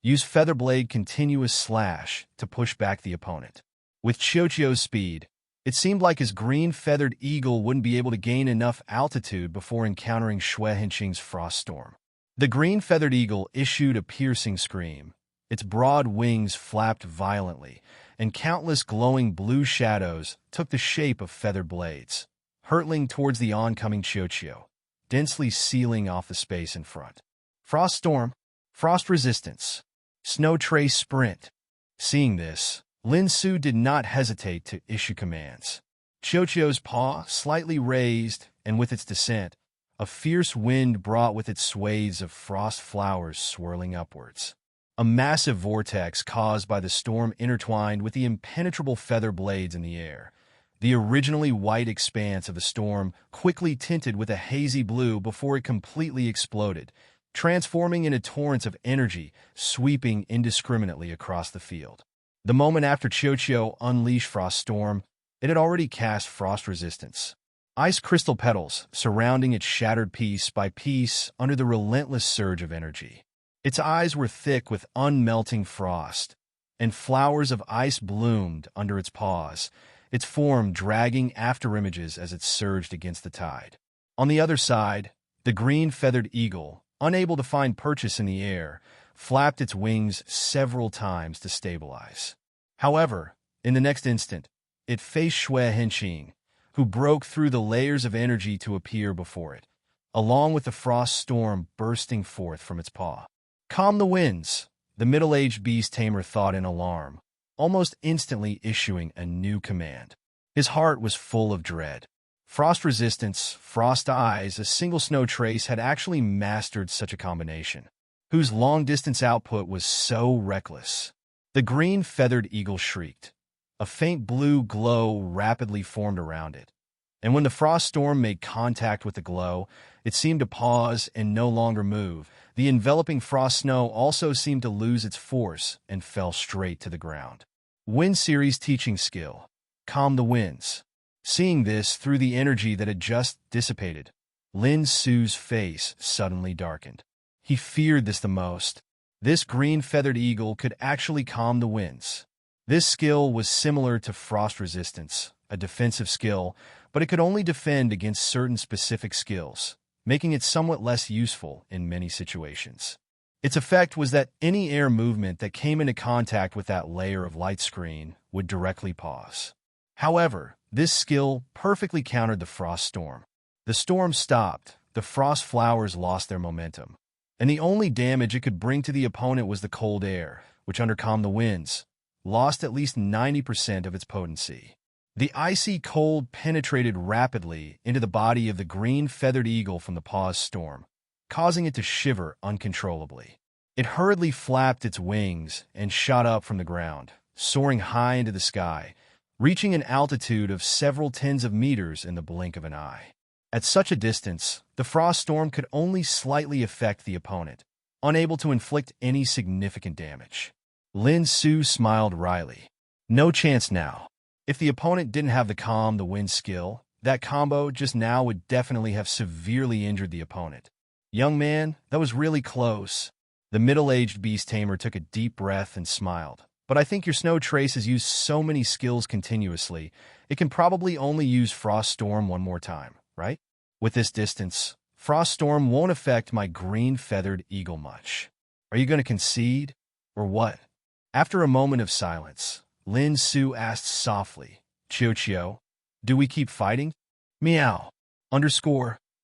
Use Feather Blade continuous slash to push back the opponent. With Chiuchio's speed, it seemed like his green-feathered eagle wouldn't be able to gain enough altitude before encountering Xue Henqing's Frost Storm. The green-feathered eagle issued a piercing scream. Its broad wings flapped violently, and countless glowing blue shadows took the shape of feathered blades, hurtling towards the oncoming Chiuchio, densely sealing off the space in front. Frost Storm, Frost Resistance, Snow Trace Sprint. Seeing this, Lin Su did not hesitate to issue commands. Chiuchio's paw slightly raised, and with its descent, a fierce wind brought with it swathes of frost flowers swirling upwards. A massive vortex caused by the storm intertwined with the impenetrable feather blades in the air. The originally white expanse of the storm quickly tinted with a hazy blue before it completely exploded, transforming into torrents of energy sweeping indiscriminately across the field. The moment after Chiuchio unleashed Frost Storm, it had already cast Frost Resistance. Ice crystal petals surrounding it shattered piece by piece under the relentless surge of energy. Its eyes were thick with unmelting frost, and flowers of ice bloomed under its paws, its form dragging afterimages as it surged against the tide. On the other side, the green-feathered eagle, unable to find purchase in the air, flapped its wings several times to stabilize. However, in the next instant, it faced Xue Henqing, who broke through the layers of energy to appear before it, along with the frost storm bursting forth from its paw. Calm the winds, the middle-aged beast tamer thought in alarm, almost instantly issuing a new command. His heart was full of dread. Frost Resistance, Frost Eyes, a single snow trace had actually mastered such a combination, whose long-distance output was so reckless. The green-feathered eagle shrieked. A faint blue glow rapidly formed around it, and when the frost storm made contact with the glow, it seemed to pause and no longer move. The enveloping frost snow also seemed to lose its force and fell straight to the ground. Wind Series Teaching Skill. Calm the winds. Seeing this through the energy that had just dissipated, Lin Su's face suddenly darkened. He feared this the most. This green-feathered eagle could actually calm the winds. This skill was similar to Frost Resistance, a defensive skill, but it could only defend against certain specific skills, making it somewhat less useful in many situations. Its effect was that any air movement that came into contact with that layer of light screen would directly pause. However, this skill perfectly countered the frost storm. The storm stopped, the frost flowers lost their momentum, and the only damage it could bring to the opponent was the cold air, which under Calm the Winds, lost at least 90% of its potency. The icy cold penetrated rapidly into the body of the green-feathered eagle from the paw's storm, causing it to shiver uncontrollably. It hurriedly flapped its wings and shot up from the ground, soaring high into the sky, reaching an altitude of several tens of meters in the blink of an eye. At such a distance, the frost storm could only slightly affect the opponent, unable to inflict any significant damage. Lin Su smiled wryly. No chance now. If the opponent didn't have the Calm the Wind skill, that combo just now would definitely have severely injured the opponent. Young man, that was really close. The middle-aged beast tamer took a deep breath and smiled. But I think your Snow Trace has used so many skills continuously, it can probably only use Frost Storm one more time, right? With this distance, Frost Storm won't affect my green-feathered eagle much. Are you going to concede, or what? After a moment of silence, Lin Su asked softly, Chiuchio, do we keep fighting? Meow.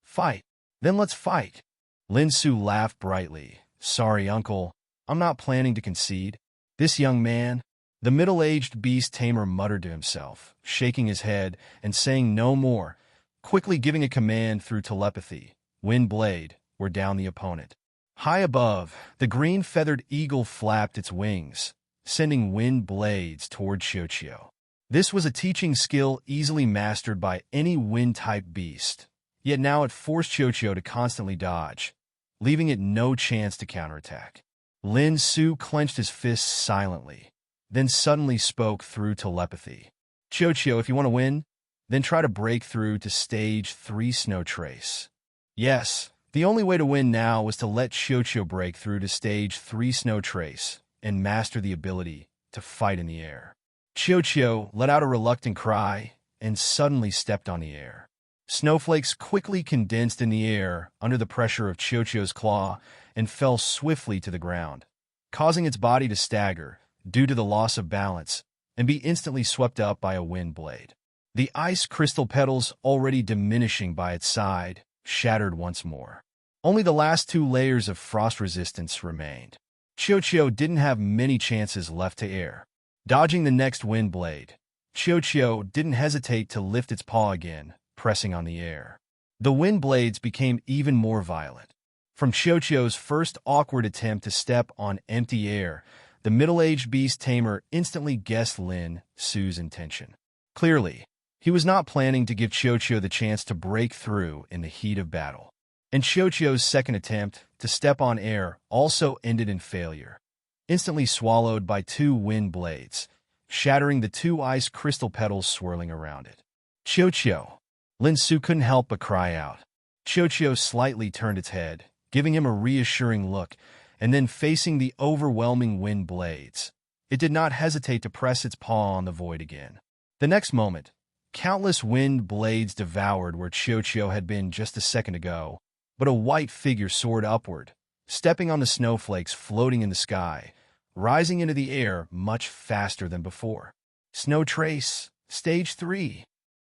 Fight. Then let's fight. Lin Su laughed brightly. Sorry, uncle. I'm not planning to concede. This young man, the middle-aged beast tamer muttered to himself, shaking his head and saying no more, quickly giving a command through telepathy. Wind Blade, we're down the opponent. High above, the green-feathered eagle flapped its wings, sending wind blades toward Chiuchio. This was a teaching skill easily mastered by any wind-type beast, yet now it forced Chiuchio to constantly dodge, leaving it no chance to counterattack. Lin Su clenched his fists silently, then suddenly spoke through telepathy. Chiuchio, if you want to win, then try to break through to Stage 3 Snow Trace. Yes, The only way to win now was to let Chiuchiu break through to stage 3 Snow Trace and master the ability to fight in the air. Chiuchiu let out a reluctant cry and suddenly stepped on the air. Snowflakes quickly condensed in the air under the pressure of Chiuchiu's claw and fell swiftly to the ground, causing its body to stagger due to the loss of balance and be instantly swept up by a wind blade. The ice crystal petals, already diminishing by its side, shattered once more. Only the last 2 layers of frost resistance remained. Chiuchiu didn't have many chances left to air. Dodging the next wind blade, Chiuchiu didn't hesitate to lift its paw again, pressing on the air. The wind blades became even more violent. From Chiuchiu's first awkward attempt to step on empty air, the middle-aged beast tamer instantly guessed Lin Su's intention. Clearly, he was not planning to give Chiuchiu the chance to break through in the heat of battle. And Chiuchiu's second attempt to step on air also ended in failure, instantly swallowed by 2 wind blades, shattering the 2 ice crystal petals swirling around it. Chiuchiu! Lin Su couldn't help but cry out. Chiuchiu slightly turned its head, giving him a reassuring look, and then facing the overwhelming wind blades. It did not hesitate to press its paw on the void again. The next moment, countless wind blades devoured where Chiuchiu had been just a second ago, but a white figure soared upward, stepping on the snowflakes floating in the sky, rising into the air much faster than before. Snow Trace, Stage 3.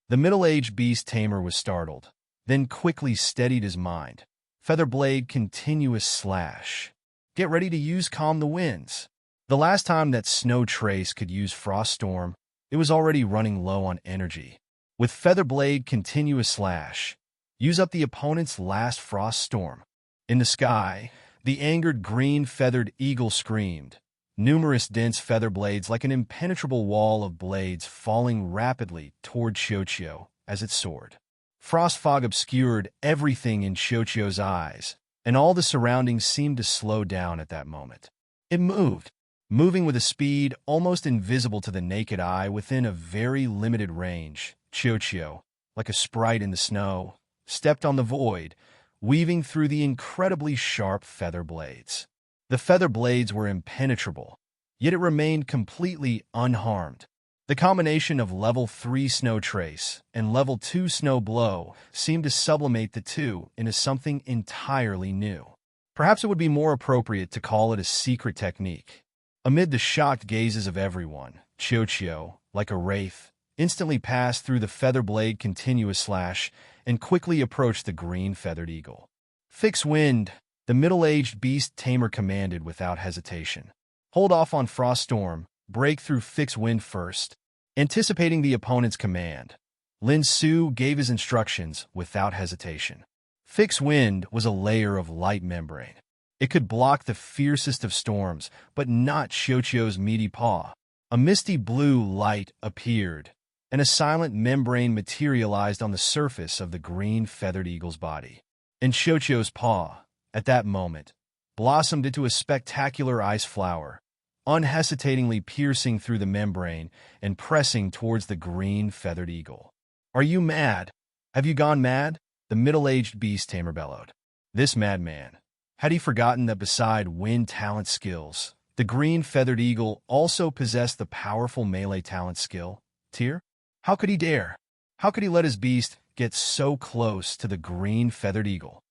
The middle-aged beast tamer was startled, then quickly steadied his mind. Featherblade continuous slash. Get ready to use Calm the Winds. The last time that Snow Trace could use Frost Storm, it was already running low on energy. With Featherblade continuous slash, use up the opponent's last Frost Storm. In the sky, the angered green-feathered eagle screamed, numerous dense feather blades like an impenetrable wall of blades falling rapidly toward Chiuchiu as it soared. Frost fog obscured everything in Chiuchiu's eyes, and all the surroundings seemed to slow down at that moment. It moved, moving with a speed almost invisible to the naked eye within a very limited range. Chiuchiu, like a sprite in the snow, stepped on the void, weaving through the incredibly sharp feather blades. The feather blades were impenetrable, yet it remained completely unharmed. The combination of Level 3 Snow Trace and Level 2 Snow Blow seemed to sublimate the two into something entirely new. Perhaps it would be more appropriate to call it a secret technique. Amid the shocked gazes of everyone, Chiuchiu, like a wraith, instantly passed through the feather blade continuous slash and quickly approached the green-feathered eagle. Fix wind, the middle-aged beast tamer commanded without hesitation. Hold off on Frost Storm, break through fix wind first. Anticipating the opponent's command, Lin Su gave his instructions without hesitation. Fix wind was a layer of light membrane. It could block the fiercest of storms, but not Chiuchiu's meaty paw. A misty blue light appeared, and a silent membrane materialized on the surface of the green-feathered eagle's body. And Chiuchiu's paw, at that moment, blossomed into a spectacular ice flower, unhesitatingly piercing through the membrane and pressing towards the green-feathered eagle. "Are you mad? Have you gone mad?" the middle-aged beast tamer bellowed. This madman, had he forgotten that beside wind talent skills, the green-feathered eagle also possessed the powerful melee talent skill, Tear? How could he dare? How could he let his beast get so close to the green-feathered eagle?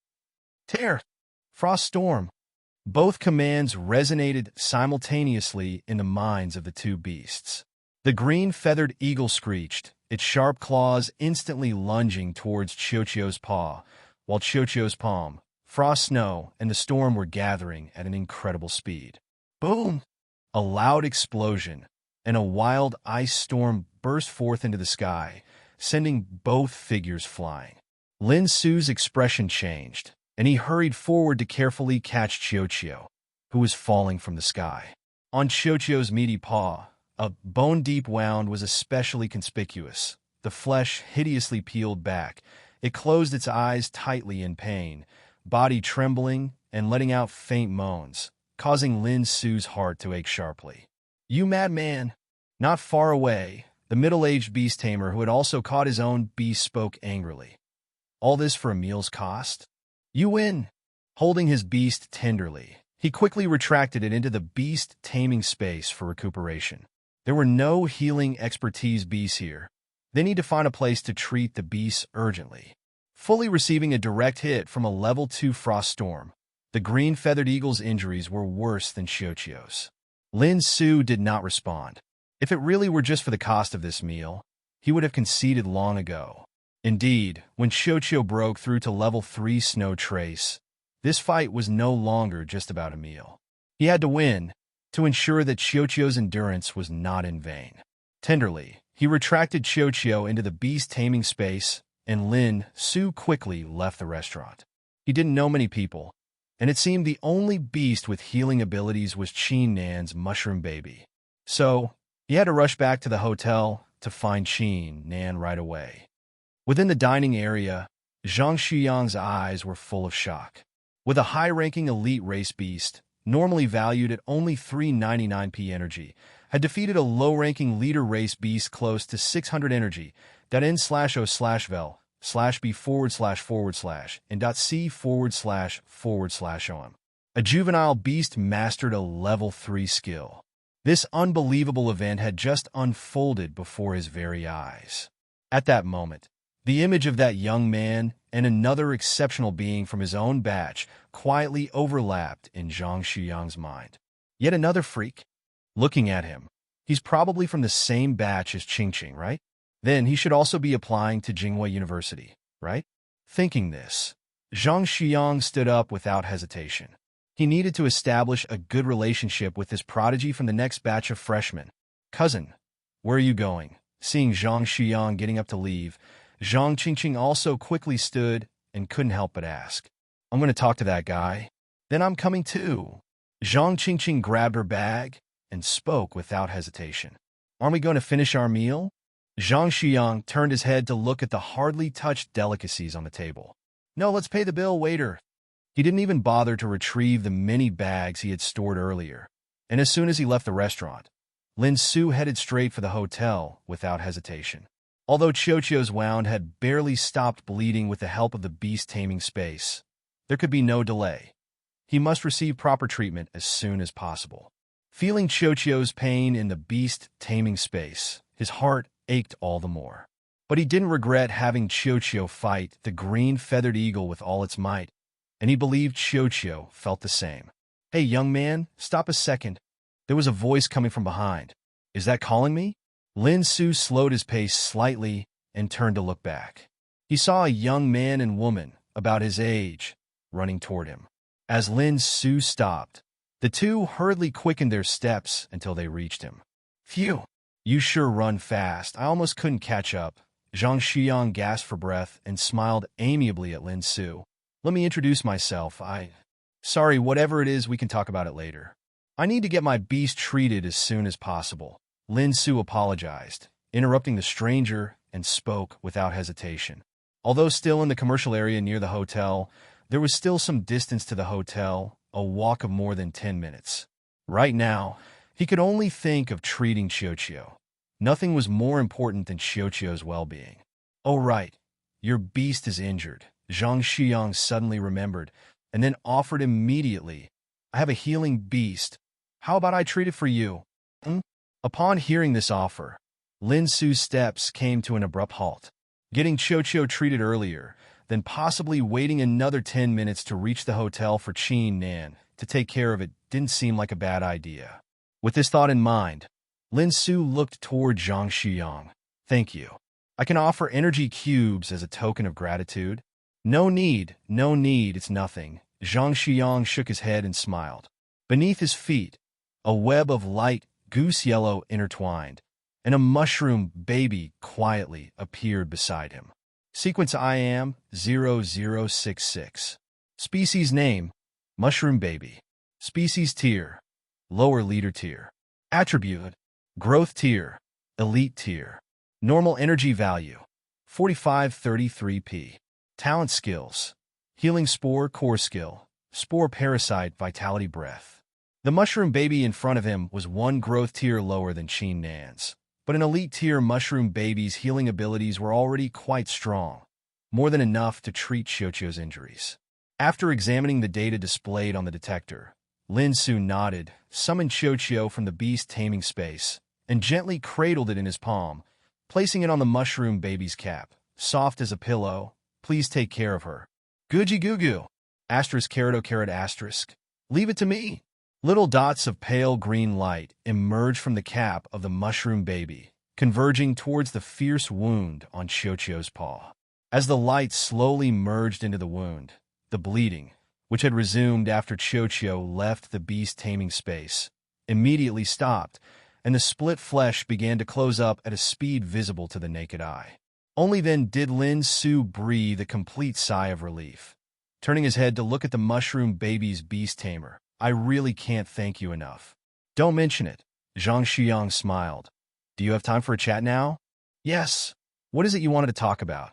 Tear! Frost Storm! Both commands resonated simultaneously in the minds of the two beasts. The green-feathered eagle screeched, its sharp claws instantly lunging towards Chiuchiu's paw, while Chiuchiu's palm, Frost Snow, and the storm were gathering at an incredible speed. Boom! A loud explosion, and a wild ice storm burst forth into the sky, sending both figures flying. Lin Su's expression changed, and he hurried forward to carefully catch Chiuchiu, who was falling from the sky. On Chiuchiu's meaty paw, a bone-deep wound was especially conspicuous. The flesh hideously peeled back. It closed its eyes tightly in pain, body trembling and letting out faint moans, causing Lin Su's heart to ache sharply. "You madman!" Not far away, the middle-aged beast tamer who had also caught his own beast spoke angrily. "All this for a meal's cost? You win. Holding his beast tenderly, he quickly retracted it into the beast taming space for recuperation. There were no healing expertise beasts here. They need to find a place to treat the beasts urgently. Fully receiving a direct hit from a level 2 frost storm, the green-feathered eagle's injuries were worse than Xiuqiu's. Lin Su did not respond. If it really were just for the cost of this meal, he would have conceded long ago. Indeed, when Xiuqiu broke through to level 3 Snow Trace, this fight was no longer just about a meal. He had to win to ensure that Xiuqiu's endurance was not in vain. Tenderly, he retracted Xiuqiu into the beast taming space, and Lin Su quickly left the restaurant. He didn't know many people, and it seemed the only beast with healing abilities was Qin Nan's mushroom baby. So, he had to rush back to the hotel to find Qin Nan right away. Within the dining area, Zhang Xuyang's eyes were full of shock. With a high-ranking elite race beast, normally valued at only 399p energy, had defeated a low-ranking leader race beast close to 600 energy, .n/o/vel/b// and .c//om. A juvenile beast mastered a level 3 skill. This unbelievable event had just unfolded before his very eyes. At that moment, the image of that young man and another exceptional being from his own batch quietly overlapped in Zhang Xuyang's mind. Yet another freak? Looking at him, he's probably from the same batch as Qingqing, right? Then he should also be applying to Jinghua University, right? Thinking this, Zhang Xuyang stood up without hesitation. He needed to establish a good relationship with this prodigy from the next batch of freshmen. Cousin, where are you going? Seeing Zhang Xuyang getting up to leave, Zhang Qingqing also quickly stood and couldn't help but ask, I'm going to talk to that guy. Then I'm coming too. Zhang Qingqing grabbed her bag and spoke without hesitation. Aren't we going to finish our meal? Zhang Xuyang turned his head to look at the hardly touched delicacies on the table. No, let's pay the bill, waiter. He didn't even bother to retrieve the many bags he had stored earlier, and as soon as he left the restaurant, Lin Su headed straight for the hotel without hesitation. Although Xiuqiu's wound had barely stopped bleeding with the help of the beast taming space, there could be no delay. He must receive proper treatment as soon as possible. Feeling Xiuqiu's pain in the beast taming space, his heart ached all the more. But he didn't regret having Xiuqiu fight the green-feathered eagle with all its might, and he believed Xiuqiu felt the same. Hey, young man, stop a second. There was a voice coming from behind. Is that calling me? Lin Su slowed his pace slightly and turned to look back. He saw a young man and woman, about his age, running toward him. As Lin Su stopped, the two hurriedly quickened their steps until they reached him. Phew! You sure run fast. I almost couldn't catch up. Zhang Xuyang gasped for breath and smiled amiably at Lin Su. Let me introduce myself. Sorry, whatever it is, we can talk about it later. I need to get my beast treated as soon as possible. Lin Su apologized, interrupting the stranger, and spoke without hesitation. Although still in the commercial area near the hotel, there was still some distance to the hotel, a walk of more than 10 minutes. Right now, he could only think of treating Xiuqiu. Nothing was more important than Xiuqiu's well-being. Oh right, your beast is injured, Zhang Xuyang suddenly remembered, and then offered immediately. I have a healing beast. How about I treat it for you? Upon hearing this offer, Lin Su's steps came to an abrupt halt. Getting Xiuqiu treated earlier, then possibly waiting another 10 minutes to reach the hotel for Qin Nan to take care of it didn't seem like a bad idea. With this thought in mind, Lin Su looked toward Zhang Xuyang. Thank you. I can offer energy cubes as a token of gratitude. No need, it's nothing. Zhang Xuyang shook his head and smiled. Beneath his feet, a web of light goose yellow intertwined, and a mushroom baby quietly appeared beside him. Sequence IAM 0066. Species name, mushroom baby. Species tier, lower leader tier. Attribute, growth tier, elite tier. Normal energy value, 4533p. Talent skills, healing spore core skill, spore parasite vitality breath. The mushroom baby in front of him was one growth tier lower than Qin Nan's, but an elite tier mushroom baby's healing abilities were already quite strong, more than enough to treat Xiuqiu's injuries. After examining the data displayed on the detector, Lin Su nodded, summoned Qiu from the beast taming space, and gently cradled it in his palm, placing it on the mushroom baby's cap. Soft as a pillow, please take care of her. Guji goo. Asterisk carito caret asterisk. Leave it to me. Little dots of pale green light emerged from the cap of the mushroom baby, converging towards the fierce wound on Qiu's paw. As the light slowly merged into the wound, the bleeding, which had resumed after Qiu left the beast taming space, immediately stopped, and the split flesh began to close up at a speed visible to the naked eye. Only then did Lin Su breathe a complete sigh of relief. Turning his head to look at the mushroom baby's beast tamer, I really can't thank you enough. Don't mention it. Zhang Xiang smiled. Do you have time for a chat now? Yes. What is it you wanted to talk about?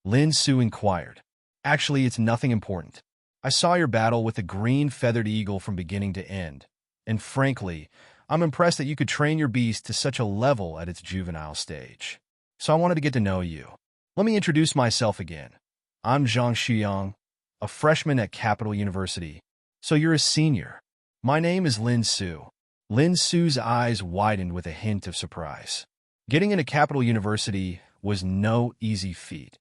Lin Su inquired. Actually, it's nothing important. I saw your battle with the green feathered eagle from beginning to end, and frankly, I'm impressed that you could train your beast to such a level at its juvenile stage. So I wanted to get to know you. Let me introduce myself again. I'm Zhang Xiang, a freshman at Capital University. So you're a senior. My name is Lin Su. Lin Su's eyes widened with a hint of surprise. Getting into Capital University was no easy feat.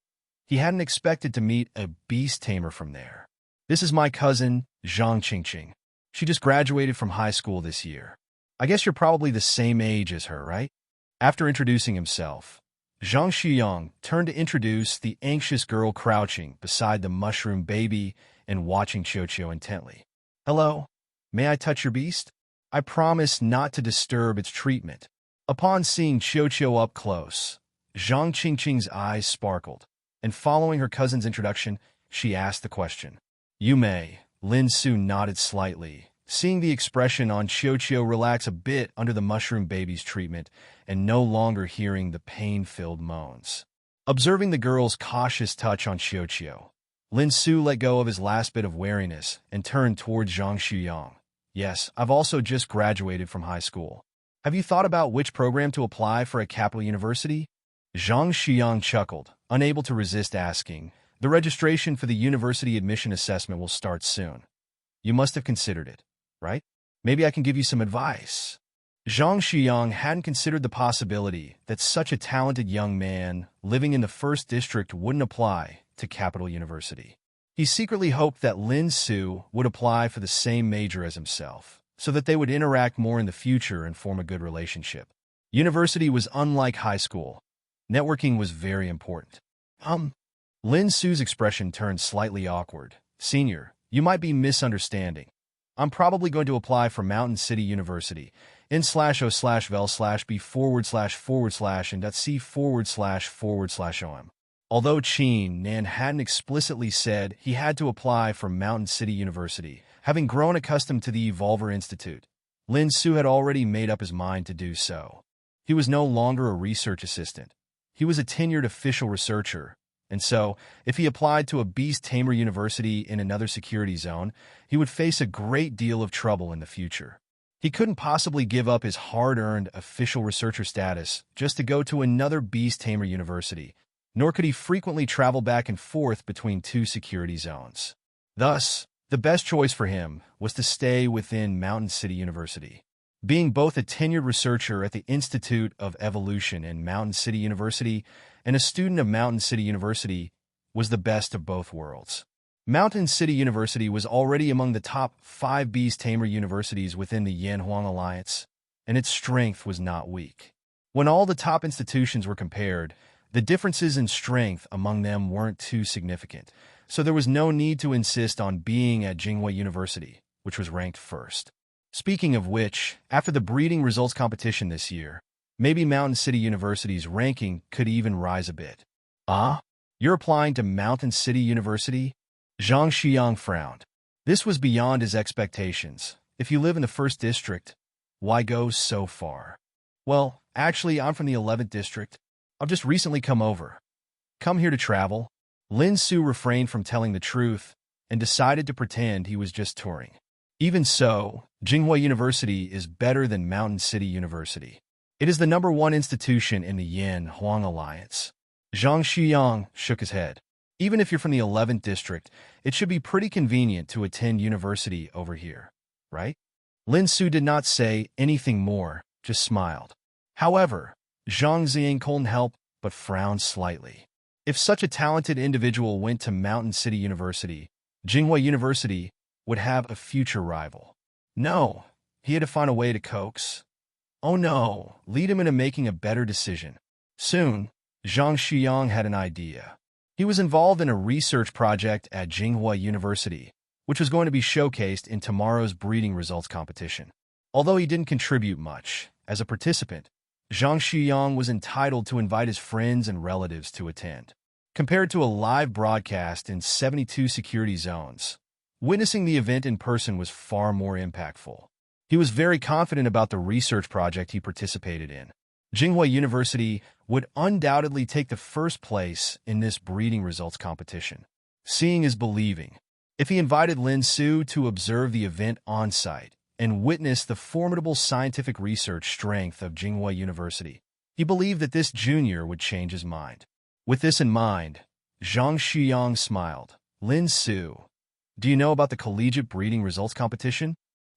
He hadn't expected to meet a beast tamer from there. This is my cousin, Zhang Qingqing. She just graduated from high school this year. I guess you're probably the same age as her, right? After introducing himself, Zhang Xiang turned to introduce the anxious girl crouching beside the mushroom baby and watching Qiu intently. Hello, may I touch your beast? I promise not to disturb its treatment. Upon seeing Qiu up close, Zhang Qingqing's eyes sparkled, and following her cousin's introduction, she asked the question. You may. Lin Su nodded slightly, seeing the expression on Qiu relax a bit under the mushroom baby's treatment and no longer hearing the pain-filled moans. Observing the girl's cautious touch on Qiu, Lin Su let go of his last bit of wariness and turned towards Zhang Xiang. Yes, I've also just graduated from high school. Have you thought about which program to apply for at Capital University? Zhang Xiang chuckled, unable to resist asking. The registration for the university admission assessment will start soon. You must have considered it, right? Maybe I can give you some advice. Zhang Xiang hadn't considered the possibility that such a talented young man living in the first district wouldn't apply to Capital University. He secretly hoped that Lin Su would apply for the same major as himself, so that they would interact more in the future and form a good relationship. University was unlike high school. Networking was very important. Lin Su's expression turned slightly awkward. Senior, you might be misunderstanding. I'm probably going to apply for Mountain City University, in/o/vel/b/and.c//and.c//om. Although Qin Nan hadn't explicitly said he had to apply for Mountain City University, having grown accustomed to the Evolver Institute, Lin Su had already made up his mind to do so. He was no longer a research assistant. He was a tenured official researcher, and so, if he applied to a Beast Tamer University in another security zone, he would face a great deal of trouble in the future. He couldn't possibly give up his hard-earned official researcher status just to go to another Beast Tamer University, nor could he frequently travel back and forth between two security zones. Thus, the best choice for him was to stay within Mountain City University. Being both a tenured researcher at the Institute of Evolution in Mountain City University and a student of Mountain City University was the best of both worlds. Mountain City University was already among the top 5 Beast Tamer universities within the Yanhuang Alliance, and its strength was not weak. When all the top institutions were compared, the differences in strength among them weren't too significant, so there was no need to insist on being at Jinghua University, which was ranked first. Speaking of which, after the breeding results competition this year, maybe Mountain City University's ranking could even rise a bit. You're applying to Mountain City University? Zhang Xiang frowned. This was beyond his expectations. If you live in the 1st District, why go so far? Well, actually, I'm from the 11th District. I've just recently come over. Come here to travel. Lin Su refrained from telling the truth and decided to pretend he was just touring. Even so, Jinghua University is better than Mountain City University. It is the #1 institution in the Yanhuang Alliance. Zhang Xiang shook his head. Even if you're from the 11th district, it should be pretty convenient to attend university over here, right? Lin Su did not say anything more, just smiled. However, Zhang Ziang couldn't help but frown slightly. If such a talented individual went to Mountain City University, Jinghua University would have a future rival. No, he had to find a way to coax. Oh no, lead him into making a better decision. Soon, Zhang Xiang had an idea. He was involved in a research project at Jinghua University, which was going to be showcased in tomorrow's breeding results competition. Although he didn't contribute much, as a participant, Zhang Xiang was entitled to invite his friends and relatives to attend. Compared to a live broadcast in 72 security zones, witnessing the event in person was far more impactful. He was very confident about the research project he participated in. Jinghua University would undoubtedly take the first place in this breeding results competition. Seeing is believing. If he invited Lin Su to observe the event on-site and witness the formidable scientific research strength of Jinghua University, he believed that this junior would change his mind. With this in mind, Zhang Xiang smiled. Lin Su, do you know about the collegiate breeding results competition?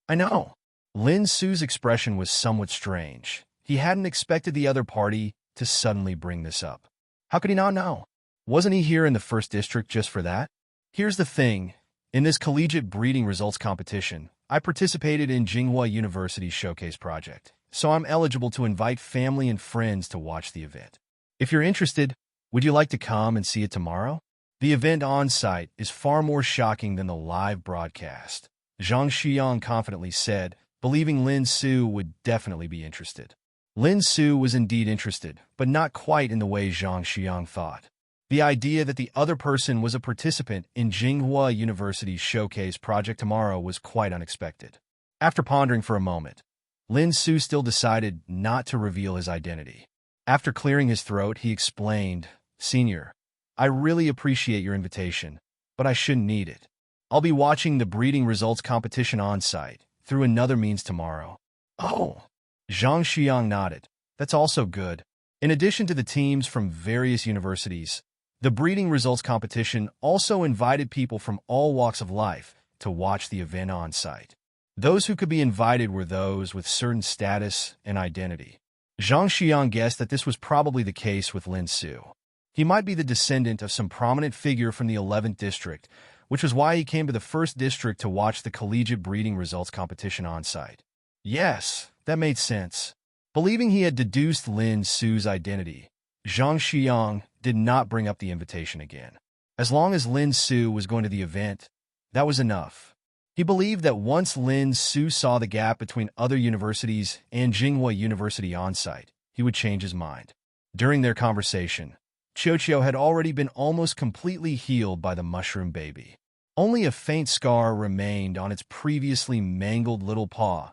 I know. Lin Su's expression was somewhat strange. He hadn't expected the other party to suddenly bring this up. How could he not know? Wasn't he here in the first district just for that? Here's the thing. In this collegiate breeding results competition, I participated in Jinghua University's showcase project, so I'm eligible to invite family and friends to watch the event. If you're interested, would you like to come and see it tomorrow? The event on-site is far more shocking than the live broadcast, Zhang Xiang confidently said, believing Lin Su would definitely be interested. Lin Su was indeed interested, but not quite in the way Zhang Xiang thought. The idea that the other person was a participant in Jinghua University's showcase project tomorrow was quite unexpected. After pondering for a moment, Lin Su still decided not to reveal his identity. After clearing his throat, he explained, "Senior, I really appreciate your invitation, but I shouldn't need it. I'll be watching the breeding results competition on-site through another means tomorrow." Oh, Zhang Xiang nodded. That's also good. In addition to the teams from various universities, the breeding results competition also invited people from all walks of life to watch the event on-site. Those who could be invited were those with certain status and identity. Zhang Xiang guessed that this was probably the case with Lin Su. He might be the descendant of some prominent figure from the 11th district, which was why he came to the 1st district to watch the collegiate breeding results competition on-site. Yes, that made sense. Believing he had deduced Lin Su's identity, Zhang Xiang did not bring up the invitation again. As long as Lin Su was going to the event, that was enough. He believed that once Lin Su saw the gap between other universities and Jinghua University on-site, he would change his mind. During their conversation, Qiuqiu had already been almost completely healed by the mushroom baby. Only a faint scar remained on its previously mangled little paw,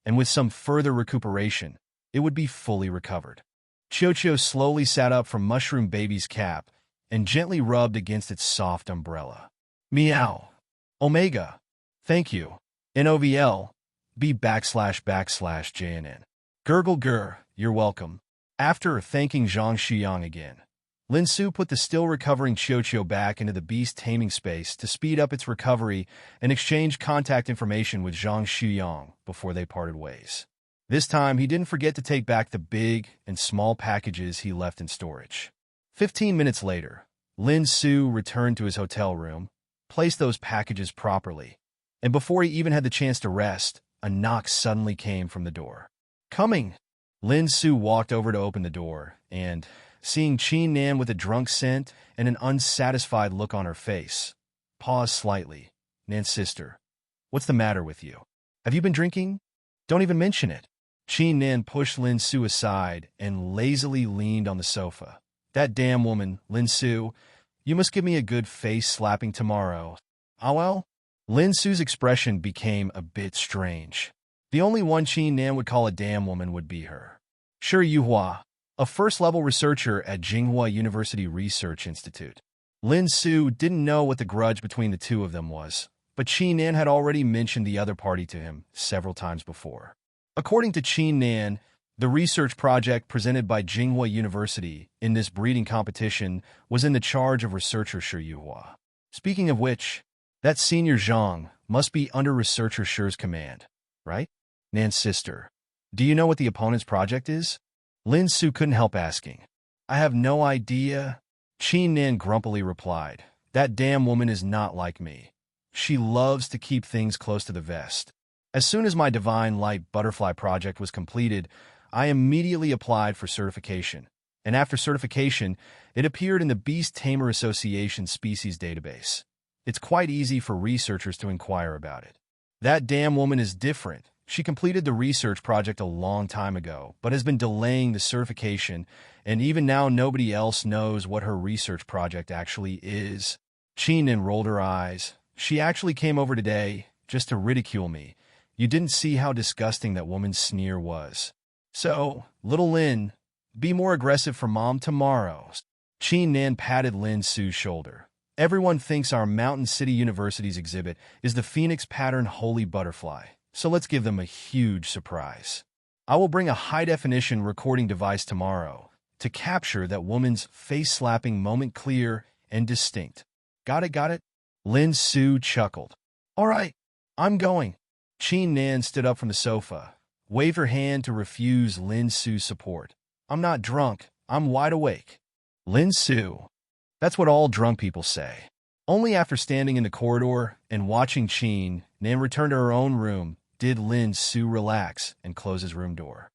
and with some further recuperation, it would be fully recovered. Qiuqiu slowly sat up from Mushroom Baby's cap and gently rubbed against its soft umbrella. Meow. Omega. Thank you. NOVL. B/JNN. Gurgle gur, you're welcome. After thanking Zhang Xiang again, Lin Su put the still recovering Qiuqiu back into the beast taming space to speed up its recovery and exchange contact information with Zhang Xiang before they parted ways. This time, he didn't forget to take back the big and small packages he left in storage. 15 minutes later, Lin Su returned to his hotel room, placed those packages properly, and before he even had the chance to rest, a knock suddenly came from the door. Coming! Lin Su walked over to open the door, and, seeing Qin Nan with a drunk scent and an unsatisfied look on her face, paused slightly. Nan's sister, what's the matter with you? Have you been drinking? Don't even mention it. Qin Nan pushed Lin Su aside and lazily leaned on the sofa. That damn woman, Lin Su, you must give me a good face slapping tomorrow. Ah well? Lin Su's expression became a bit strange. The only one Qin Nan would call a damn woman would be her. Sure, Yuhua, a first-level researcher at Jinghua University Research Institute. Lin Su didn't know what the grudge between the two of them was, but Qin Nan had already mentioned the other party to him several times before. According to Qin Nan, The research project presented by Jinghua University in this breeding competition was in the charge of researcher Shi Yuhua. Speaking of which, that senior Zhang must be under researcher Shi's command, right? Nan's sister. Do you know what the opponent's project is? Lin Su couldn't help asking. I have no idea. Qin Nan grumpily replied. That damn woman is not like me. She loves to keep things close to the vest. As soon as my Divine Light Butterfly project was completed, I immediately applied for certification, and after certification, it appeared in the Beast Tamer Association species database. It's quite easy for researchers to inquire about it. That damn woman is different. She completed the research project a long time ago, but has been delaying the certification, and even now nobody else knows what her research project actually is. Qin rolled her eyes. She actually came over today just to ridicule me. You didn't see how disgusting that woman's sneer was. So, little Lin, be more aggressive for Mom tomorrow. Qin Nan patted Lin Su's shoulder. Everyone thinks our Mountain City University's exhibit is the Phoenix Pattern Holy Butterfly, so let's give them a huge surprise. I will bring a high-definition recording device tomorrow to capture that woman's face-slapping moment clear and distinct. Got it? Lin Su chuckled. All right, I'm going. Qin Nan stood up from the sofa, waved her hand to refuse Lin Su's support. I'm not drunk. I'm wide awake. Lin Su. That's what all drunk people say. Only after standing in the corridor and watching Qin Nan return to her own room did Lin Su relax and close his room door.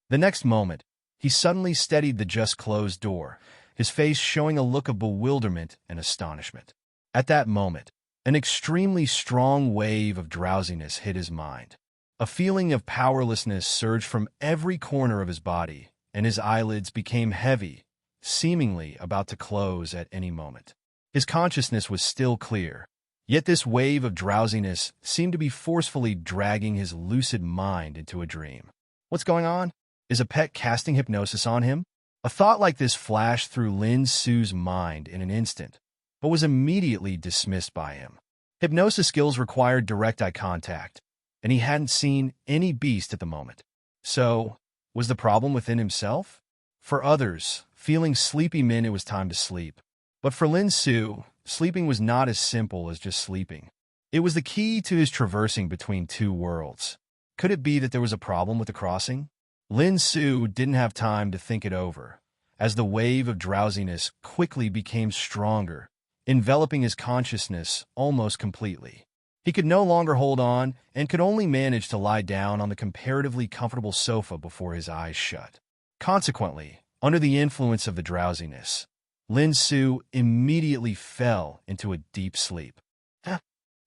The next moment, he suddenly steadied the just-closed door, his face showing a look of bewilderment and astonishment. At that moment, an extremely strong wave of drowsiness hit his mind. A feeling of powerlessness surged from every corner of his body, and his eyelids became heavy, seemingly about to close at any moment. His consciousness was still clear, yet this wave of drowsiness seemed to be forcefully dragging his lucid mind into a dream. What's going on? Is a pet casting hypnosis on him? A thought like this flashed through Lin Su's mind in an instant, but was immediately dismissed by him. Hypnosis skills required direct eye contact, and he hadn't seen any beast at the moment. So, was the problem within himself? For others, feeling sleepy meant it was time to sleep. But for Lin Su, sleeping was not as simple as just sleeping. It was the key to his traversing between two worlds. Could it be that there was a problem with the crossing? Lin Su didn't have time to think it over, as the wave of drowsiness quickly became stronger, enveloping his consciousness almost completely. He could no longer hold on and could only manage to lie down on the comparatively comfortable sofa before his eyes shut. Consequently, under the influence of the drowsiness, Lin Su immediately fell into a deep sleep.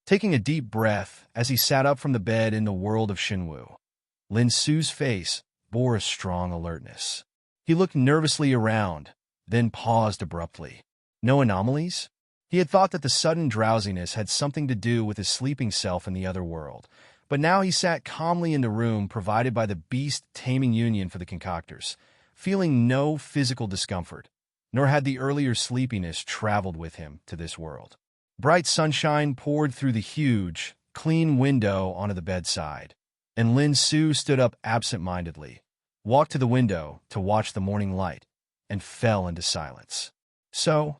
Taking a deep breath as he sat up from the bed in the world of Xinwu, Lin Su's face bore a strong alertness. He looked nervously around, then paused abruptly. No anomalies? He had thought that the sudden drowsiness had something to do with his sleeping self in the other world, but now he sat calmly in the room provided by the Beast Taming Union for the concoctors, feeling no physical discomfort, nor had the earlier sleepiness traveled with him to this world. Bright sunshine poured through the huge, clean window onto the bedside, and Lin Su stood up absent-mindedly, walked to the window to watch the morning light, and fell into silence. So,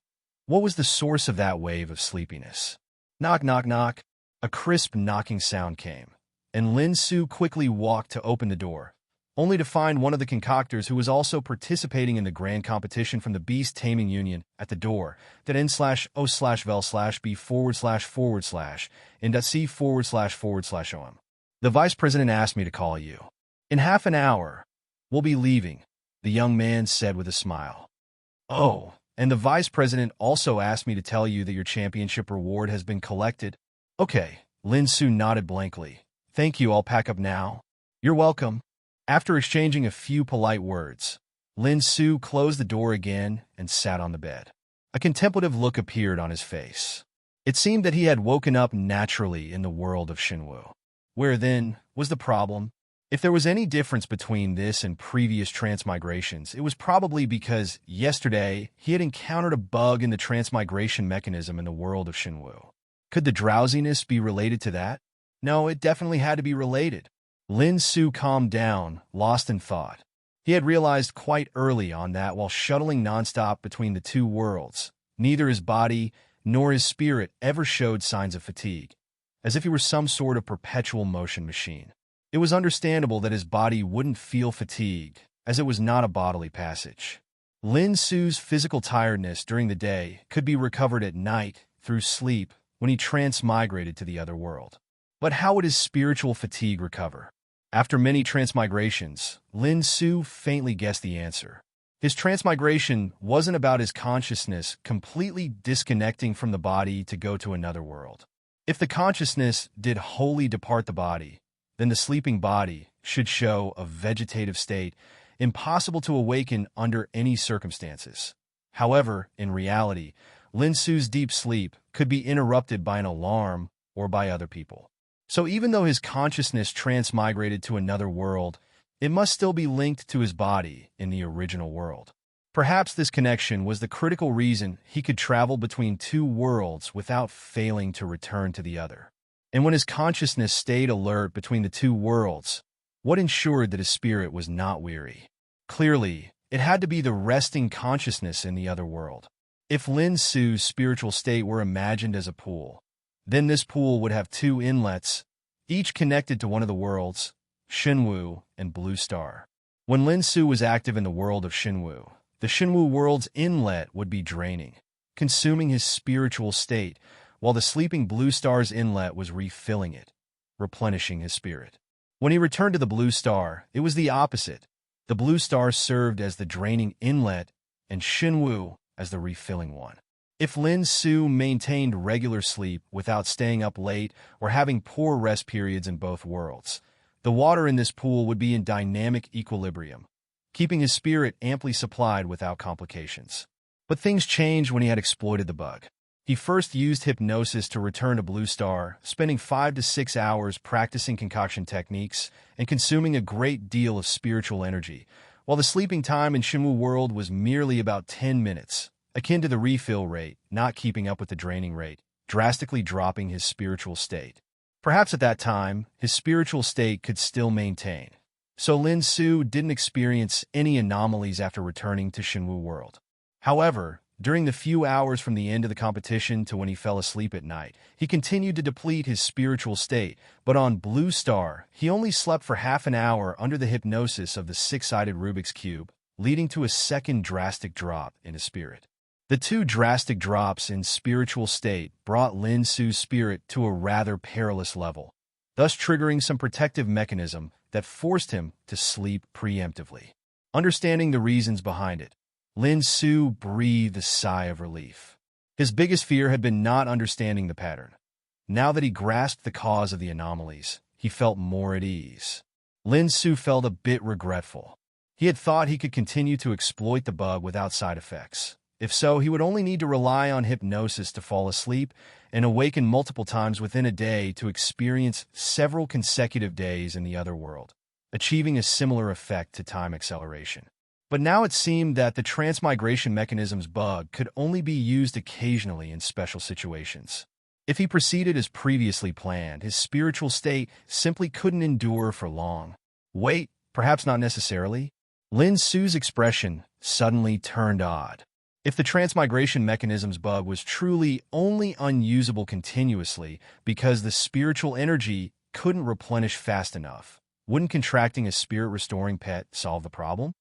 what was the source of that wave of sleepiness? Knock, knock, knock. A crisp knocking sound came, and Lin Su quickly walked to open the door, only to find one of the concoctors who was also participating in the grand competition from the Beast Taming Union at the door, that n/o/vel/b/b/in.c//om. The vice president asked me to call you. In half an hour, we'll be leaving, the young man said with a smile. Oh, and the vice president also asked me to tell you that your championship reward has been collected. Okay, Lin Su nodded blankly. Thank you, I'll pack up now. You're welcome. After exchanging a few polite words, Lin Su closed the door again and sat on the bed. A contemplative look appeared on his face. It seemed that he had woken up naturally in the world of Xinwu. Where, then, was the problem? If there was any difference between this and previous transmigrations, it was probably because yesterday he had encountered a bug in the transmigration mechanism in the world of Xinwu. Could the drowsiness be related to that? No, it definitely had to be related. Lin Su calmed down, lost in thought. He had realized quite early on that while shuttling nonstop between the two worlds, neither his body nor his spirit ever showed signs of fatigue, as if he were some sort of perpetual motion machine. It was understandable that his body wouldn't feel fatigued, as it was not a bodily passage. Lin Su's physical tiredness during the day could be recovered at night through sleep when he transmigrated to the other world. But how would his spiritual fatigue recover? After many transmigrations, Lin Su faintly guessed the answer. His transmigration wasn't about his consciousness completely disconnecting from the body to go to another world. If the consciousness did wholly depart the body, then the sleeping body should show a vegetative state impossible to awaken under any circumstances. However, in reality, Lin Su's deep sleep could be interrupted by an alarm or by other people. So even though his consciousness transmigrated to another world, it must still be linked to his body in the original world. Perhaps this connection was the critical reason he could travel between two worlds without failing to return to the other. And when his consciousness stayed alert between the two worlds, what ensured that his spirit was not weary? Clearly, it had to be the resting consciousness in the other world. If Lin Su's spiritual state were imagined as a pool, then this pool would have two inlets, each connected to one of the worlds, Shinwu and Blue Star. When Lin Su was active in the world of Shinwu, the Shinwu world's inlet would be draining, consuming his spiritual state, while the sleeping Blue Star's inlet was refilling it, replenishing his spirit. When he returned to the Blue Star, it was the opposite. The Blue Star served as the draining inlet and Shinwu as the refilling one. If Lin Su maintained regular sleep without staying up late or having poor rest periods in both worlds, the water in this pool would be in dynamic equilibrium, keeping his spirit amply supplied without complications. But things changed when he had exploited the bug. He first used hypnosis to return to Blue Star, spending 5 to 6 hours practicing concoction techniques and consuming a great deal of spiritual energy, while the sleeping time in Shinwu World was merely about 10 minutes, akin to the refill rate, not keeping up with the draining rate, drastically dropping his spiritual state. Perhaps at that time, his spiritual state could still maintain, so Lin Su didn't experience any anomalies after returning to Shinwu World. However, during the few hours from the end of the competition to when he fell asleep at night, he continued to deplete his spiritual state, but on Blue Star, he only slept for half an hour under the hypnosis of the six-sided Rubik's Cube, leading to a second drastic drop in his spirit. The two drastic drops in spiritual state brought Lin Su's spirit to a rather perilous level, thus triggering some protective mechanism that forced him to sleep preemptively. Understanding the reasons behind it, Lin Su breathed a sigh of relief. His biggest fear had been not understanding the pattern. Now that he grasped the cause of the anomalies, he felt more at ease. Lin Su felt a bit regretful. He had thought he could continue to exploit the bug without side effects. If so, he would only need to rely on hypnosis to fall asleep and awaken multiple times within a day to experience several consecutive days in the other world, achieving a similar effect to time acceleration. But now it seemed that the transmigration mechanism's bug could only be used occasionally in special situations. If he proceeded as previously planned, his spiritual state simply couldn't endure for long. Wait, perhaps not necessarily. Lin Su's expression suddenly turned odd. If the transmigration mechanism's bug was truly only unusable continuously because the spiritual energy couldn't replenish fast enough, wouldn't contracting a spirit-restoring pet solve the problem?